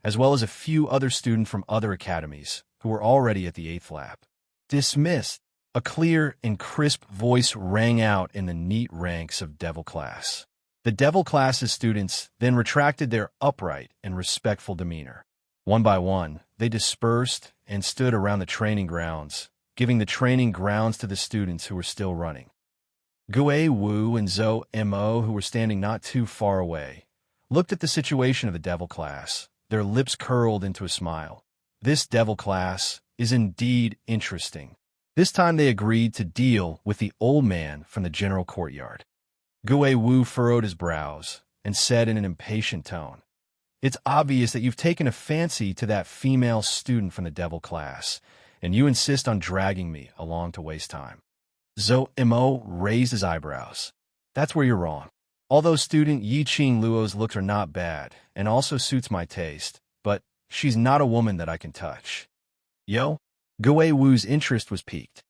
as well as a few other students from other academies who were already at the 8th lap. Dismissed. A clear and crisp voice rang out in the neat ranks of Devil class. The Devil class's students then retracted their upright and respectful demeanor. One by one, they dispersed and stood around the training grounds, giving the training grounds to the students who were still running. Gui Wu and Zhou Mo, who were standing not too far away, looked at the situation of the Devil class, their lips curled into a smile. This Devil class is indeed interesting. This time they agreed to deal with the old man from the general courtyard. Gui Wu furrowed his brows and said in an impatient tone, "It's obvious that you've taken a fancy to that female student from the Devil class, and you insist on dragging me along to waste time." Zhou Mo raised his eyebrows. "That's where you're wrong. Although student Yiqing Luo's looks are not bad and also suits my taste, but she's not a woman that I can touch." Yo, Gui Wu's interest was piqued.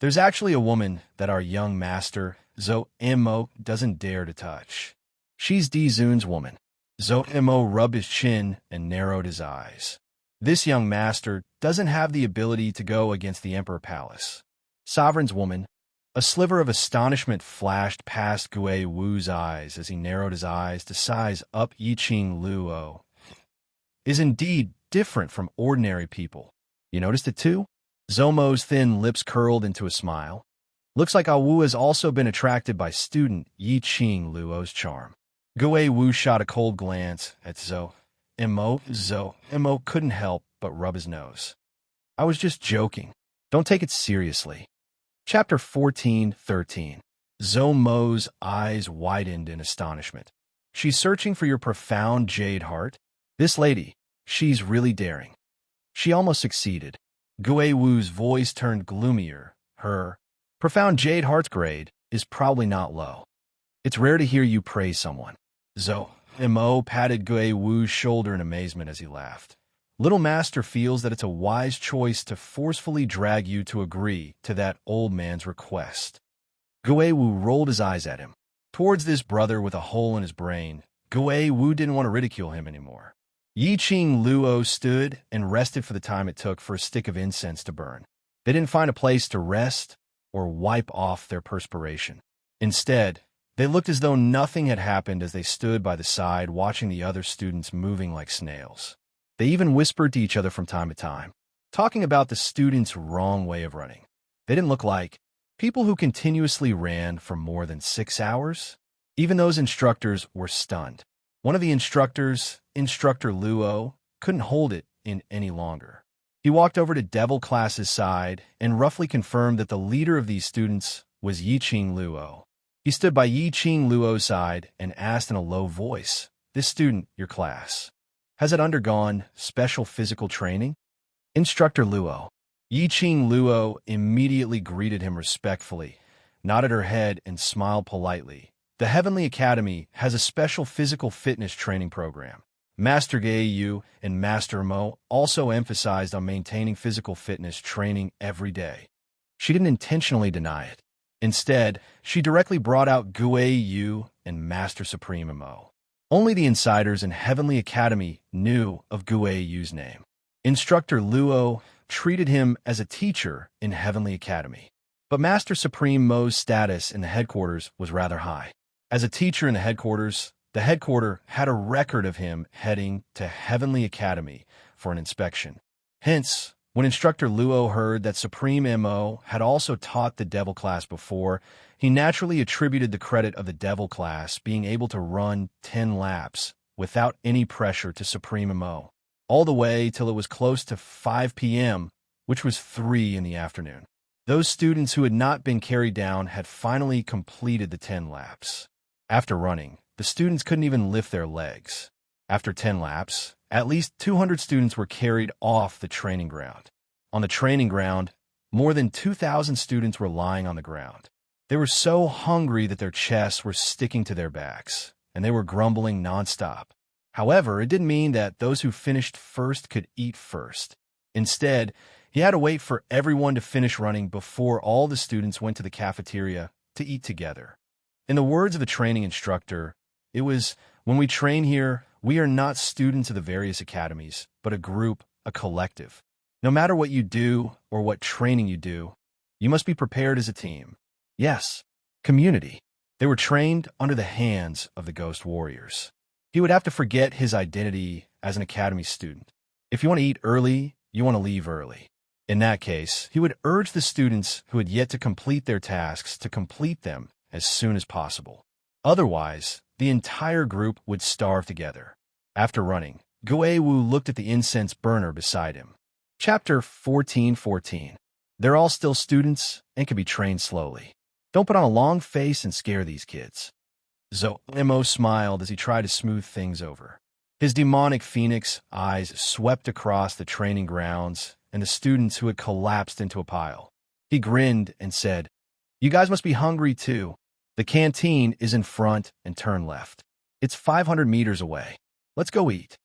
"There's actually a woman that our young master, Zhou Mo, doesn't dare to touch. She's Di Zun's woman." Zhou Mo rubbed his chin and narrowed his eyes. "This young master doesn't have the ability to go against the Emperor Palace. Sovereign's woman." A sliver of astonishment flashed past Gui Wu's eyes as he narrowed his eyes to size up Yiqing Luo. "Is indeed different from ordinary people. You noticed it too?" Zomo's thin lips curled into a smile. "Looks like Awu has also been attracted by student Yiqing Luo's charm." Gui Wu shot a cold glance at Zhou Mo. Zhou Mo couldn't help but rub his nose. "I was just joking. Don't take it seriously." Chapter 14:13. Zhou Mo's eyes widened in astonishment. "She's searching for your profound jade heart? This lady, she's really daring." She almost succeeded. Gui Wu's voice turned gloomier. Her profound jade heart's grade is probably not low. It's rare to hear you praise someone. Zhou Mo patted Gui Wu's shoulder in amazement as he laughed. "Little Master feels that it's a wise choice to forcefully drag you to agree to that old man's request." Gui Wu rolled his eyes at him. Towards this brother with a hole in his brain, Gui Wu didn't want to ridicule him anymore. Yiqing Luo stood and rested for the time it took for a stick of incense to burn. They didn't find a place to rest or wipe off their perspiration. Instead, they looked as though nothing had happened as they stood by the side watching the other students moving like snails. They even whispered to each other from time to time, talking about the students' wrong way of running. They didn't look like people who continuously ran for more than 6 hours. Even those instructors were stunned. One of the instructors, Instructor Luo, couldn't hold it in any longer. He walked over to Devil class's side and roughly confirmed that the leader of these students was Yiqing Luo. He stood by Yiqing Luo's side and asked in a low voice, "This student, your class, has it undergone special physical training?" Instructor Luo. Yiqing Luo immediately greeted him respectfully, nodded her head, and smiled politely, The Heavenly Academy has a special physical fitness training program. Master Yu and Master Mo also emphasized on maintaining physical fitness training every day. She didn't intentionally deny it. Instead, she directly brought out Yu and Master Supreme Mo. Only the insiders in Heavenly Academy knew of Yu's name. Instructor Luo treated him as a teacher in Heavenly Academy. But Master Supreme Mo's status in the headquarters was rather high. As a teacher in the headquarters had a record of him heading to Heavenly Academy for an inspection. Hence, when Instructor Luo heard that Supreme Mo had also taught the Devil class before, he naturally attributed the credit of the Devil class being able to run 10 laps without any pressure to Supreme Mo, all the way till it was close to 5 p.m., which was 3 in the afternoon. Those students who had not been carried down had finally completed the 10 laps. After running, the students couldn't even lift their legs. After 10 laps, at least 200 students were carried off the training ground. On the training ground, more than 2,000 students were lying on the ground. They were so hungry that their chests were sticking to their backs, and they were grumbling nonstop. However, it didn't mean that those who finished first could eat first. Instead, he had to wait for everyone to finish running before all the students went to the cafeteria to eat together. In the words of the training instructor, it was, "When we train here, we are not students of the various academies, but a group, a collective. No matter what you do or what training you do, you must be prepared as a team." Yes, community. They were trained under the hands of the Ghost Warriors. He would have to forget his identity as an academy student. If you want to eat early, you want to leave early. In that case, he would urge the students who had yet to complete their tasks to complete them as soon as possible. Otherwise, the entire group would starve together. After running, Wu looked at the incense burner beside him. Chapter 14:14. They're all still students and can be trained slowly. Don't put on a long face and scare these kids. Mo smiled as he tried to smooth things over. His demonic phoenix eyes swept across the training grounds and the students who had collapsed into a pile. He grinned and said, "You guys must be hungry too. The canteen is in front and turn left. It's 500 meters away. Let's go eat."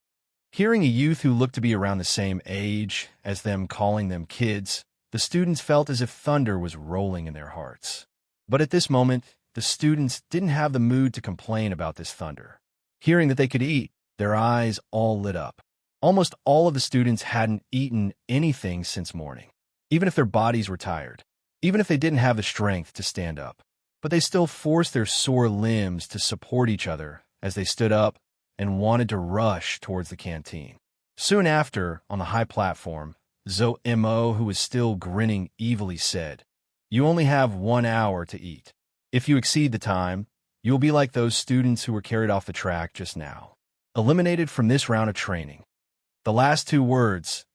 Hearing a youth who looked to be around the same age as them calling them kids, the students felt as if thunder was rolling in their hearts. But at this moment, the students didn't have the mood to complain about this thunder. Hearing that they could eat, their eyes all lit up. Almost all of the students hadn't eaten anything since morning, even if their bodies were tired, even if they didn't have the strength to stand up. But they still forced their sore limbs to support each other as they stood up and wanted to rush towards the canteen. Soon after, on the high platform, Mo, who was still grinning evilly, said, "You only have 1 hour to eat. If you exceed the time, you will be like those students who were carried off the track just now, eliminated from this round of training." The last 2 words,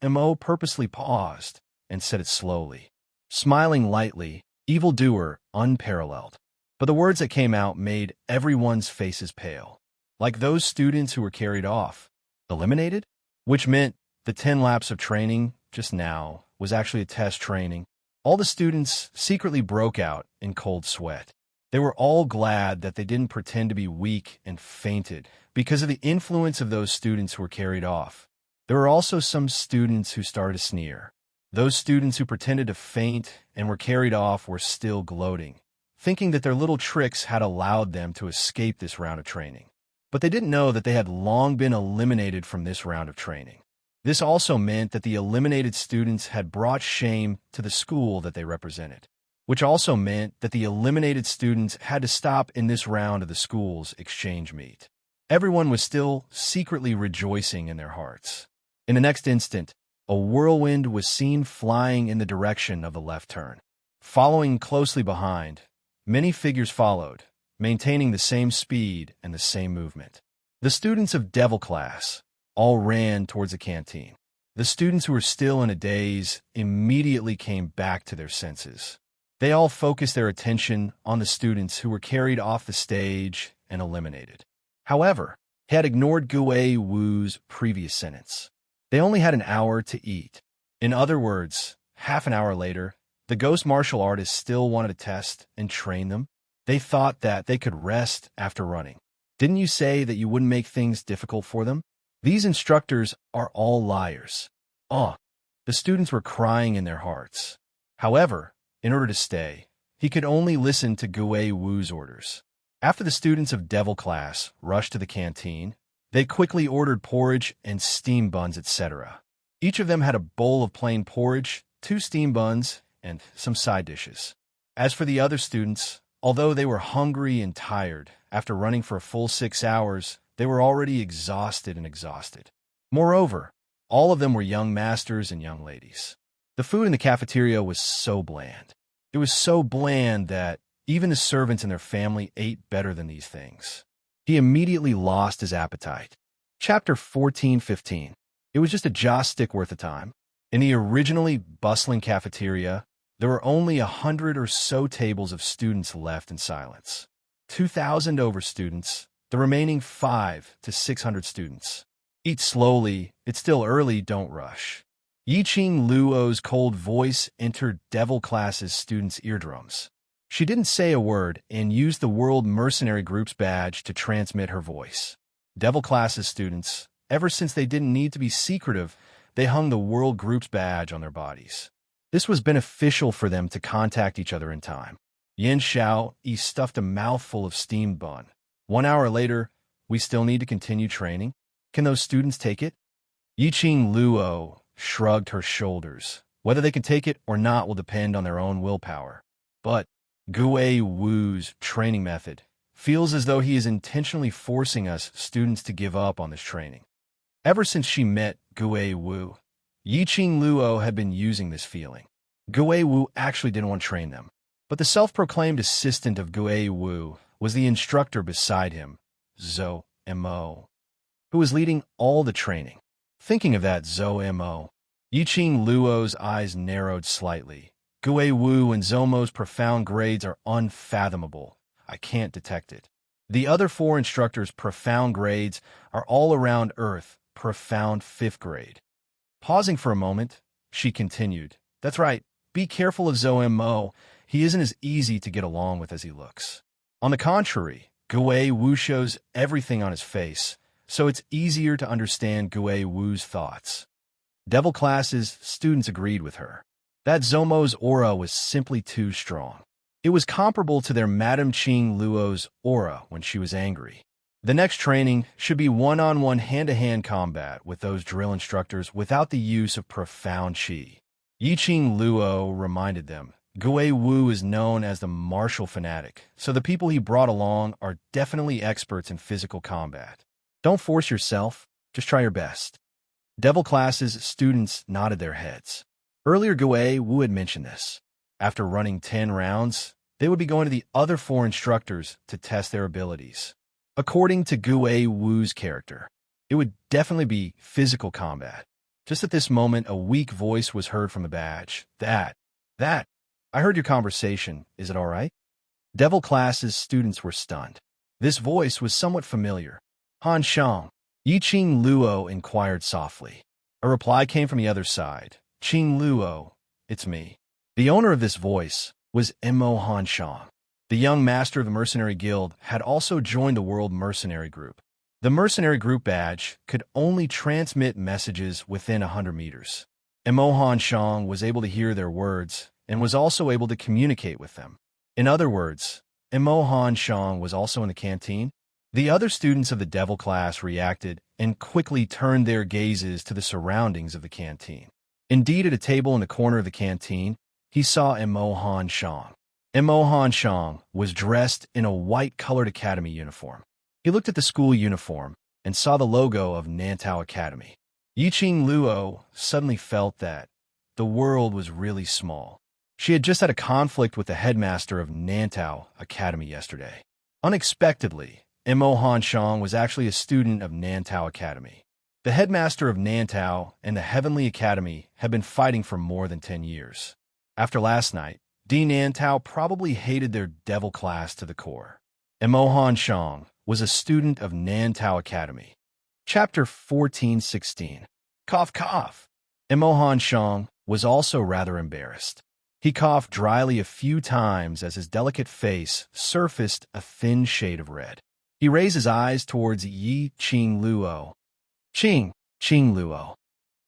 Mo purposely paused and said it slowly, smiling lightly, evildoer unparalleled. But the words that came out made everyone's faces pale, like those students who were carried off, eliminated, which meant the 10 laps of training just now was actually a test training. All the students secretly broke out in cold sweat. They were all glad that they didn't pretend to be weak and fainted because of the influence of those students who were carried off. There were also some students who started to sneer. Those students who pretended to faint and were carried off were still gloating, thinking that their little tricks had allowed them to escape this round of training. But they didn't know that they had long been eliminated from this round of training. This also meant that the eliminated students had brought shame to the school that they represented, which also meant that the eliminated students had to stop in this round of the school's exchange meet. Everyone was still secretly rejoicing in their hearts. In the next instant, a whirlwind was seen flying in the direction of the left turn. Following closely behind, many figures followed, maintaining the same speed and the same movement. The students of Devil class all ran towards the canteen. The students who were still in a daze immediately came back to their senses. They all focused their attention on the students who were carried off the stage and eliminated. However, he had ignored Wu's previous sentence. They only had an hour to eat. In other words, half an hour later, the ghost martial artist still wanted to test and train them. They thought that they could rest after running. Didn't you say that you wouldn't make things difficult for them? These instructors are all liars. Oh, the students were crying in their hearts. However, in order to stay, he could only listen to Gue Wu's orders. After the students of Devil class rushed to the canteen, they quickly ordered porridge and steam buns, etc. Each of them had a bowl of plain porridge, 2 steam buns, and some side dishes. As for the other students, although they were hungry and tired, after running for a full 6 hours, they were already exhausted. Moreover, all of them were young masters and young ladies. The food in the cafeteria was so bland. It was so bland that even the servants and their family ate better than these things. He immediately lost his appetite. Chapter 14:15. It was just a joss stick worth of time. In the originally bustling cafeteria, there were only 100 or so tables of students left in silence. 2,000 over students, the remaining 500 to 600 students. Eat slowly, it's still early, don't rush. Yiqing Luo's cold voice entered Devil class's students' eardrums. She didn't say a word and used the World Mercenary Group's badge to transmit her voice. Devil class's students, ever since they didn't need to be secretive, they hung the World Group's badge on their bodies. This was beneficial for them to contact each other in time. Yin Xiao stuffed a mouthful of steamed bun. 1 hour later, we still need to continue training? Can those students take it? Yiqing Luo shrugged her shoulders. Whether they can take it or not will depend on their own willpower. But Gue Wu's training method feels as though he is intentionally forcing us students to give up on this training. Ever since she met Gue Wu, Yiqing Luo had been using this feeling. Gue Wu actually didn't want to train them, but the self-proclaimed assistant of Gue Wu was the instructor beside him, Zhou Mo, who was leading all the training. Thinking of that Zhou Mo, Yiqing Luo's eyes narrowed slightly. Gue Wu and Zomo's profound grades are unfathomable. I can't detect it. The other 4 instructors' profound grades are all around Earth, profound 5th grade. Pausing for a moment, she continued, "That's right, be careful of Zhou Mo. He isn't as easy to get along with as he looks. On the contrary, Gue Wu shows everything on his face, so it's easier to understand Gue Wu's thoughts." Devil class's students agreed with her. That Zomo's aura was simply too strong. It was comparable to their Madame Qing Luo's aura when she was angry. The next training should be one-on-one hand-to-hand combat with those drill instructors without the use of profound qi. Yiqing Luo reminded them, Gue Wu is known as the martial fanatic, so the people he brought along are definitely experts in physical combat. Don't force yourself, just try your best. Devil class's students nodded their heads. Earlier Gue Wu had mentioned this. After running 10 rounds, they would be going to the other 4 instructors to test their abilities. According to Gue Wu's character, it would definitely be physical combat. Just at this moment, a weak voice was heard from the badge. That, I heard your conversation. Is it all right? Devil class's students were stunned. This voice was somewhat familiar. Han Shang. Yiqing Luo inquired softly. A reply came from the other side. Qing Luo, it's me. The owner of this voice was Mo Han Shang. The young master of the Mercenary Guild had also joined the World Mercenary Group. The Mercenary Group badge could only transmit messages within 100 meters. Mo Han Shang was able to hear their words and was also able to communicate with them. In other words, Mo Han Shang was also in the canteen. The other students of the Devil class reacted and quickly turned their gazes to the surroundings of the canteen. Indeed, at a table in the corner of the canteen, he saw Mo Han Shang. Mo Han Shang was dressed in a white-colored academy uniform. He looked at the school uniform and saw the logo of Nantao Academy. Yiqing Luo suddenly felt that the world was really small. She had just had a conflict with the headmaster of Nantao Academy yesterday. Unexpectedly, Mo Han Shang was actually a student of Nantao Academy. The headmaster of Nantao and the Heavenly Academy had been fighting for more than 10 years. After last night, D. Nantao probably hated their Devil class to the core. Mo Han Shang was a student of Nantao Academy. Chapter 14:16. Cough, cough. Mo Han Shang was also rather embarrassed. He coughed dryly a few times as his delicate face surfaced a thin shade of red. He raised his eyes towards Yi Qing Luo. Qing Luo.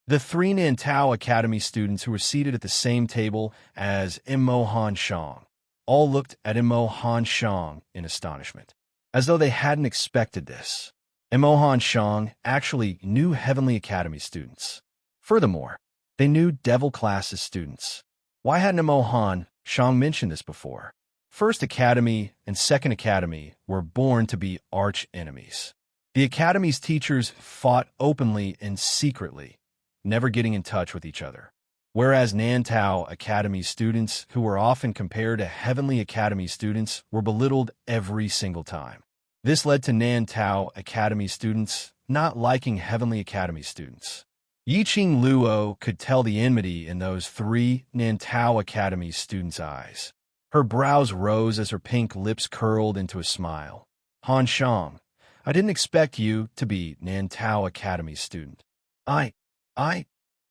The three Nantao Academy students who were seated at the same table as Immo Han Shang all looked at Immo Han Shang in astonishment, as though they hadn't expected this. Immo Han Shang actually knew Heavenly Academy students. Furthermore, they knew Devil Classes students. Why hadn't Immo Han Shang mentioned this before? First Academy and Second Academy were born to be arch-enemies. The Academy's teachers fought openly and secretly, never getting in touch with each other. Whereas Nantao Academy students, who were often compared to Heavenly Academy students, were belittled every single time. This led to Nantao Academy students not liking Heavenly Academy students. Yiqing Luo could tell the enmity in those three Nantao Academy students' eyes. Her brows rose as her pink lips curled into a smile. Han Shang, I didn't expect you to be Nantao Academy student.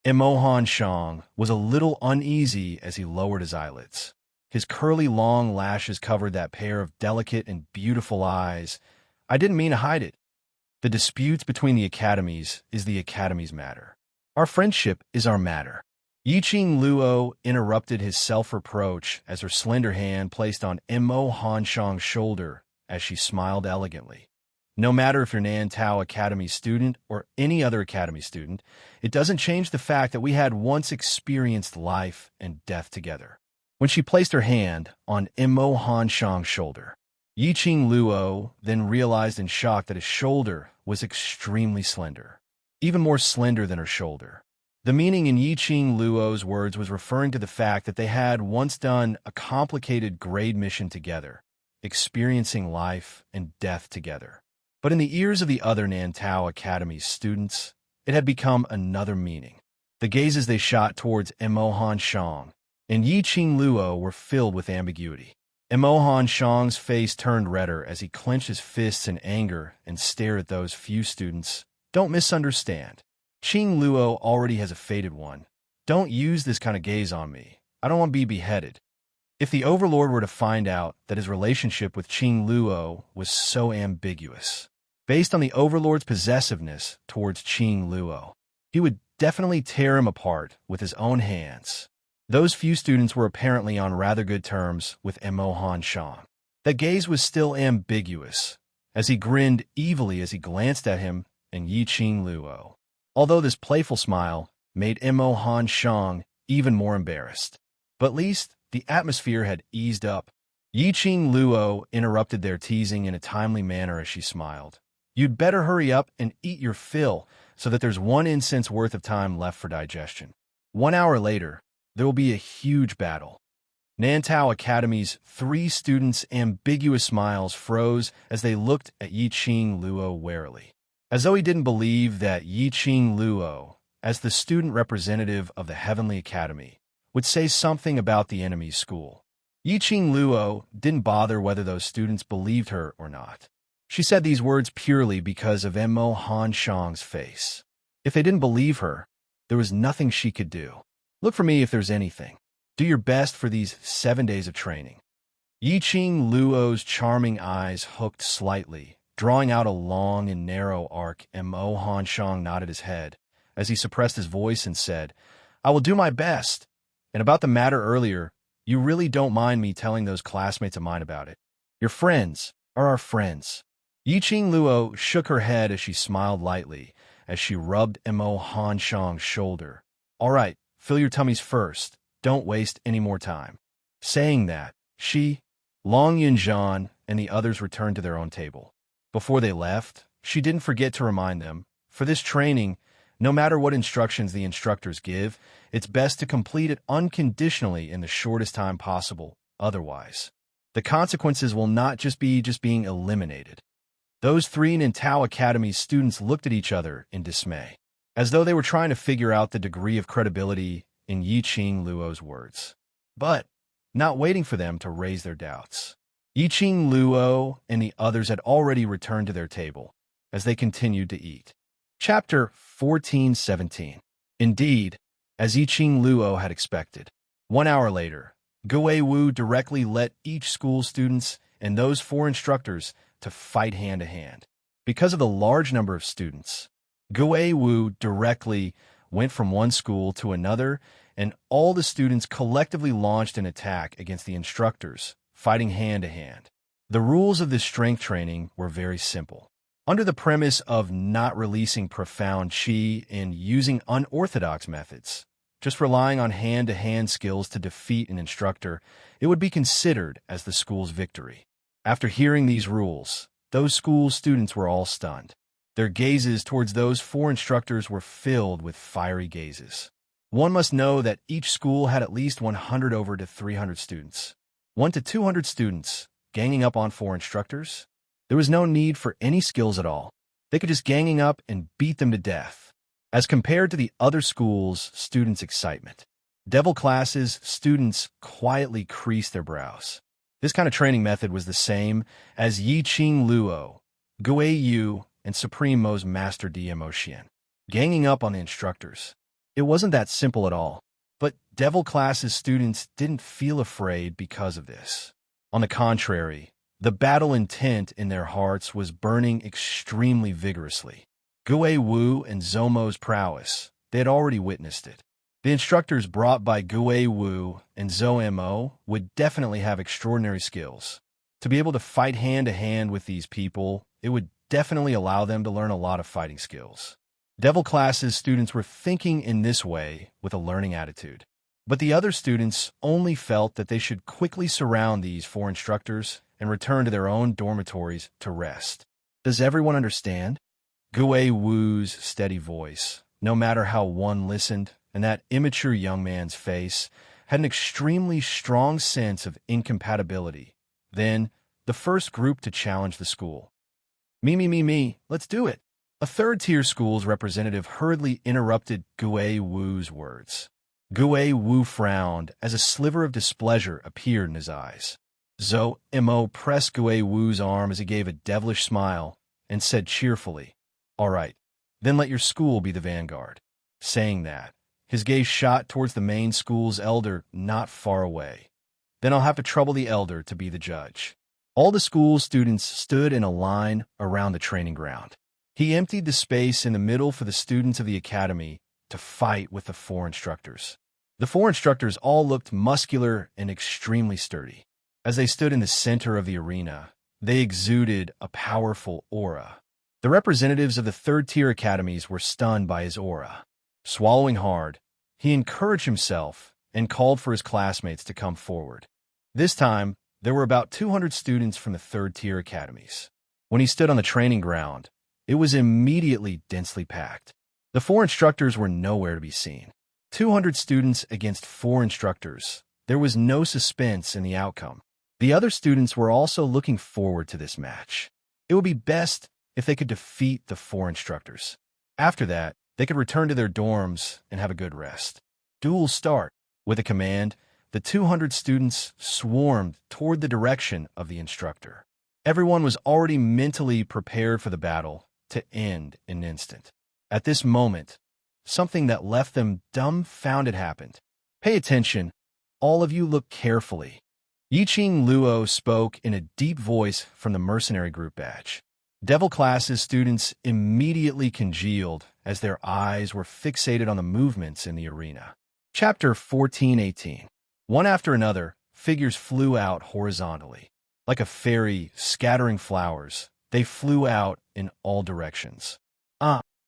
Immo Han Shang was a little uneasy as he lowered his eyelids. His curly long lashes covered that pair of delicate and beautiful eyes. I didn't mean to hide it. The disputes between the academies is the academy's matter. Our friendship is our matter. Yiqing Luo interrupted his self-reproach as her slender hand placed on Immo Han Shang's shoulder as she smiled elegantly. No matter if you're Nantao Academy student or any other academy student, it doesn't change the fact that we had once experienced life and death together. When she placed her hand on Immo Han Shang's shoulder, Yiqing Luo then realized in shock that his shoulder was extremely slender, even more slender than her shoulder. The meaning in Yiqing Luo's words was referring to the fact that they had once done a complicated grade mission together, experiencing life and death together. But in the ears of the other Nantao Academy students, it had become another meaning. The gazes they shot towards Immo Han Shang and Yiqing Luo were filled with ambiguity. Immo Han Shang's face turned redder as he clenched his fists in anger and stared at those few students. Don't misunderstand. Qing Luo already has a fated one. Don't use this kind of gaze on me. I don't want to be beheaded. If the Overlord were to find out that his relationship with Qing Luo was so ambiguous, based on the Overlord's possessiveness towards Qing Luo, he would definitely tear him apart with his own hands. Those few students were apparently on rather good terms with Immo Han Shang. That gaze was still ambiguous, as he grinned evilly as he glanced at him and Yiqing Luo, although this playful smile made Immo Han Shang even more embarrassed. But at least the atmosphere had eased up. Yiqing Luo interrupted their teasing in a timely manner as she smiled. You'd better hurry up and eat your fill so that there's 1 incense worth of time left for digestion. 1 hour later, there will be a huge battle. Nantao Academy's 3 students' ambiguous smiles froze as they looked at Yiqing Luo warily, as though he didn't believe that Yiqing Luo, as the student representative of the Heavenly Academy, would say something about the enemy's school. Yiqing Luo didn't bother whether those students believed her or not. She said these words purely because of Immo Han Shang's face. If they didn't believe her, there was nothing she could do. Look for me if there's anything. Do your best for these 7 days of training. Yiqing Luo's charming eyes hooked slightly, drawing out a long and narrow arc. Immo Han Shang nodded his head as he suppressed his voice and said, I will do my best. And about the matter earlier, you really don't mind me telling those classmates of mine about it. Your friends are our friends. Yiqing Luo shook her head as she smiled lightly as she rubbed Immo Han Shang's shoulder. All right, fill your tummies first. Don't waste any more time. Saying that, she, Long Yunjian, and the others returned to their own table. Before they left, she didn't forget to remind them, for this training, no matter what instructions the instructors give, it's best to complete it unconditionally in the shortest time possible. Otherwise, the consequences will not just be being eliminated. Those 3 Nantao Academy students looked at each other in dismay, as though they were trying to figure out the degree of credibility in Yiqing Luo's words, but not waiting for them to raise their doubts. Yiqing Luo and the others had already returned to their table as they continued to eat. Chapter 14:17. Indeed, as Yiqing Luo had expected, 1 hour later, Gue Wu directly let each school's students and those four instructors to fight hand-to-hand. Because of the large number of students, Gue Wu directly went from one school to another, and all the students collectively launched an attack against the instructors, fighting hand-to-hand. The rules of this strength training were very simple. Under the premise of not releasing profound chi and using unorthodox methods, just relying on hand-to-hand skills to defeat an instructor, it would be considered as the school's victory. After hearing these rules, those school students were all stunned. Their gazes towards those four instructors were filled with fiery gazes. One must know that each school had at least 100 over to 300 students. 1 to 200 students ganging up on four instructors. There was no need for any skills at all. They could just ganging up and beat them to death. As compared to the other schools' students' excitement, devil classes' students quietly creased their brows. This kind of training method was the same as Yi Qing Luo, Gue Yu, and Supreme Mo's Master DMO Xian, ganging up on the instructors. It wasn't that simple at all, but devil classes' students didn't feel afraid because of this. On the contrary, the battle intent in their hearts was burning extremely vigorously. Gue Wu and Zomo's prowess, they had already witnessed it. The instructors brought by Gue Wu and Zhou Mo would definitely have extraordinary skills. To be able to fight hand-to-hand with these people, it would definitely allow them to learn a lot of fighting skills. Devil classes students were thinking in this way with a learning attitude. But the other students only felt that they should quickly surround these four instructors and return to their own dormitories to rest. Does everyone understand? Gue Wu's steady voice, no matter how one listened, and that immature young man's face, had an extremely strong sense of incompatibility. Then, the first group to challenge the school. Me, let's do it. A third-tier school's representative hurriedly interrupted Gue Wu's words. Gue Wu frowned as a sliver of displeasure appeared in his eyes. Zhou Mo pressed Gue Wu's arm as he gave a devilish smile and said cheerfully, "All right, then let your school be the vanguard." Saying that, his gaze shot towards the main school's elder not far away. "Then I'll have to trouble the elder to be the judge." All the school students stood in a line around the training ground. He emptied the space in the middle for the students of the academy to fight with the four instructors. The four instructors all looked muscular and extremely sturdy. As they stood in the center of the arena, they exuded a powerful aura. The representatives of the third-tier academies were stunned by his aura. Swallowing hard, he encouraged himself and called for his classmates to come forward. This time, there were about 200 students from the third-tier academies. When he stood on the training ground, it was immediately densely packed. The four instructors were nowhere to be seen. 200 students against four instructors. There was no suspense in the outcome. The other students were also looking forward to this match. It would be best if they could defeat the four instructors. After that, they could return to their dorms and have a good rest. Duels start. With a command, the 200 students swarmed toward the direction of the instructor. Everyone was already mentally prepared for the battle to end in an instant. At this moment, something that left them dumbfounded happened. Pay attention. All of you look carefully. Yiqing Luo spoke in a deep voice from the mercenary group badge. Devil classes students immediately congealed as their eyes were fixated on the movements in the arena. Chapter 14:18. One after another, figures flew out horizontally. Like a fairy scattering flowers, they flew out in all directions.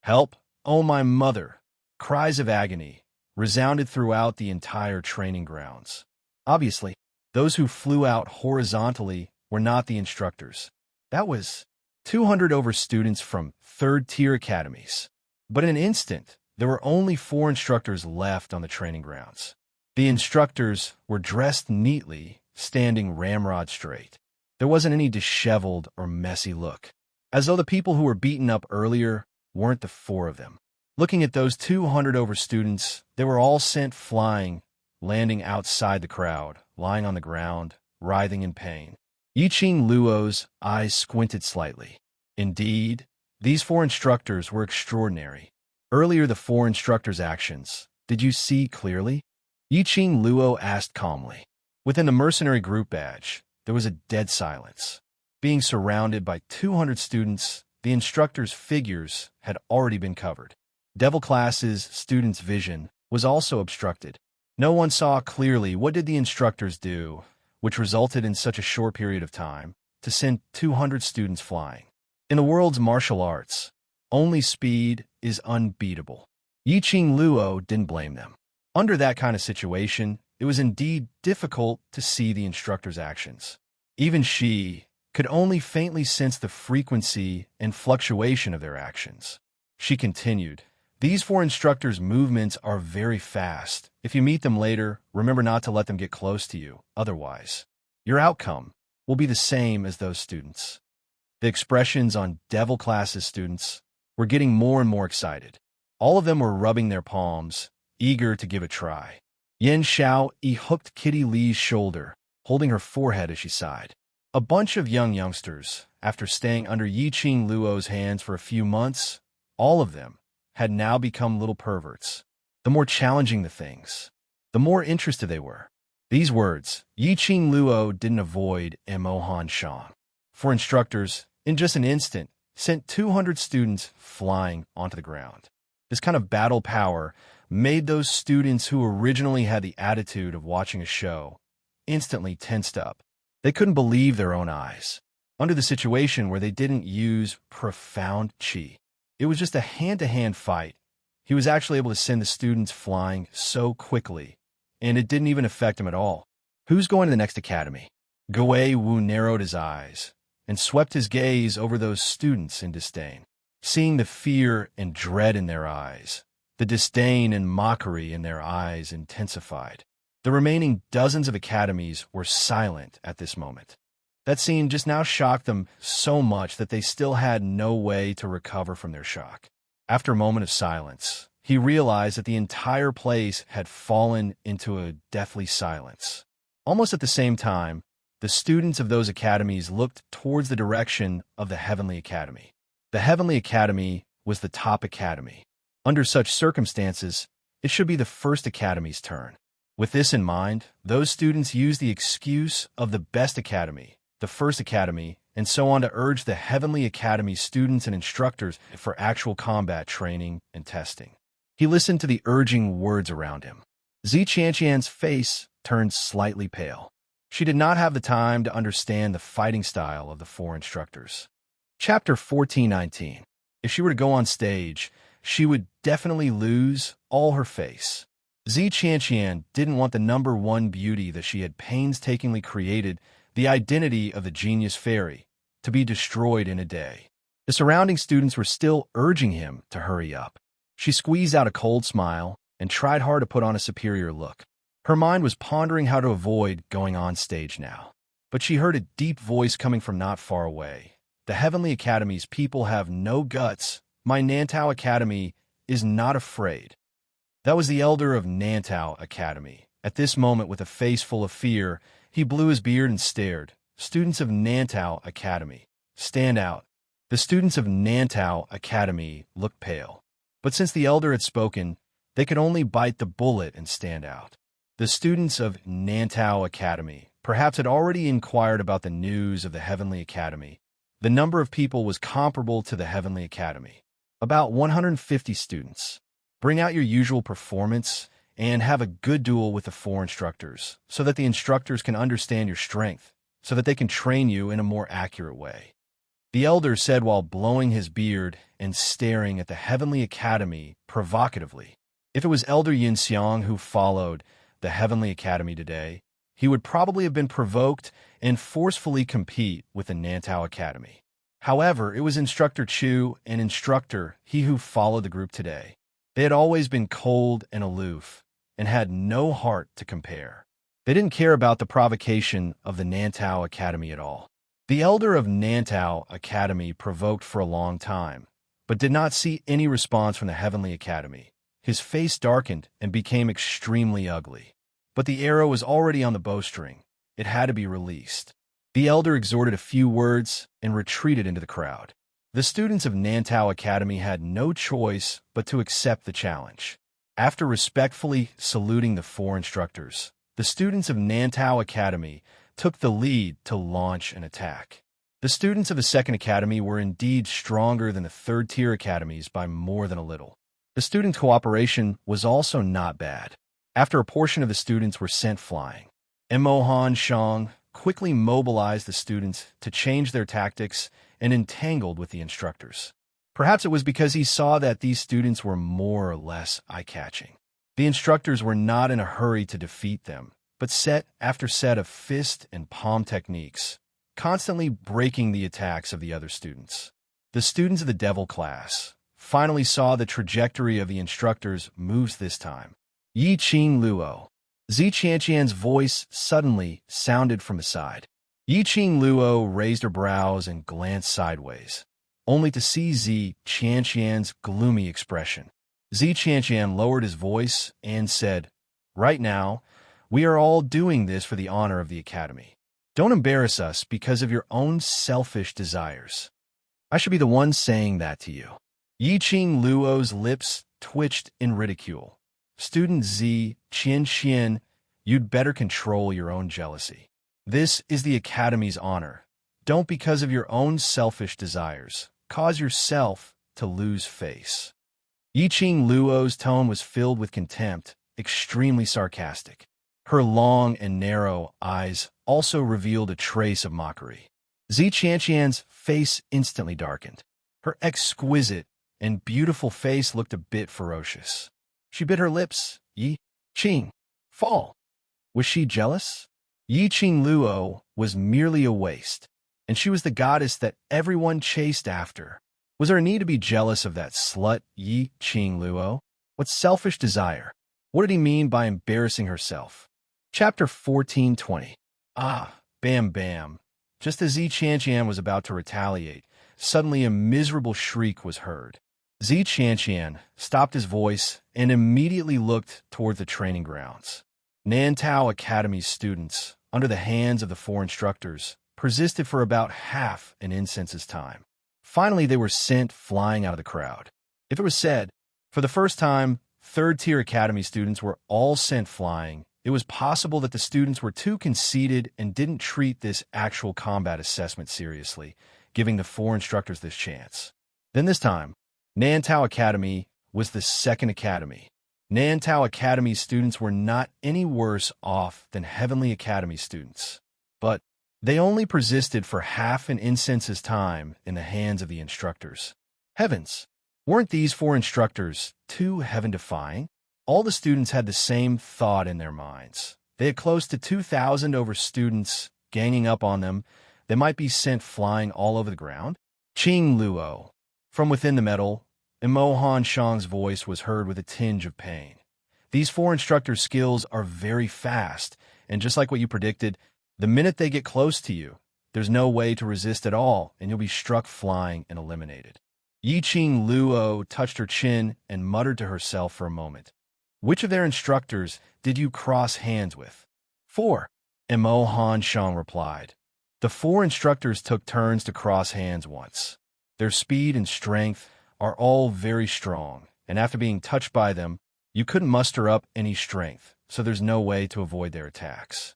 Help! Oh my mother! Cries of agony resounded throughout the entire training grounds. Obviously, those who flew out horizontally were not the instructors. That was 200 over students from third-tier academies. But in an instant, there were only four instructors left on the training grounds. The instructors were dressed neatly, standing ramrod straight. There wasn't any disheveled or messy look, as though the people who were beaten up earlier weren't the four of them. Looking at those 200 over students, they were all sent flying, landing outside the crowd, lying on the ground, writhing in pain. Yiqing Luo's eyes squinted slightly. Indeed, these four instructors were extraordinary. Earlier, the four instructors' actions, did you see clearly? Yiqing Luo asked calmly. Within the mercenary group badge, there was a dead silence. Being surrounded by 200 students, the instructor's figures had already been covered. Devil class's students' vision was also obstructed. No one saw clearly what did the instructors do, which resulted in such a short period of time, to send 200 students flying. In the world's martial arts, only speed is unbeatable. Yiqing Luo didn't blame them. Under that kind of situation, it was indeed difficult to see the instructor's actions. Even she could only faintly sense the frequency and fluctuation of their actions. She continued, "These 4 instructors' movements are very fast. If you meet them later, remember not to let them get close to you. Otherwise, your outcome will be the same as those students." The expressions on Devil class's students were getting more and more excited. All of them were rubbing their palms, eager to give a try. Yen Xiao hooked Kitty Lee's shoulder, holding her forehead as she sighed. A bunch of youngsters, after staying under Yiqing Luo's hands for a few months, all of them had now become little perverts. The more challenging the things, the more interested they were. These words, Yiqing Luo didn't avoid Mo Han Shang. 4 instructors, in just an instant, sent 200 students flying onto the ground. This kind of battle power made those students who originally had the attitude of watching a show instantly tensed up. They couldn't believe their own eyes. Under the situation where they didn't use profound qi, it was just a hand-to-hand fight. He was actually able to send the students flying so quickly, and it didn't even affect him at all. Who's going to the next academy? Goei Wu narrowed his eyes and swept his gaze over those students in disdain. Seeing the fear and dread in their eyes, the disdain and mockery in their eyes intensified. The remaining dozens of academies were silent at this moment. That scene just now shocked them so much that they still had no way to recover from their shock. After a moment of silence, he realized that the entire place had fallen into a deathly silence. Almost at the same time, the students of those academies looked towards the direction of the Heavenly Academy. The Heavenly Academy was the top academy. Under such circumstances, it should be the first academy's turn. With this in mind, those students used the excuse of the best academy, the first academy, and so on to urge the Heavenly Academy students and instructors for actual combat training and testing. He listened to the urging words around him. Zi Qianqian's face turned slightly pale. She did not have the time to understand the fighting style of the 4 instructors. Chapter 14:19. If she were to go on stage, she would definitely lose all her face. Zi Qianqian didn't want the #1 beauty that she had painstakingly created, the identity of the genius fairy, to be destroyed in a day. The surrounding students were still urging him to hurry up. She squeezed out a cold smile and tried hard to put on a superior look. Her mind was pondering how to avoid going on stage now. But she heard a deep voice coming from not far away. "The Heavenly Academy's people have no guts. My Nantao Academy is not afraid." That was the elder of Nantao Academy. At this moment, with a face full of fear, he blew his beard and stared. "Students of Nantao Academy, stand out." The students of Nantao Academy looked pale. But since the elder had spoken, they could only bite the bullet and stand out. The students of Nantao Academy perhaps had already inquired about the news of the Heavenly Academy. The number of people was comparable to the Heavenly Academy. About 150 students. Bring out your usual performance and have a good duel with the 4 instructors, so that the instructors can understand your strength, so that they can train you in a more accurate way. The elder said while blowing his beard and staring at the Heavenly Academy provocatively. If it was Elder Yin Xiang who followed the Heavenly Academy today, he would probably have been provoked and forcefully compete with the Nantao Academy. However, it was Instructor Chu and Instructor He who followed the group today. They had always been cold and aloof and had no heart to compare. They didn't care about the provocation of the Nantao Academy at all. The elder of Nantao Academy provoked for a long time, but did not see any response from the Heavenly Academy. His face darkened and became extremely ugly. But the arrow was already on the bowstring. It had to be released. The elder exhorted a few words and retreated into the crowd. The students of Nantao Academy had no choice but to accept the challenge. After respectfully saluting the 4 instructors, the students of Nantao Academy took the lead to launch an attack. The students of the second academy were indeed stronger than the third-tier academies by more than a little. The student cooperation was also not bad. After a portion of the students were sent flying, Mo Shang quickly mobilized the students to change their tactics and entangled with the instructors. Perhaps it was because he saw that these students were more or less eye-catching. The instructors were not in a hurry to defeat them, but set after set of fist and palm techniques, constantly breaking the attacks of the other students. The students of the devil class finally saw the trajectory of the instructors' moves this time. Yi Qing Luo. Zi Qianqian's voice suddenly sounded from the side. Yi Qing Luo raised her brows and glanced sideways, only to see Zi Qianqian's gloomy expression. Zi Qianqian lowered his voice and said, "Right now, we are all doing this for the honor of the academy. Don't embarrass us because of your own selfish desires." I should be the one saying that to you. Yi Qing Luo's lips twitched in ridicule. Student Zi Qianqian, you'd better control your own jealousy. This is the academy's honor. Don't, because of your own selfish desires, cause yourself to lose face. Yi Qing Luo's tone was filled with contempt, extremely sarcastic. Her long and narrow eyes also revealed a trace of mockery. Zi Qianqian's face instantly darkened. Her exquisite and beautiful face looked a bit ferocious. She bit her lips. Yi Qing, fall. Was she jealous? Yi Qing Luo was merely a waste, and she was the goddess that everyone chased after. Was there a need to be jealous of that slut, Yi Qing Luo? What selfish desire? What did he mean by embarrassing herself? Chapter 14:20. Bam bam. Just as Zi Qianqian was about to retaliate, suddenly a miserable shriek was heard. Zi Qianqian stopped his voice and immediately looked toward the training grounds. Nantao Academy's students, under the hands of the four instructors, persisted for about half an incense's time. Finally, they were sent flying out of the crowd. If it was said, for the first time, third-tier academy students were all sent flying, it was possible that the students were too conceited and didn't treat this actual combat assessment seriously, giving the four instructors this chance. Then this time, Nantao Academy was the second academy. Nantao Academy students were not any worse off than Heavenly Academy students, but they only persisted for half an incense's time in the hands of the instructors. Heavens! Weren't these four instructors too heaven-defying? All the students had the same thought in their minds. They had close to 2,000 over students ganging up on them. They might be sent flying all over the ground. Qing Luo. From within the metal, Mo Shang's voice was heard with a tinge of pain. These four instructors' skills are very fast, and just like what you predicted, the minute they get close to you, there's no way to resist at all, and you'll be struck flying and eliminated. Yi Qing Luo touched her chin and muttered to herself for a moment. Which of their instructors did you cross hands with? 4. Mo Shang replied. The four instructors took turns to cross hands once. Their speed and strength are all very strong, and after being touched by them, you couldn't muster up any strength, so there's no way to avoid their attacks.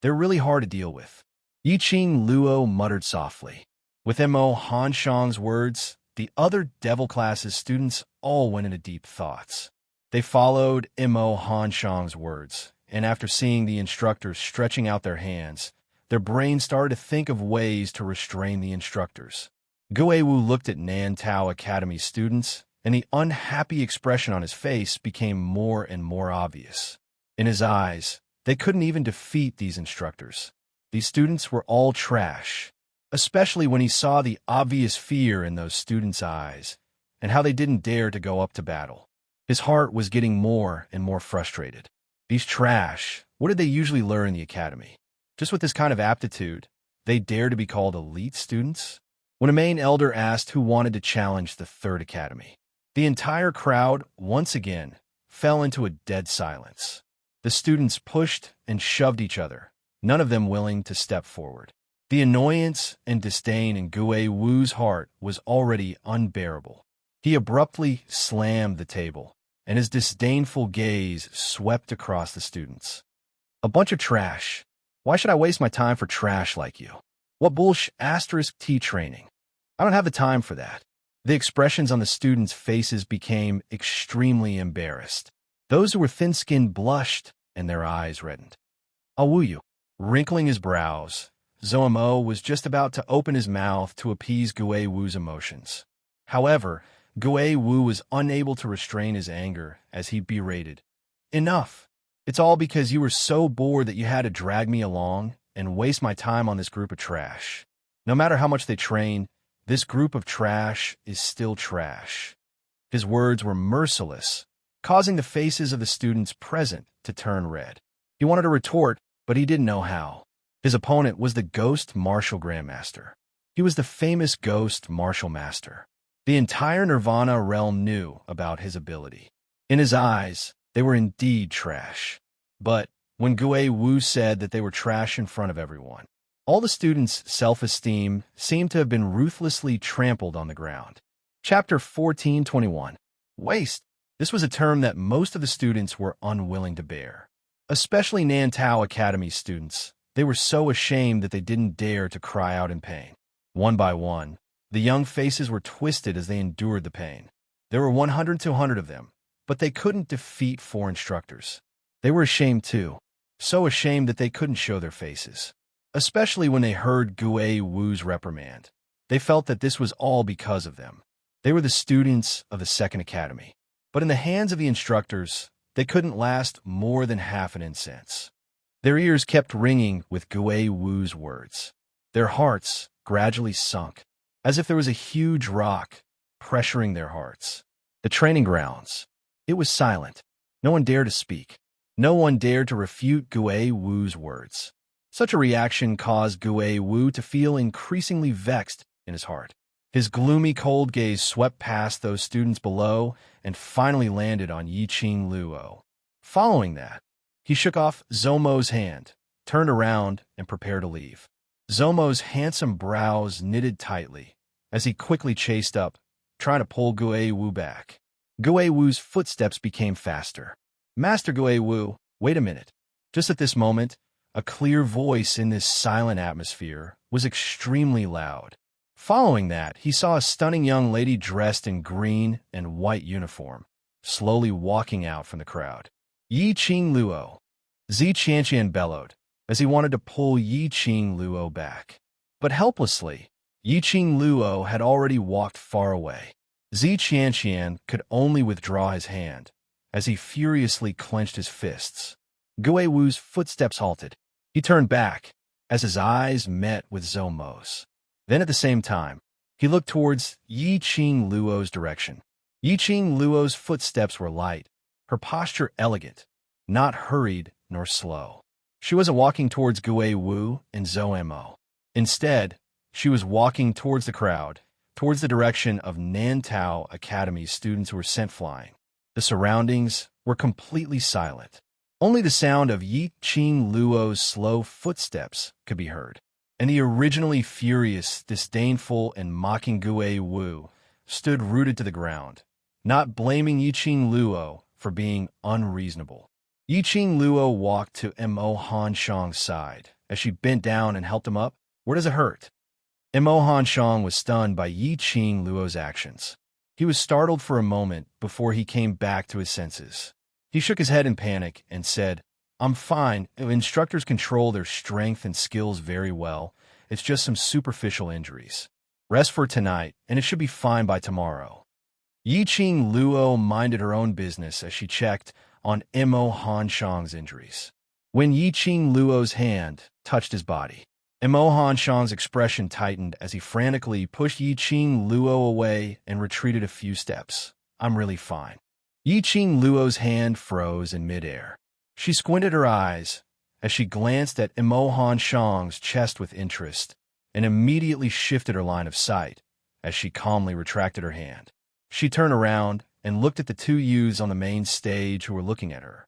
They're really hard to deal with. Yi Qing Luo muttered softly. With Mo Shang's words, the other devil class's students all went into deep thoughts. They followed Mo Shang's words, and after seeing the instructors stretching out their hands, their brains started to think of ways to restrain the instructors. Guiwu looked at Nantao Academy students, and the unhappy expression on his face became more and more obvious. In his eyes, they couldn't even defeat these instructors. These students were all trash, especially when he saw the obvious fear in those students' eyes and how they didn't dare to go up to battle. His heart was getting more and more frustrated. These trash, what did they usually learn in the academy? Just with this kind of aptitude, they dare to be called elite students? When a main elder asked who wanted to challenge the third academy, the entire crowd, once again, fell into a dead silence. The students pushed and shoved each other, none of them willing to step forward. The annoyance and disdain in Guiwu's heart was already unbearable. He abruptly slammed the table, and his disdainful gaze swept across the students. A bunch of trash. Why should I waste my time for trash like you? What asterisk T training? I don't have the time for that. The expressions on the students' faces became extremely embarrassed. Those who were thin-skinned blushed, and their eyes reddened. I'll woo you. Wrinkling his brows, Zomo was just about to open his mouth to appease Gue Wu's emotions. However, Gue Wu was unable to restrain his anger as he berated. Enough! It's all because you were so bored that you had to drag me along and waste my time on this group of trash. No matter how much they train, this group of trash is still trash. His words were merciless, causing the faces of the students present to turn red. He wanted to retort, but he didn't know how. His opponent was the Ghost Martial Grandmaster. He was the famous Ghost Martial Master. The entire Nirvana realm knew about his ability. In his eyes, they were indeed trash. But when Gue Wu said that they were trash in front of everyone, all the students' self-esteem seemed to have been ruthlessly trampled on the ground. Chapter 14:21. Waste. This was a term that most of the students were unwilling to bear. Especially Nantao Academy students. They were so ashamed that they didn't dare to cry out in pain. One by one, the young faces were twisted as they endured the pain. There were 100 to 200 of them, but they couldn't defeat 4 instructors. They were ashamed too, so ashamed that they couldn't show their faces. Especially when they heard Gue Wu's reprimand. They felt that this was all because of them. They were the students of the Second Academy. But in the hands of the instructors, they couldn't last more than half an incense. Their ears kept ringing with Gue Wu's words. Their hearts gradually sunk, as if there was a huge rock pressuring their hearts. The training grounds. It was silent. No one dared to speak. No one dared to refute Gue Wu's words. Such a reaction caused Gue Wu to feel increasingly vexed in his heart. His gloomy, cold gaze swept past those students below and finally landed on Yiqing Luo. Following that, he shook off Zomo's hand, turned around, and prepared to leave. Zomo's handsome brows knitted tightly as he quickly chased up, trying to pull Gue Wu back. Gue Wu's footsteps became faster. Master Gue Wu, wait a minute. Just at this moment, a clear voice in this silent atmosphere was extremely loud. Following that, he saw a stunning young lady dressed in green and white uniform, slowly walking out from the crowd. Yiqing Luo. Zi Qianqian bellowed, as he wanted to pull Yiqing Luo back. But helplessly, Yiqing Luo had already walked far away. Zi Qianqian could only withdraw his hand, as he furiously clenched his fists. Gue Wu's footsteps halted. He turned back, as his eyes met with Zomo's. Then at the same time, he looked towards Yiqing Luo's direction. Yiqing Luo's footsteps were light, her posture elegant, not hurried nor slow. She wasn't walking towards Gue Wu and Zomo. Instead, she was walking towards the crowd, towards the direction of Nantao Academy's students who were sent flying. The surroundings were completely silent. Only the sound of Yiqing Luo's slow footsteps could be heard. And the originally furious, disdainful, and mocking Gue Wu stood rooted to the ground, not blaming Yiqing Luo for being unreasonable. Yiqing Luo walked to Mo Hanshang's side as she bent down and helped him up. Where does it hurt? Mo Hanshang was stunned by Yiqing Luo's actions. He was startled for a moment before he came back to his senses. He shook his head in panic and said, I'm fine. Instructors control their strength and skills very well. It's just some superficial injuries. Rest for tonight, and it should be fine by tomorrow. Yiqing Luo minded her own business as she checked on Mo Hanshang's injuries. When Yiqing Luo's hand touched his body, Mo Hanshang's expression tightened as he frantically pushed Yiqing Luo away and retreated a few steps. I'm really fine. Yiqing Luo's hand froze in midair. She squinted her eyes as she glanced at Mo Hanshang's chest with interest and immediately shifted her line of sight as she calmly retracted her hand. She turned around and looked at the 2 youths on the main stage who were looking at her.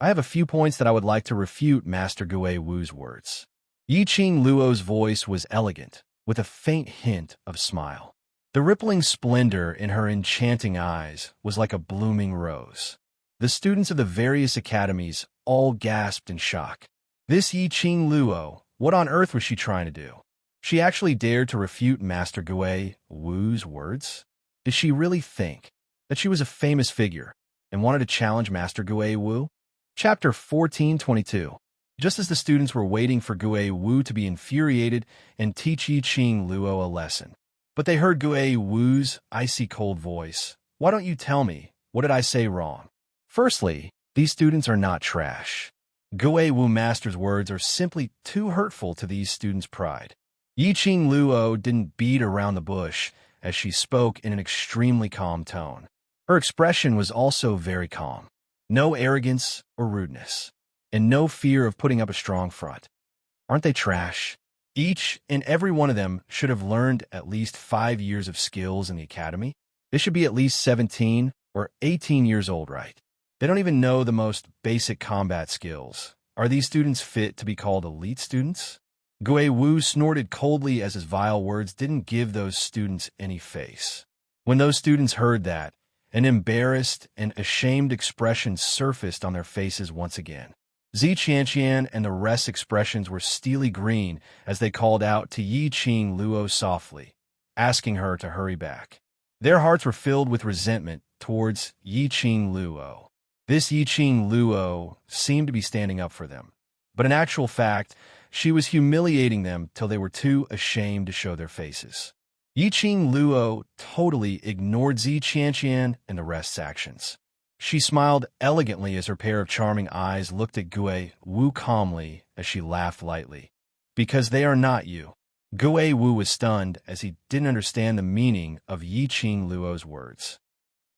I have a few points that I would like to refute Master Gue Wu's words. Yiqing Luo's voice was elegant, with a faint hint of smile. The rippling splendor in her enchanting eyes was like a blooming rose. The students of the various academies all gasped in shock. This Yi Ching Luo, what on earth was she trying to do? She actually dared to refute Master Gui Wu's words? Did she really think that she was a famous figure and wanted to challenge Master Gui Wu? Chapter 1422. Just as the students were waiting for Gui Wu to be infuriated and teach Yi Ching Luo a lesson, but they heard Gui Wu's icy cold voice. Why don't you tell me? What did I say wrong? Firstly, these students are not trash. Gui Wu Master's words are simply too hurtful to these students' pride. Yi Ching Luo didn't beat around the bush as she spoke in an extremely calm tone. Her expression was also very calm. No arrogance or rudeness, and no fear of putting up a strong front. Aren't they trash? Each and every one of them should have learned at least 5 years of skills in the academy. They should be at least 17 or 18 years old, right? They don't even know the most basic combat skills. Are these students fit to be called elite students? Gui Wu snorted coldly as his vile words didn't give those students any face. When those students heard that, an embarrassed and ashamed expression surfaced on their faces once again. Zi Qianqian and the rest's expressions were steely green as they called out to Yi Ching Luo softly, asking her to hurry back. Their hearts were filled with resentment towards Yi Ching Luo. This Yi Ching Luo seemed to be standing up for them, but in actual fact, she was humiliating them till they were too ashamed to show their faces. Yi Ching Luo totally ignored Zi Qianqian and the rest's actions. She smiled elegantly as her pair of charming eyes looked at Gui Wu calmly as she laughed lightly. Because they are not you. Gui Wu was stunned as he didn't understand the meaning of Yi Ching Luo's words.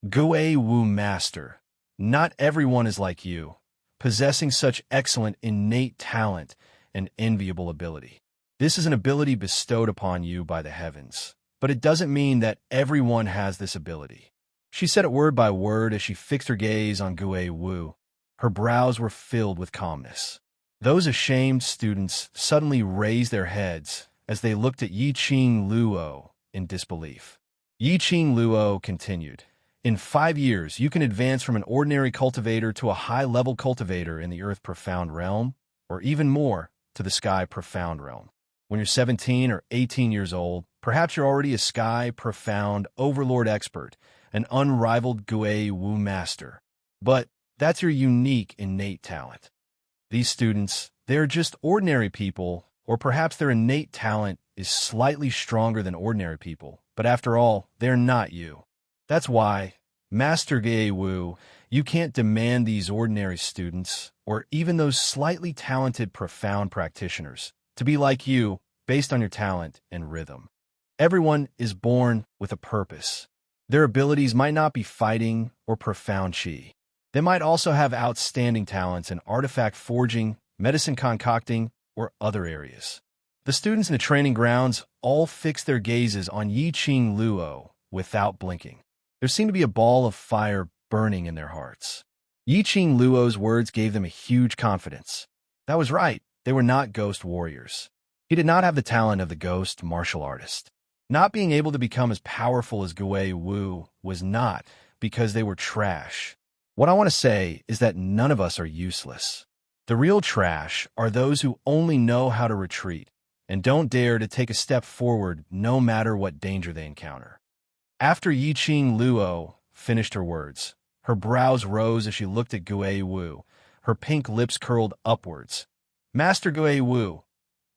Gui Wu Master, not everyone is like you, possessing such excellent innate talent and enviable ability. This is an ability bestowed upon you by the heavens, but it doesn't mean that everyone has this ability. She said it word by word as she fixed her gaze on Gui Wu. Her brows were filled with calmness. Those ashamed students suddenly raised their heads as they looked at Yi Ching Luo in disbelief. Yi Ching Luo continued, in 5 years, you can advance from an ordinary cultivator to a high-level cultivator in the Earth Profound Realm, or even more, to the Sky Profound Realm. When you're 17 or 18 years old, perhaps you're already a Sky Profound Overlord expert, an unrivaled Gui Wu Master. But that's your unique innate talent. These students, they're just ordinary people, or perhaps their innate talent is slightly stronger than ordinary people, but after all, they're not you. That's why, Master Gui Wu, you can't demand these ordinary students, or even those slightly talented profound practitioners, to be like you based on your talent and rhythm. Everyone is born with a purpose. Their abilities might not be fighting or profound chi. They might also have outstanding talents in artifact forging, medicine concocting, or other areas. The students in the training grounds all fixed their gazes on Yi Ching Luo without blinking. There seemed to be a ball of fire burning in their hearts. Yi Ching Luo's words gave them a huge confidence. That was right, they were not ghost warriors. He did not have the talent of the ghost martial artist. Not being able to become as powerful as Gui Wu was not because they were trash. What I want to say is that none of us are useless. The real trash are those who only know how to retreat and don't dare to take a step forward no matter what danger they encounter. After Yi Ching Luo finished her words, her brows rose as she looked at Gui Wu, her pink lips curled upwards. Master Gui Wu,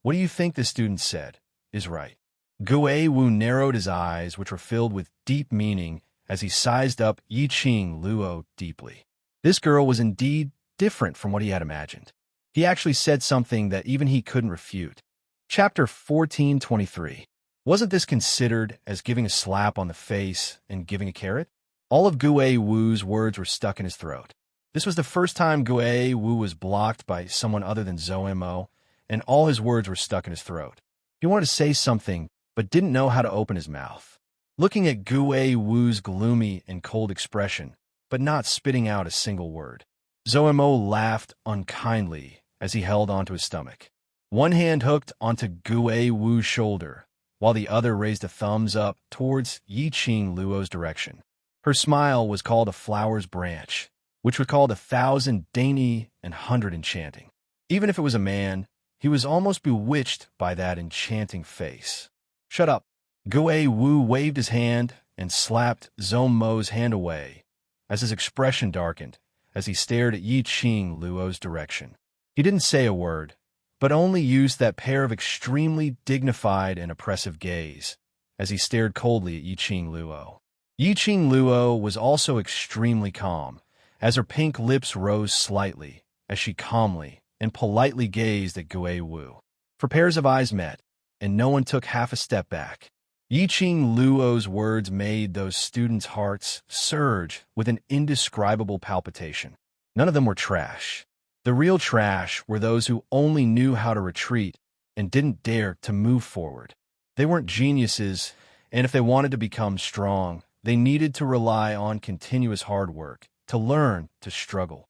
what do you think the student said is right? Gui Wu narrowed his eyes, which were filled with deep meaning, as he sized up Yi Ching Luo deeply. This girl was indeed different from what he had imagined. He actually said something that even he couldn't refute. Chapter 1423. Wasn't this considered as giving a slap on the face and giving a carrot? All of Gui Wu's words were stuck in his throat. This was the first time Gui Wu was blocked by someone other than Zhou Mo, and all his words were stuck in his throat. He wanted to say something, but didn't know how to open his mouth. Looking at Gui Wu's gloomy and cold expression, but not spitting out a single word, Zhou Mo laughed unkindly as he held onto his stomach. One hand hooked onto Gui Wu's shoulder, while the other raised a thumbs up towards Yi Ching Luo's direction. Her smile was called a flower's branch, which recalled 1,000 dainty and 100 enchanting. Even if it was a man, he was almost bewitched by that enchanting face. "Shut up." Gui Wu waved his hand and slapped Zhong Mo's hand away as his expression darkened as he stared at Yi Qing Luo's direction. He didn't say a word, but only used that pair of extremely dignified and oppressive gaze as he stared coldly at Yi Qing Luo. Yi Qing Luo was also extremely calm, as her pink lips rose slightly as she calmly and politely gazed at Gui Wu. For pairs of eyes met, and no one took half a step back. Yi Qing Luo's words made those students' hearts surge with an indescribable palpitation. None of them were trash. The real trash were those who only knew how to retreat and didn't dare to move forward. They weren't geniuses, and if they wanted to become strong, they needed to rely on continuous hard work, to learn to struggle.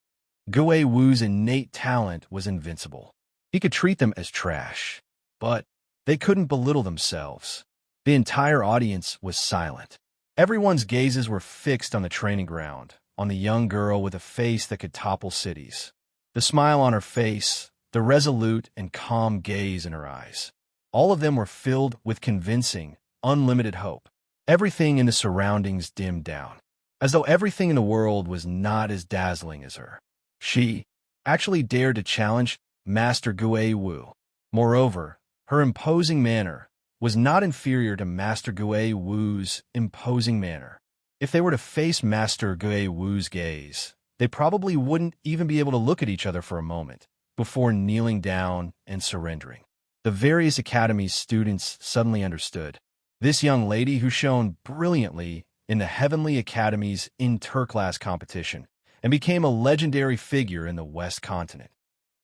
Gui Wu's innate talent was invincible. He could treat them as trash, but they couldn't belittle themselves. The entire audience was silent. Everyone's gazes were fixed on the training ground, on the young girl with a face that could topple cities. The smile on her face, the resolute and calm gaze in her eyes. All of them were filled with convincing, unlimited hope. Everything in the surroundings dimmed down, as though everything in the world was not as dazzling as her. She actually dared to challenge Master Gui Wu. Moreover, her imposing manner was not inferior to Master Gui Wu's imposing manner. If they were to face Master Gui Wu's gaze, they probably wouldn't even be able to look at each other for a moment before kneeling down and surrendering. The various academies' students suddenly understood. This young lady who shone brilliantly in the Heavenly Academy's interclass competition and became a legendary figure in the West Continent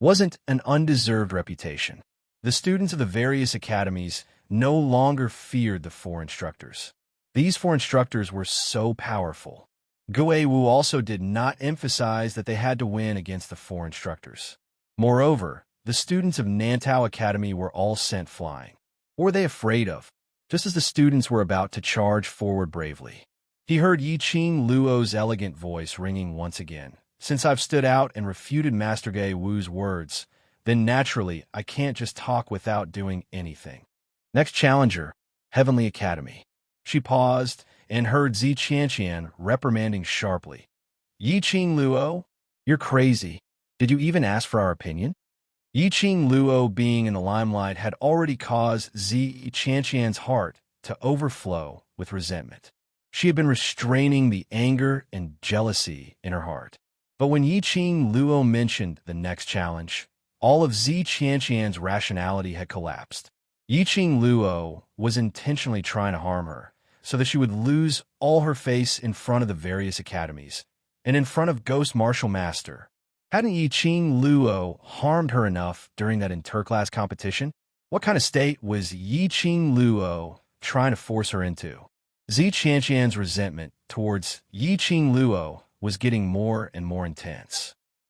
wasn't an undeserved reputation. The students of the various academies no longer feared the four instructors. These four instructors were so powerful. Gui Wu also did not emphasize that they had to win against the four instructors. Moreover, the students of Nantao Academy were all sent flying. What were they afraid of? Just as the students were about to charge forward bravely, he heard Yi Qing Luo's elegant voice ringing once again. "Since I've stood out and refuted Master Gui Wu's words, then naturally I can't just talk without doing anything. Next challenger, Heavenly Academy." She paused and heard Zi Qianqian reprimanding sharply. "Yi Qing Luo, you're crazy. Did you even ask for our opinion?" Yi Qing Luo being in the limelight had already caused Zi Qianqian's heart to overflow with resentment. She had been restraining the anger and jealousy in her heart. But when Yi Qing Luo mentioned the next challenge, all of Zi Qianqian's rationality had collapsed. Yi Qing Luo was intentionally trying to harm her, so that she would lose all her face in front of the various academies, and in front of Ghost Martial Master. Hadn't Yi Qing Luo harmed her enough during that interclass competition? What kind of state was Yi Qing Luo trying to force her into? Zi Qianqian's resentment towards Yi Qing Luo was getting more and more intense.